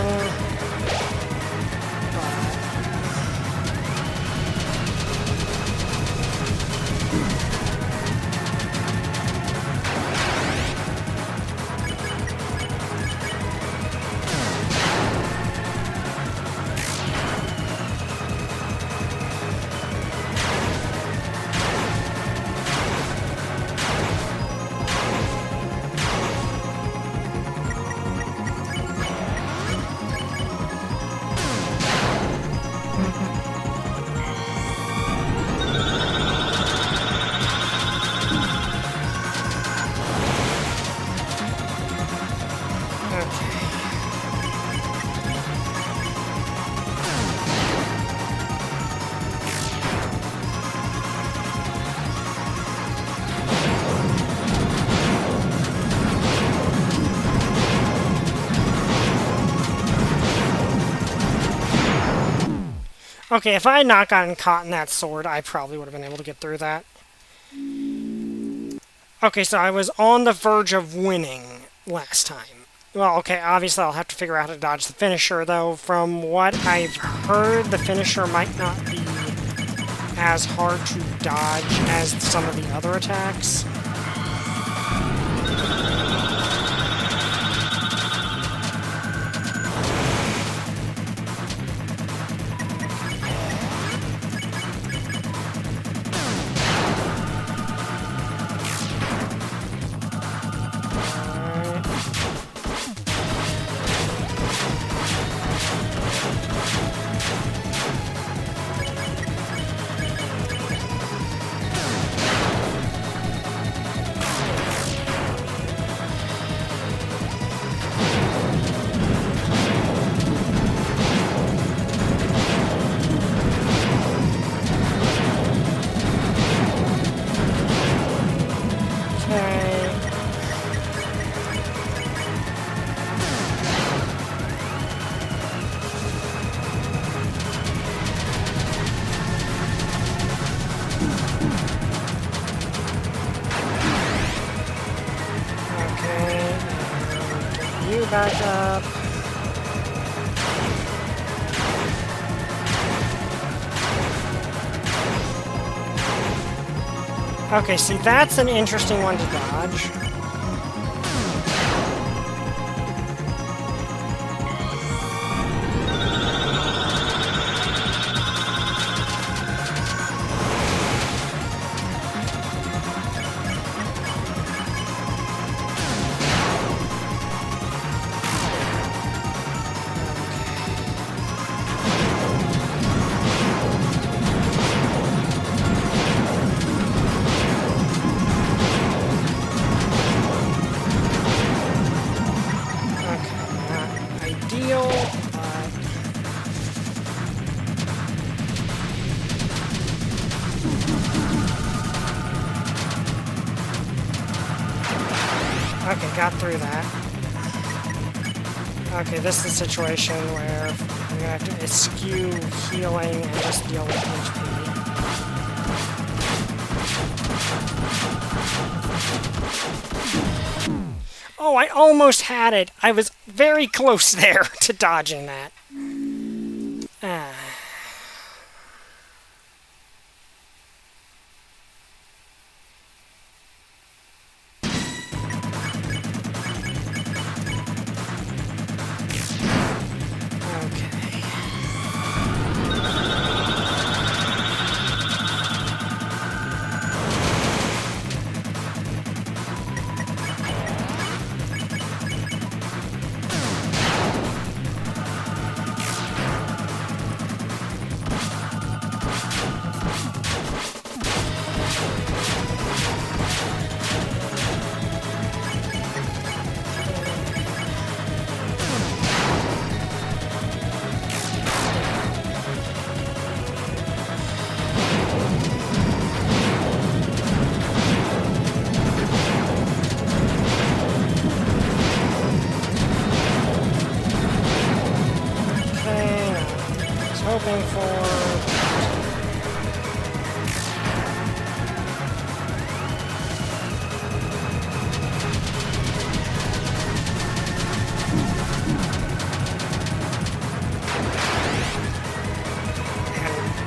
Okay, if I had not gotten caught in that sword, I probably would have been able to get through that. Okay, so I was on the verge of winning last time. Well, okay, obviously I'll have to figure out how to dodge the finisher, though. From what I've heard, the finisher might not be as hard to dodge as some of the other attacks. Back up. Okay, see, that's an interesting one to dodge. Okay, got through that. Okay, this is a situation where I'm gonna have to eschew healing and just deal with HP. Oh, I almost had it! I was very close there to dodging that. Hoping for...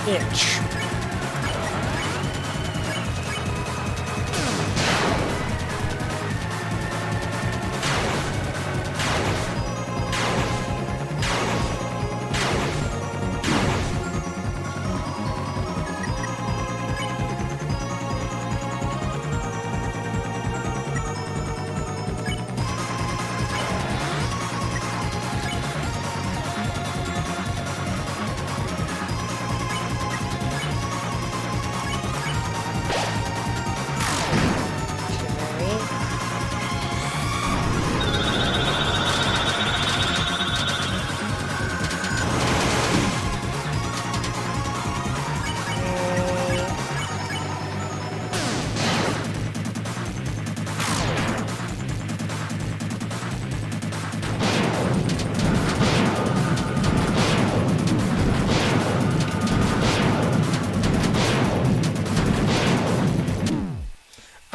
an itch.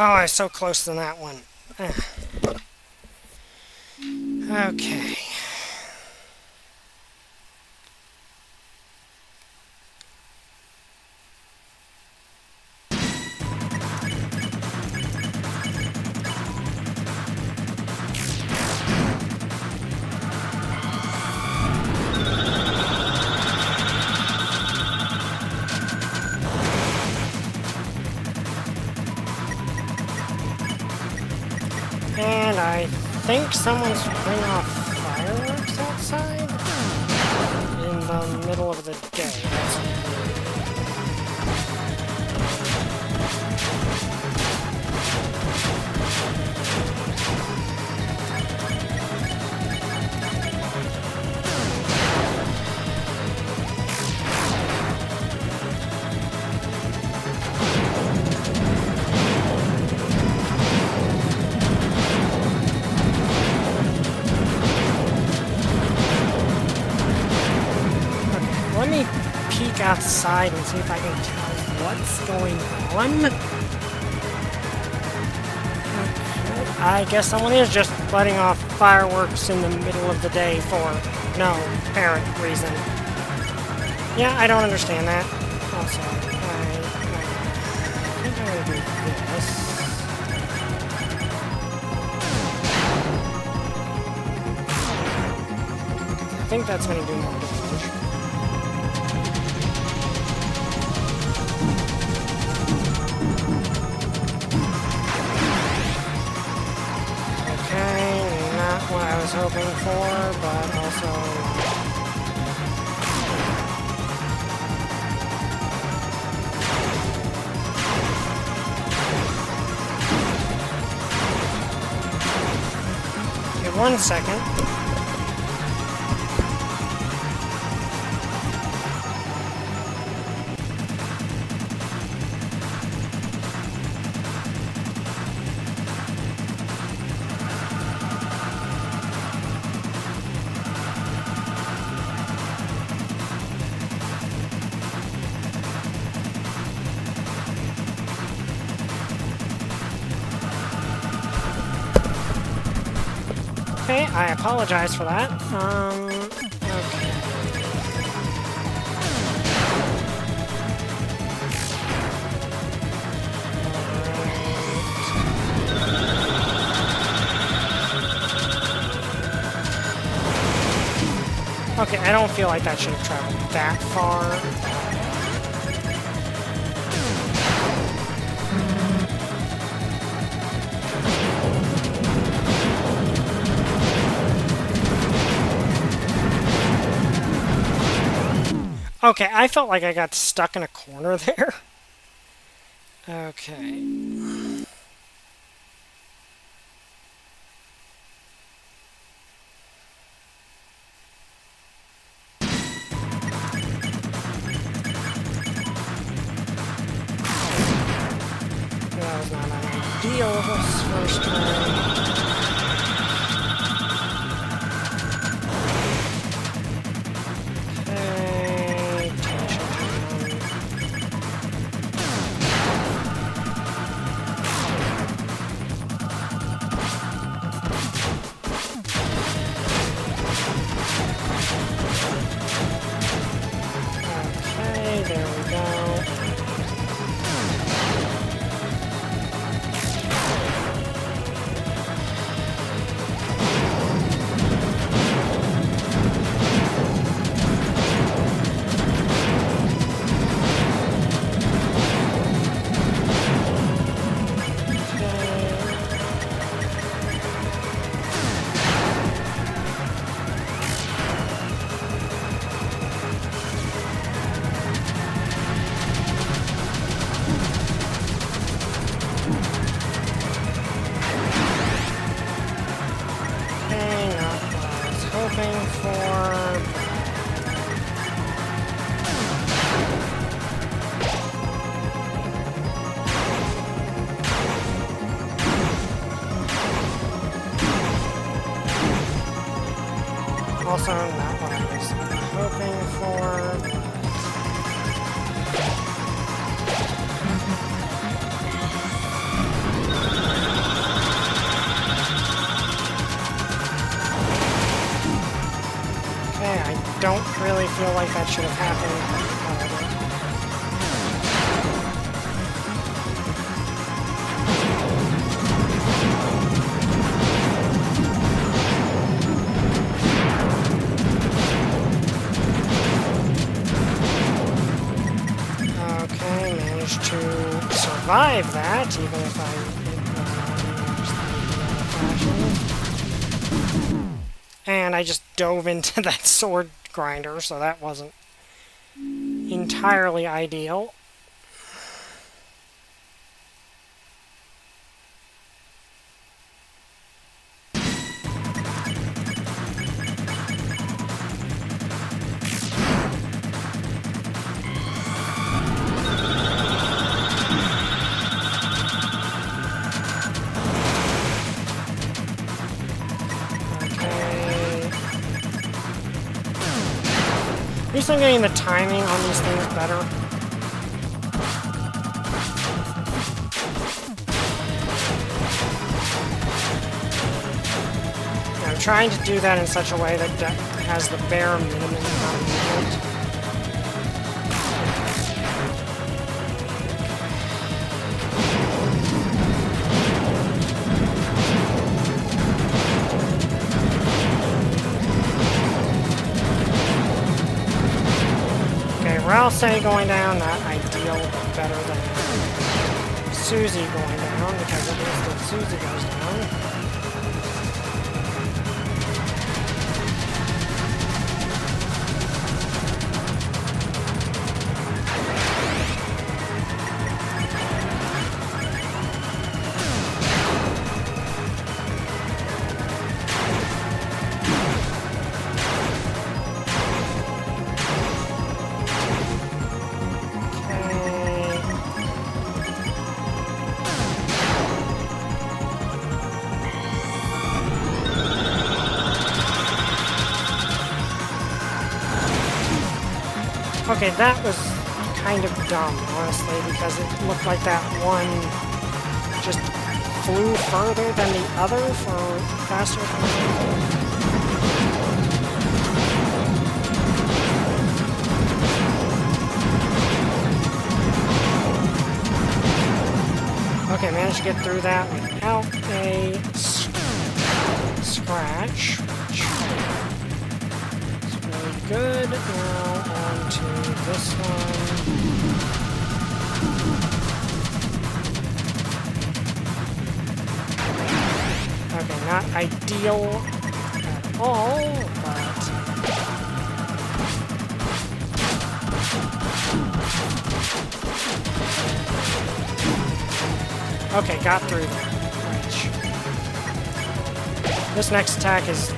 Oh, I was so close to that one. Okay. And I think someone's putting off fireworks outside in the middle of the day. Let me peek outside and see if I can tell what's going on. Okay. I guess someone is just letting off fireworks in the middle of the day for no apparent reason. Yeah, I don't understand that. Also, I think I'm going to do this. I think that's going to do more damage. What I was hoping for, but also okay, 1 second. Okay, I apologize for that. Okay. Okay, I don't feel like that should have traveled that far. Okay, I felt like I got stuck in a corner there. Okay. That was not an ideal this first time. Also not what I was hoping for. Okay, I don't really feel like that should have happened. To survive that, even if I and I just dove into that sword grinder, so that wasn't entirely ideal. At least I'm getting the timing on these things better. I'm trying to do that in such a way that has the bare minimum amount of movement. Ralsei going down, not ideal, but better than Susie going down, because at least if Susie goes down. Okay, that was kind of dumb, honestly, because it looked like that one just flew further than the other for faster. Okay, managed to get through that without a scratch. Good. Now on to this one. Okay, not ideal at all, but okay, got through that. This next attack is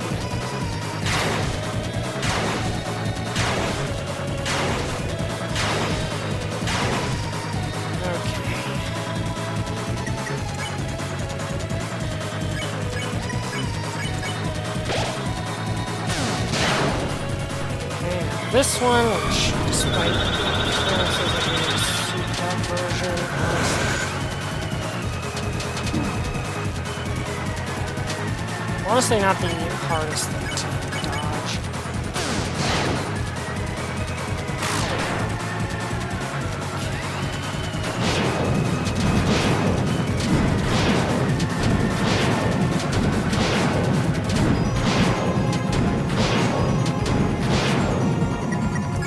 this one, which, despite appearances of being a souped-up version, honestly not the hardest thing to dodge.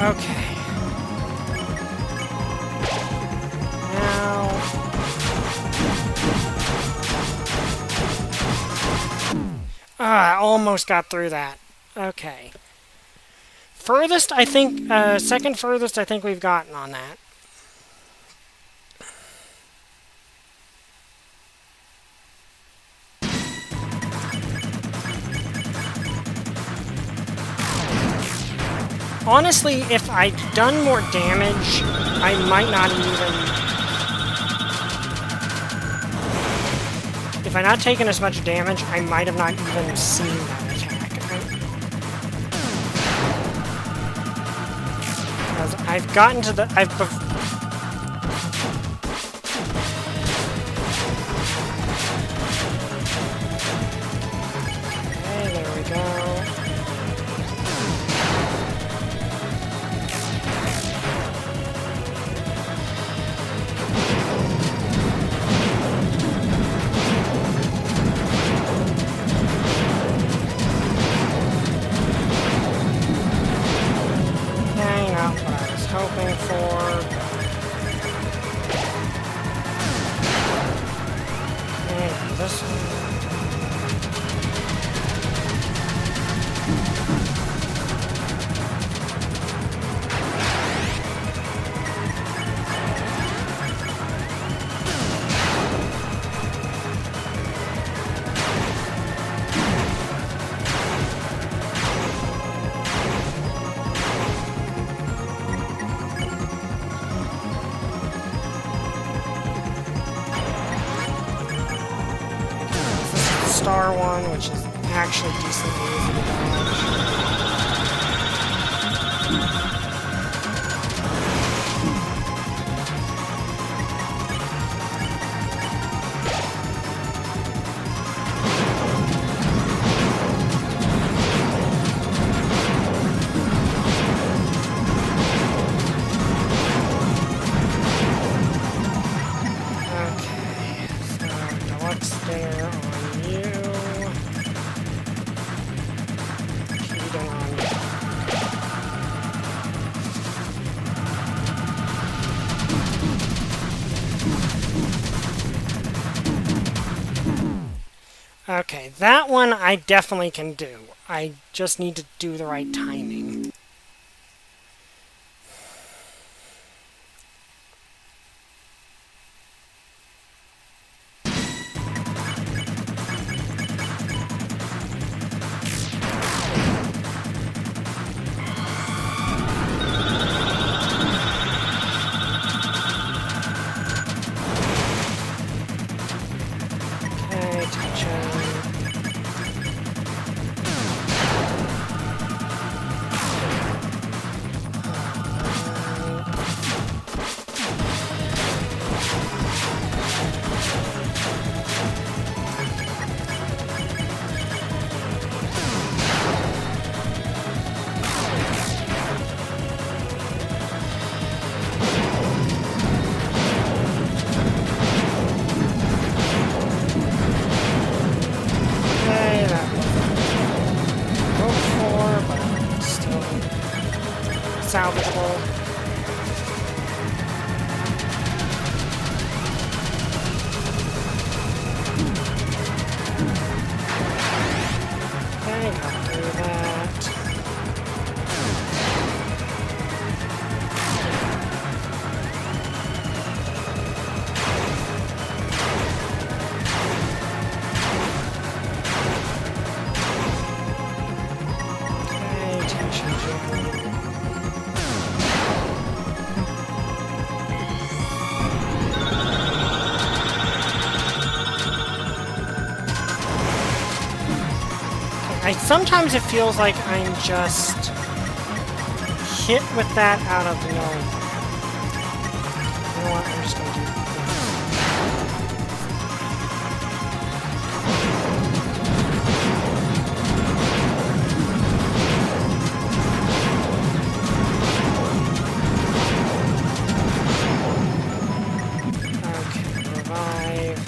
Okay. Now... I almost got through that. Okay. Furthest, I think, second furthest I think we've gotten on that. Honestly, if I'd done more damage, I might not even... If I'd not taken as much damage, I might have not even seen that attack. Because I've gotten to the... Okay, there we go. Hoping for. And this one. Star one, which is actually decently easy to dodge. Okay, so deluxe there on you. Keaton on you. Okay, that one I definitely can do. I just need to do the right timing. Okay, touching. Okay, that wasn't hoped for, but still salvageable. Okay, got through that. Okay, tension gem. Sometimes it feels like I'm just hit with that out of nowhere. You know what? I'm just gonna do okay, revive.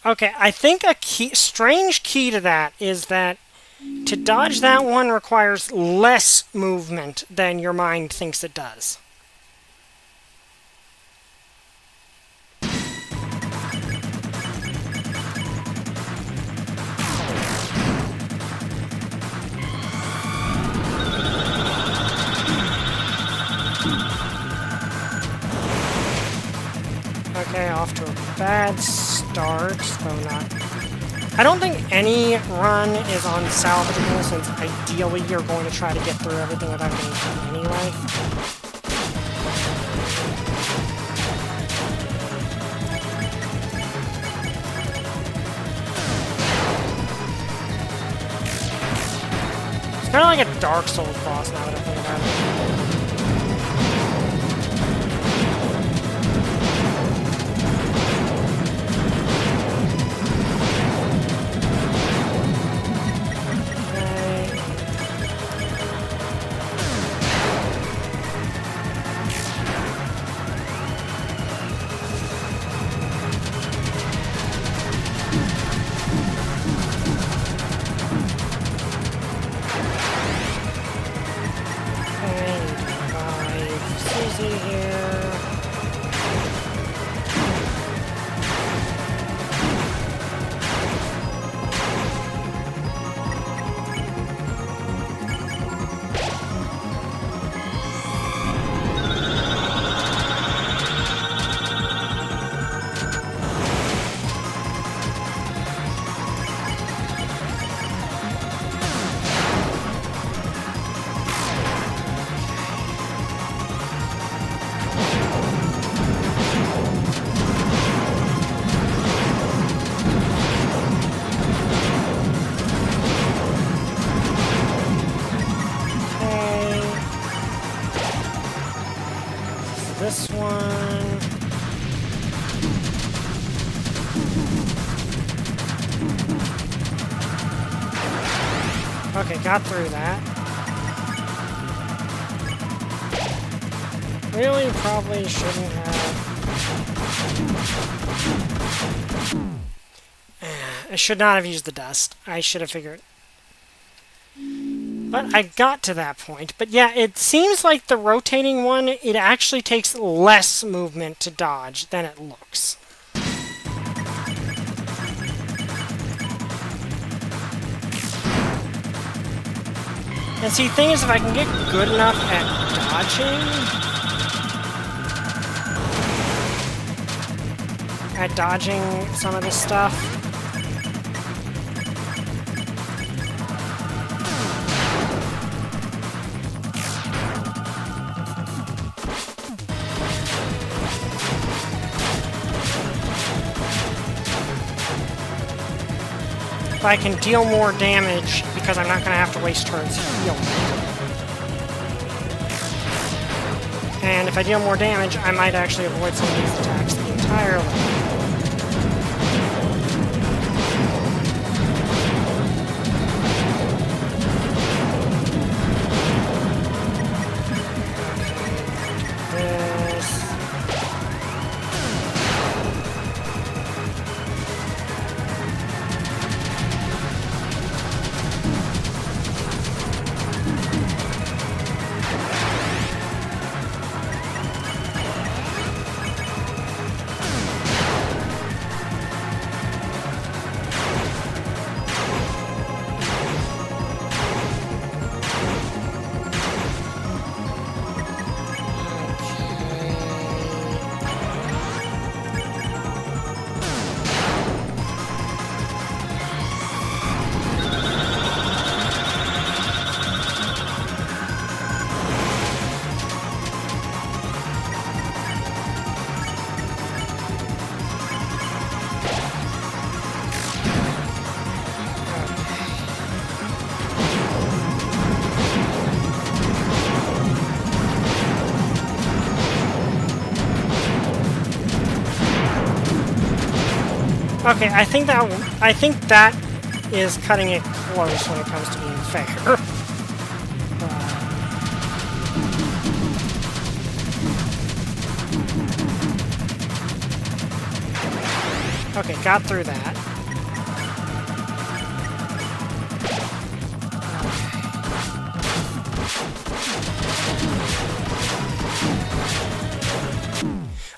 Okay, I think a strange key to that is that to dodge that one requires less movement than your mind thinks it does. Okay, off to a bad start, though not. I don't think any run is unsalvageable, since ideally you're going to try to get through everything without getting hit anyway. It's kind of like a Dark Souls boss now that I think about it. This one. Okay, got through that. Really, probably shouldn't have. I should not have used the dust. I should have figured. But I got to that point. But yeah, it seems like the rotating one, it actually takes less movement to dodge than it looks. And see, the thing is, if I can get good enough at dodging some of this stuff, if I can deal more damage, because I'm not going to have to waste turns healing. And if I deal more damage, I might actually avoid some of these attacks entirely. Okay, I think that is cutting it close when it comes to being fair. Okay, got through that.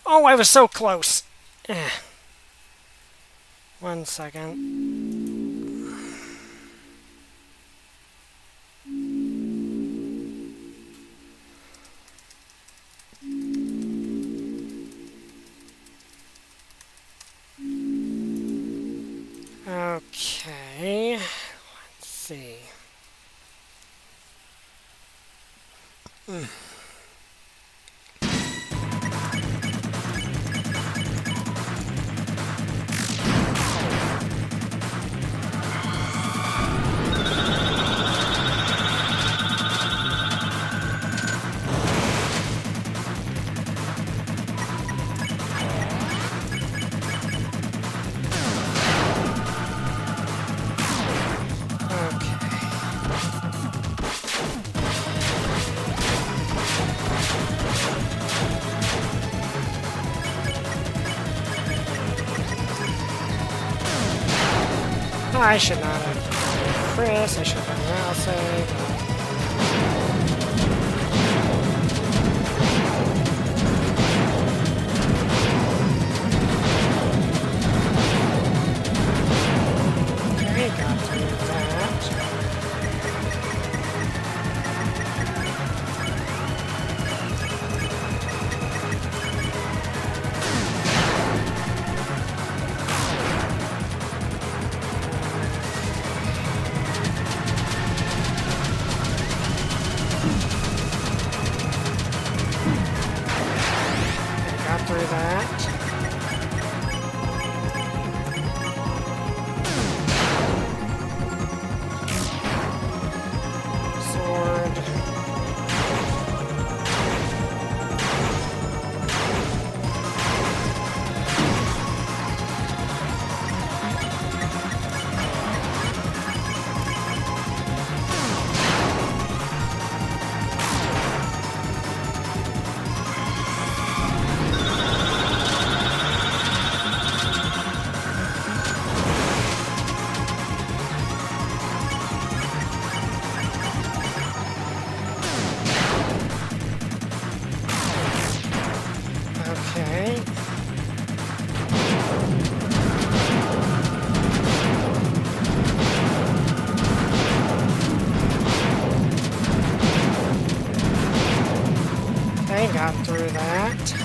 Oh, I was so close. 1 second. Okay, let's see. I should not have Chris, I should have done Rouse save. Okay, got through that. Through that. Sword. Okay. Okay, got through that.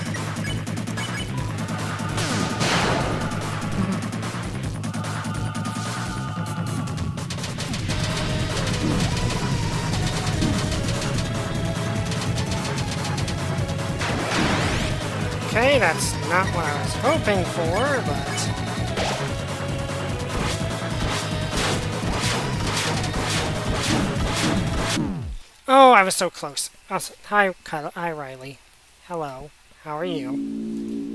Okay, that's not what I was hoping for, but... Oh, I was so close. Hi, hi, Riley. Hello. How are you?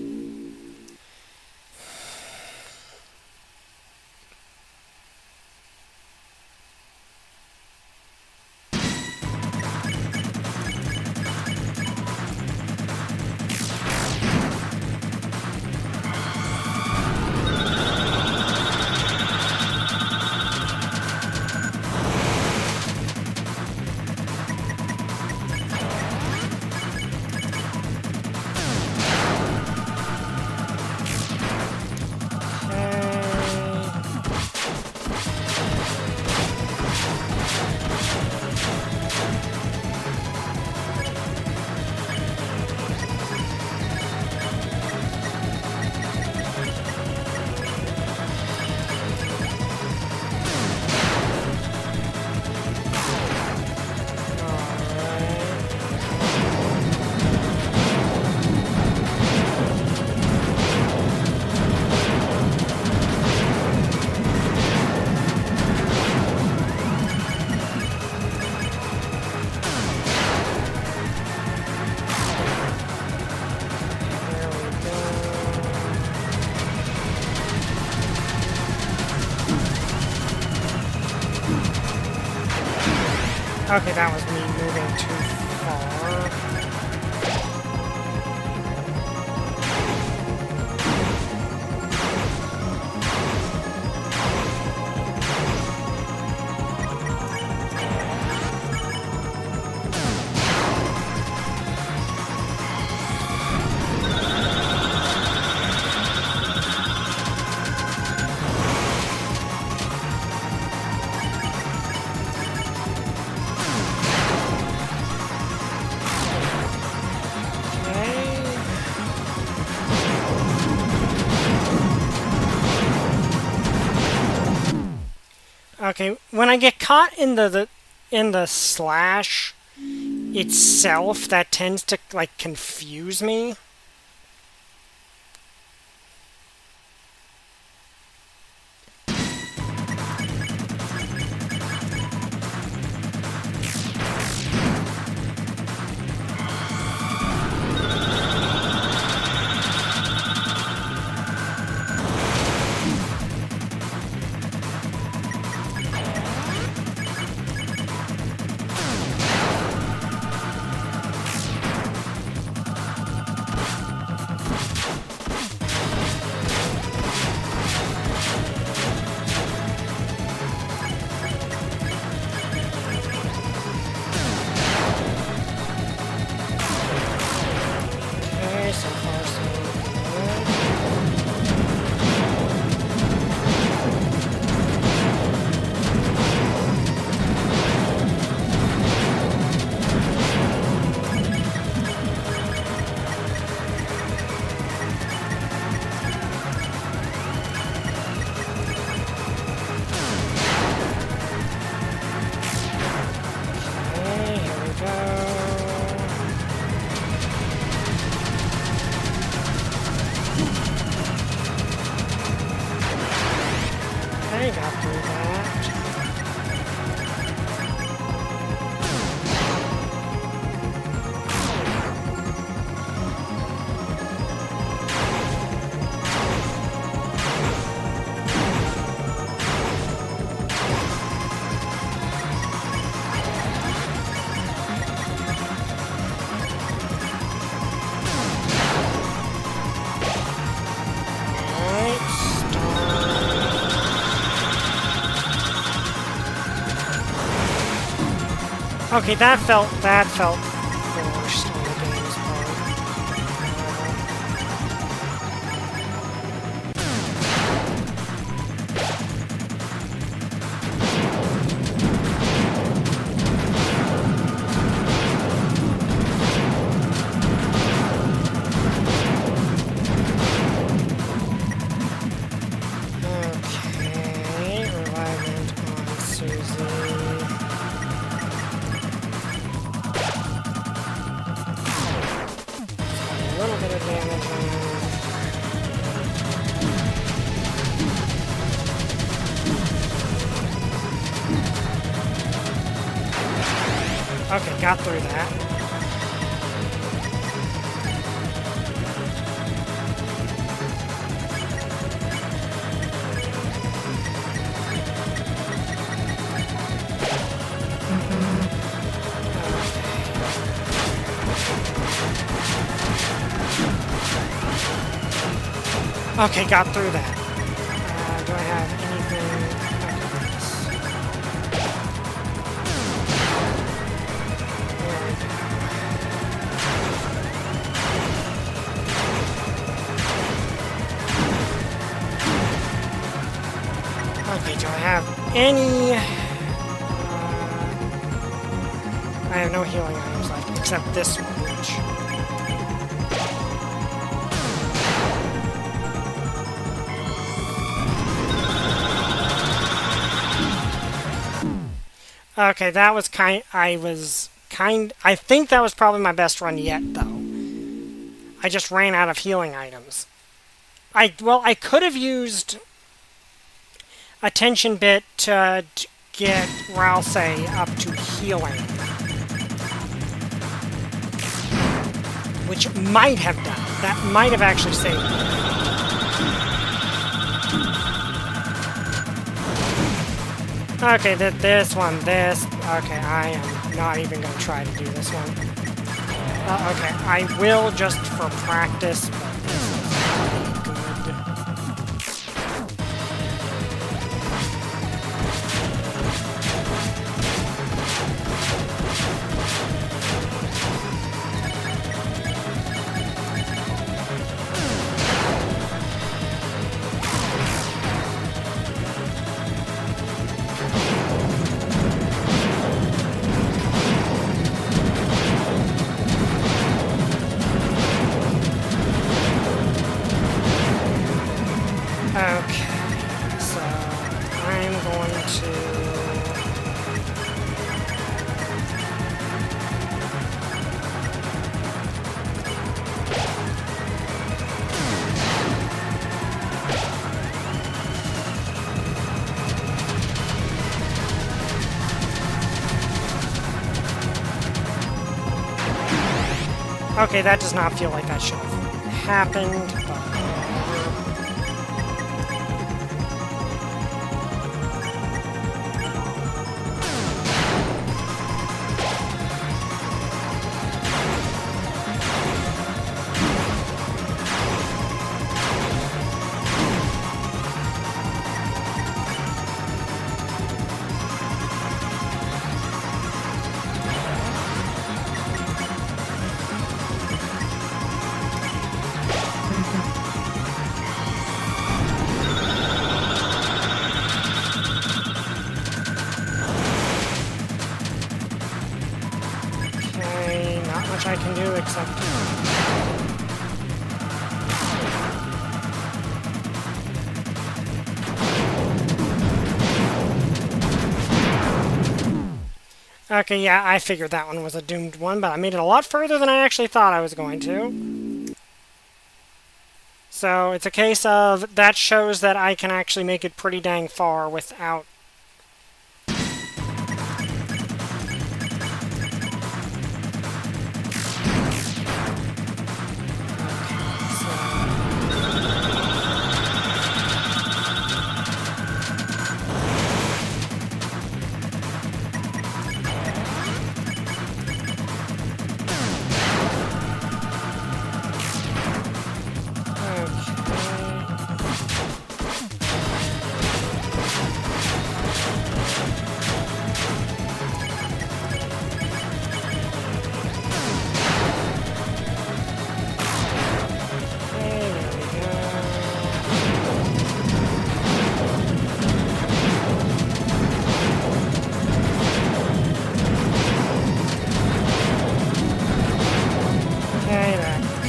Okay, that was me moving too far. Okay, when I get caught in the slash itself, that tends to like confuse me. Okay, that felt forced on the game's part. good damage in. Okay, got through that. Okay, got through that. Do I have anything? Okay, do I have any? I have no healing items left, except this one, which... Okay, that was I think that was probably my best run yet, though. I just ran out of healing items. Well, I could have used a tension bit to get Ralse up to healing. Which might have done it. That might have actually saved me. Okay, this one. Okay, I am not even going to try to do this one. Okay, I will just for practice, but this is good. Okay, so I'm going to... Okay, that does not feel like that should have happened, but... I can do except... Okay, yeah, I figured that one was a doomed one, but I made it a lot further than I actually thought I was going to. So, it's a case of that shows that I can actually make it pretty dang far without...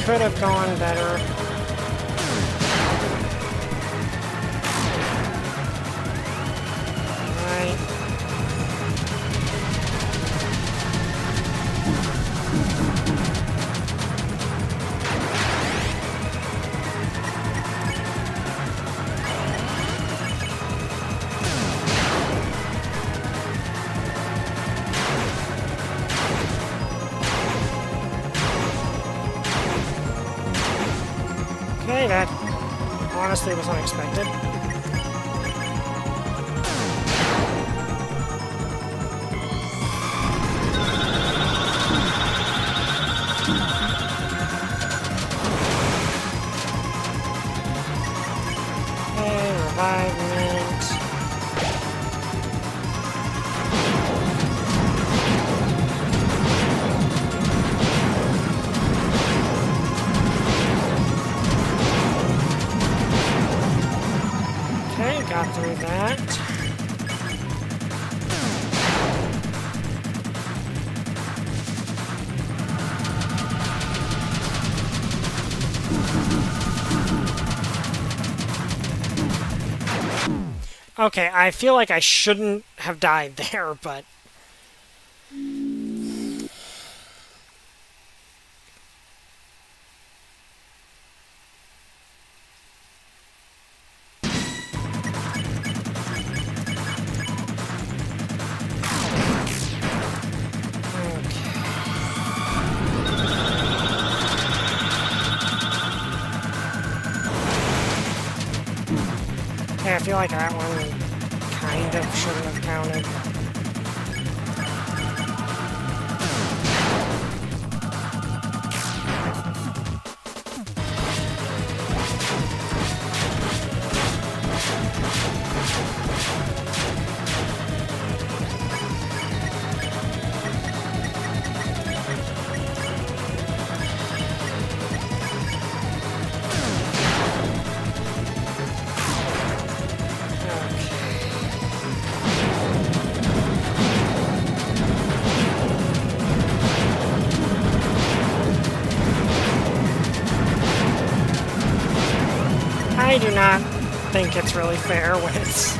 Could have gone better. Alright. Okay, that honestly was unexpected. Okay, revivement. Okay, got through that. Okay, I feel like I shouldn't have died there, but... Okay, I feel like that one kind of shouldn't have counted. I do not think it's really fair when it's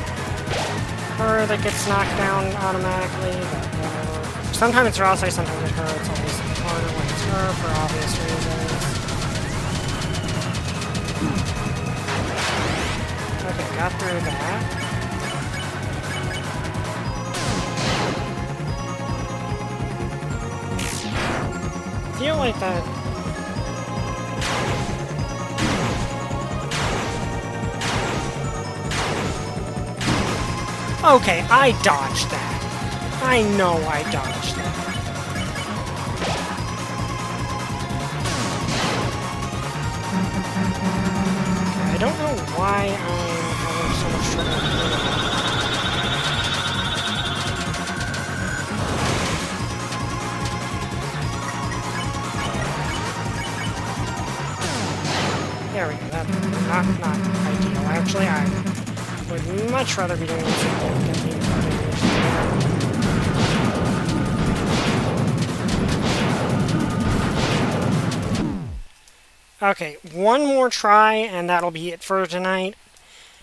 her that gets knocked down automatically, but whatever. Sometimes it's Rossi, sometimes it's her. It's always harder when it's her for obvious reasons. Okay, got through that. I feel like that... Okay, I dodged that. I know I dodged that. Okay, I don't know why I'm having so much trouble here. There we go. That's not ideal. Actually, I would much rather be doing significantly better. Okay, one more try, and that'll be it for tonight.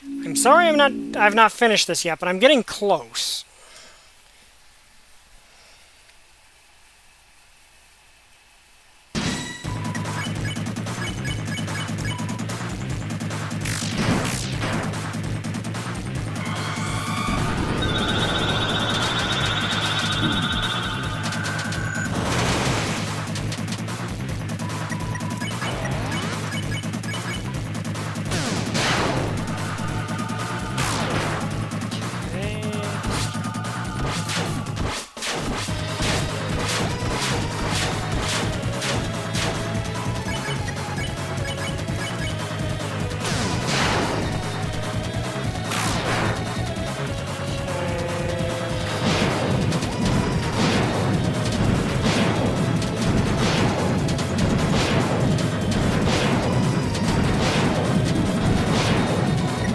I'm sorry I've not finished this yet, but I'm getting close.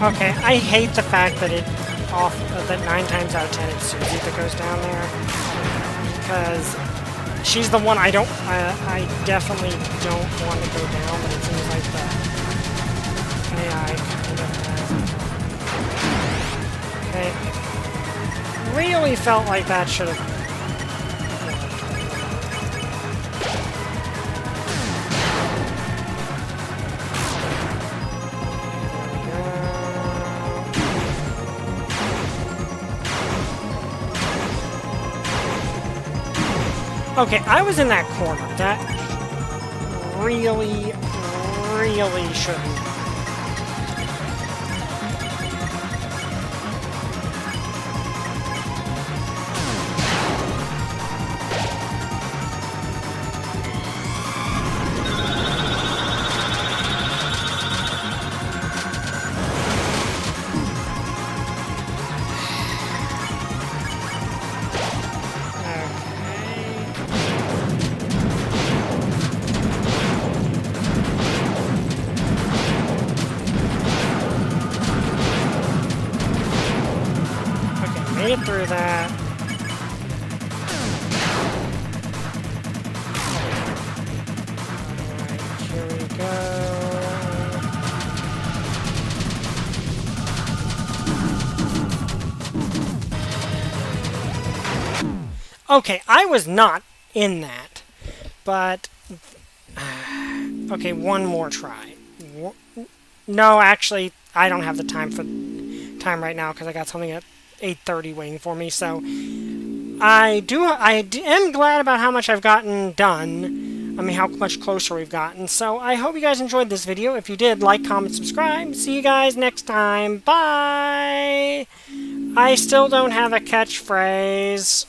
Okay, I hate the fact that that 9 times out of 10 it's Susie that goes down there, because she's the one I definitely don't want to go down, but it seems like the AI kind of has. Okay, really felt like that should have. Okay, I was in that corner. That really, really shouldn't get through that. Alright, here we go. Okay, I was not in that, but... okay, one more try. No, actually, I don't have the time right now because I got something at 8:30 waiting for me. So I am glad about how much I've gotten done. I mean, how much closer we've gotten. So I hope you guys enjoyed this video. If you did, like, comment, subscribe. See you guys next time. Bye! I still don't have a catchphrase.